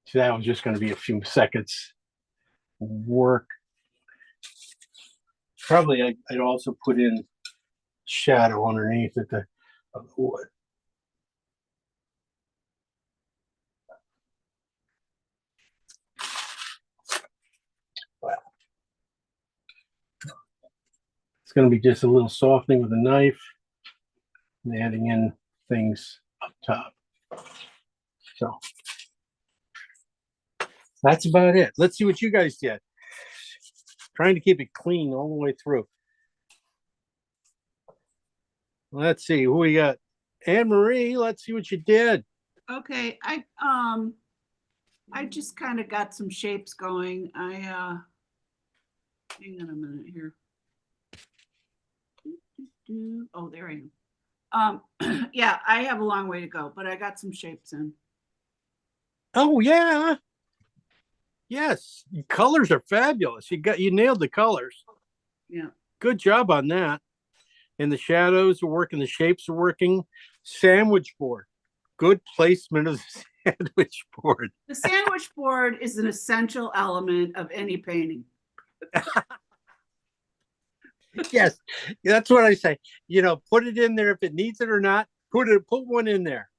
So that was just going to be a few seconds work. Probably I'd also put in shadow underneath of the wood. Wow. It's going to be just a little softening with a knife and adding in things up top. So that's about it. Let's see what you guys did. Trying to keep it clean all the way through. Let's see who we got. Anne Marie, let's see what you did. Okay, I just kind of got some shapes going. Hang on a minute here. Oh, there I am. Yeah, I have a long way to go, but I got some shapes in. Oh yeah. Yes, colors are fabulous. You nailed the colors. Yeah. Good job on that. And the shadows are working, the shapes are working. Sandwich board. Good placement of the sandwich board. The sandwich board is an essential element of any painting. Yes, that's what I say. You know, put it in there if it needs it or not. Put one in there.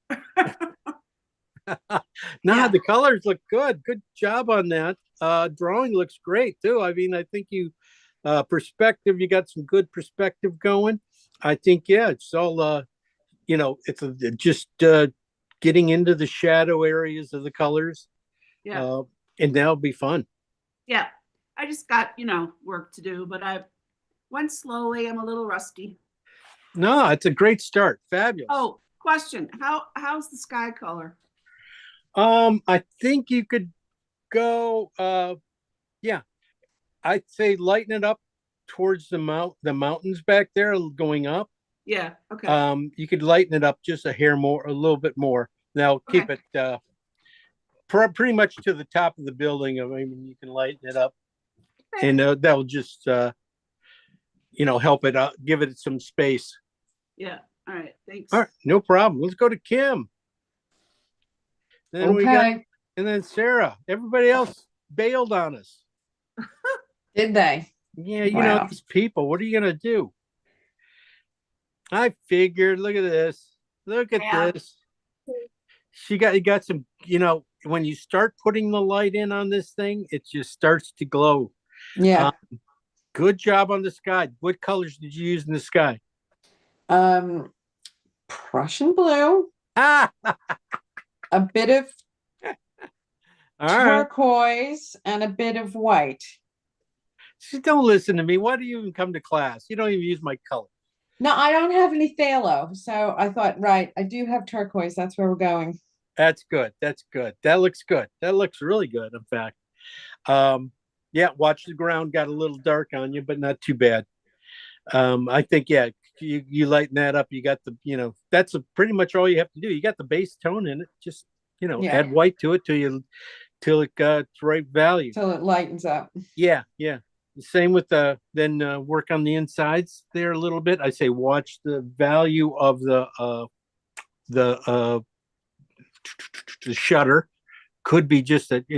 Yeah. The colors look good. Good job on that. Drawing looks great too. I mean, I think you got some good perspective going. I think, yeah, it's all you know, it's just getting into the shadow areas of the colors. Yeah. And that'll be fun. Yeah. I just got, work to do, but I went slowly. I'm a little rusty. No, it's a great start. Fabulous. Oh, question. How's the sky color? I think you could go yeah. I'd say lighten it up towards the mountains back there going up. Yeah. Okay. You could lighten it up just a hair more, a little bit more. Now keep it pretty much to the top of the building. I mean, you can lighten it up, and that'll just help it out, give it some space. Yeah. All right. Thanks. All right, no problem. Let's go to Kim. Then and then Sarah. Everybody else bailed on us. Did they? Yeah, these people. What are you gonna do? I figured. Look at this. Look at Yeah. this. You got some, when you start putting the light in on this thing, it just starts to glow. Yeah. Good job on the sky. What colors did you use in the sky? Prussian blue, Ah, a bit of all right. turquoise, and a bit of white. Just don't listen to me. Why do you even come to class? You don't even use my color. No, I don't have any phthalo, so I thought, right, I do have turquoise. That's where we're going. That's good. That's good. That looks good. That looks really good, in fact. Yeah, watch the ground got a little dark on you, but not too bad. I think, yeah, you lighten that up. You got that's pretty much all you have to do. You got the base tone in it. Just, Yeah. add white to it till it got its right value. Till it lightens up. Yeah, yeah. Same with then work on the insides there a little bit. I say watch the value of the shutter. Could be just and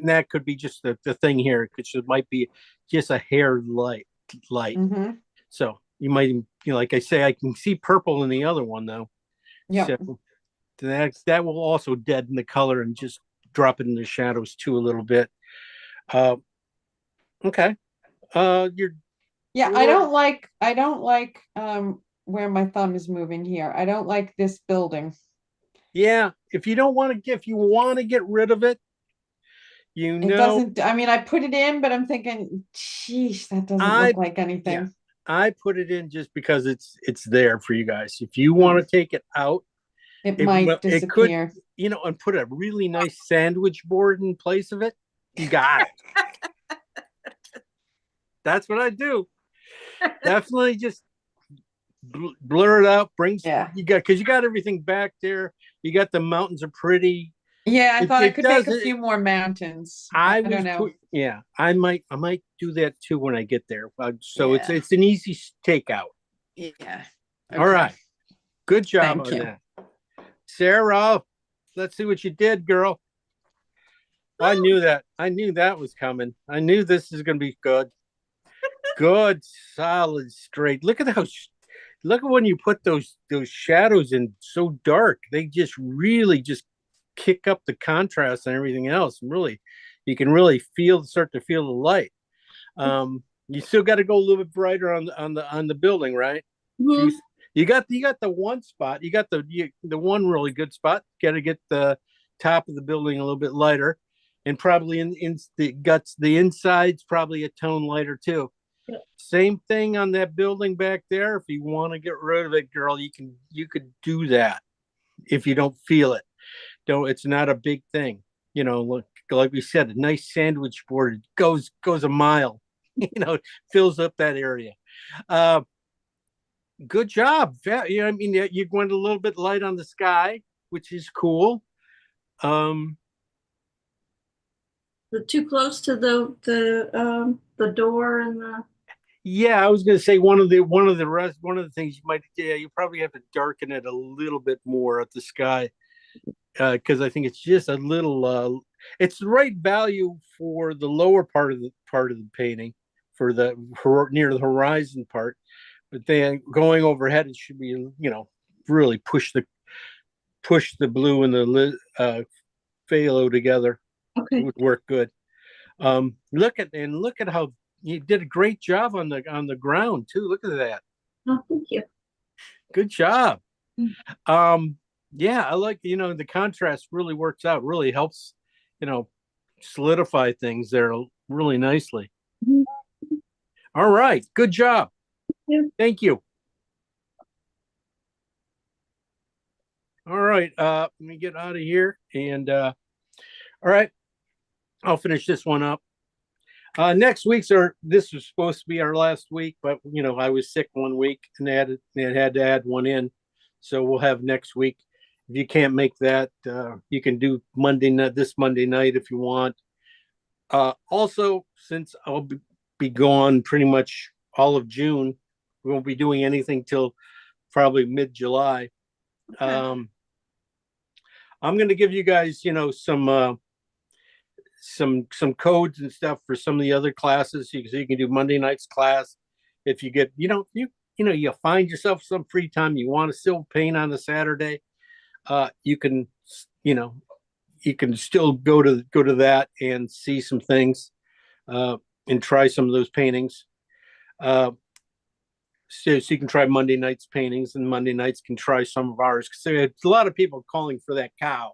that could be just the thing here. It might be just a hair light. Mm-hmm. So you might, like I say, I can see purple in the other one though. Yeah. So that will also deaden the color and just drop it in the shadows too a little bit. Okay. You're Yeah, I don't like where my thumb is moving here. I don't like this building. Yeah. If you want to get rid of it, It doesn't, I mean, I put it in, but I'm thinking, geez, that doesn't I look like anything. yeah. I put it in just because it's there for you guys. If you want to take it out, It might it could, disappear. and put a really nice sandwich board in place of it. You got it. That's what I do. Definitely just blur it out. Yeah. You got everything back there. You got the mountains are pretty. Yeah, I thought I could make a does- few more mountains. I don't was know. yeah. I might do that too when I get there. So Yeah. it's an easy takeout. Yeah. All right. Good job Thank on you. that. Sarah, let's see what you did, girl. I knew that. I knew that was coming. I knew this is going to be good. Good, solid, straight. Look at when you put those shadows in so dark. They just really just kick up the contrast and everything else. And really, you can really start to feel the light. You still got to go a little bit brighter on the building, right? Mhm. You got the one spot. You got the one really good spot. Got to get the top of the building a little bit lighter, and probably in the insides probably a tone lighter too. Yeah. Same thing on that building back there. If you want to get rid of it, girl, you could do that if you don't feel it. Don't. It's not a big thing. Look, like we said, a nice sandwich board goes a mile. Fills up that area. Good job. I mean, you went a little bit light on the sky, which is cool. Too close to the door and the. Yeah, I was going to say one of the things you probably have to darken it a little bit more at the sky, because I think it's just a little. It's the right value for the lower part of the painting, for near the horizon part, but then going overhead, it should be really push the blue and the phthalo together. Okay. It would work good. Look at how you did a great job on the ground too. Look at that. Oh, thank you. Good job. Mm. Yeah, I like, the contrast really works out, really helps, solidify things there really nicely. Mhm. All right. Good job. you. Thank you. All right. Let me get out of here. And all right. I'll finish this one up. Next this was supposed to be our last week, but I was sick one week and they had to add one in. So we'll have next week. If you can't make that, you can do this Monday night if you want. Also, since I'll be gone pretty much all of June, we won't be doing anything till probably mid-July. Okay. I'm going to give you guys, some codes and stuff for some of the other classes, so you can do Monday night's class. If you get, you find yourself some free time, you want to still paint on a Saturday, you can, you know, you can still go to that and see some things, and try some of those paintings. So you can try Monday night's paintings, and Monday nights can try some of ours, because there's a lot of people calling for that cow,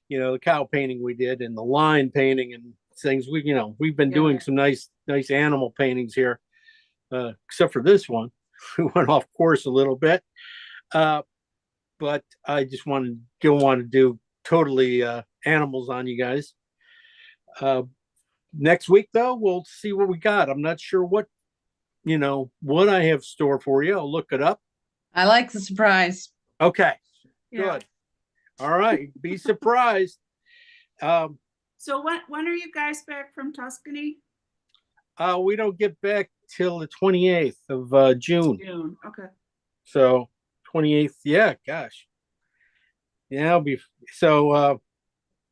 the cow painting we did, and the line painting and things. We've been doing some nice animal paintings here, except for this one. We went off course a little bit, but I just don't want to do totally animals on you guys. Next week, though, we'll see what we got. I'm not sure what I have store for you. I'll look it up. I like the surprise. Okay, Yeah. good. All right, be surprised. So when are you guys back from Tuscany? We don't get back till the 28th of June. June. Okay. So 28th, yeah, gosh. Yeah, I'll be so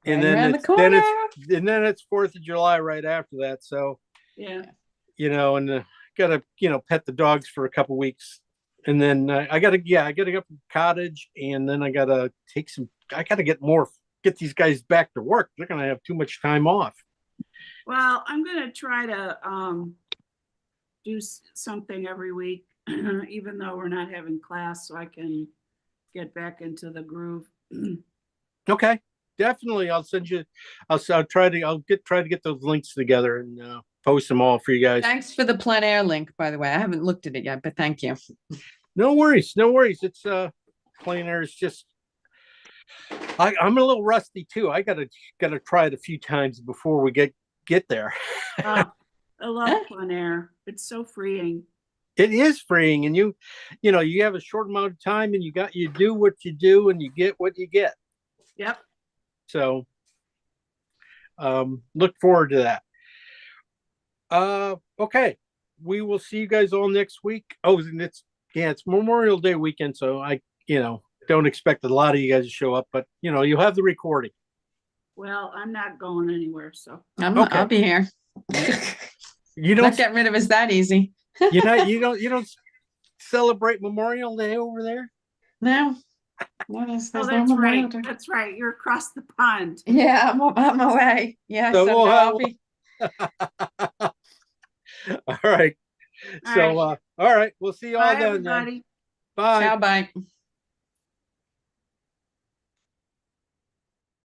and Right around the then corner. it's 4th of July right after that. So, Yeah. and gotta, pet the dogs for a couple weeks. And then I gotta go to the cottage, and then I gotta get these guys back to work. They're gonna have too much time off. Well, I'm gonna try to do something every week, even though we're not having class, so I can get back into the groove. Okay, definitely. I'll send you. I'll try to get those links together and post them all for you guys. Thanks for the plein air link, by the way. I haven't looked at it yet, but thank you. No worries, no worries. It's plein air is just. I'm a little rusty too. I gotta try it a few times before we get there. I love plein air. It's so freeing. It is freeing, and you have a short amount of time, and you do what you do, and you get what you get. Yep. So, look forward to that. Okay, we will see you guys all next week. Oh, and it's Memorial Day weekend, so I don't expect a lot of you guys to show up, but you'll have the recording. Well, I'm not going anywhere, so. Okay. I'll be here. You Not don't getting rid of us that easy. you don't celebrate Memorial Day over there? No. No, there's Oh, no that's Memorial right. Day. That's right. You're across the pond. Yeah, I'm away. Yeah, So so we'll no, have- I'll be. All right. All So right. all right, we'll see you all Bye, then. everybody. Bye. Ciao, bye.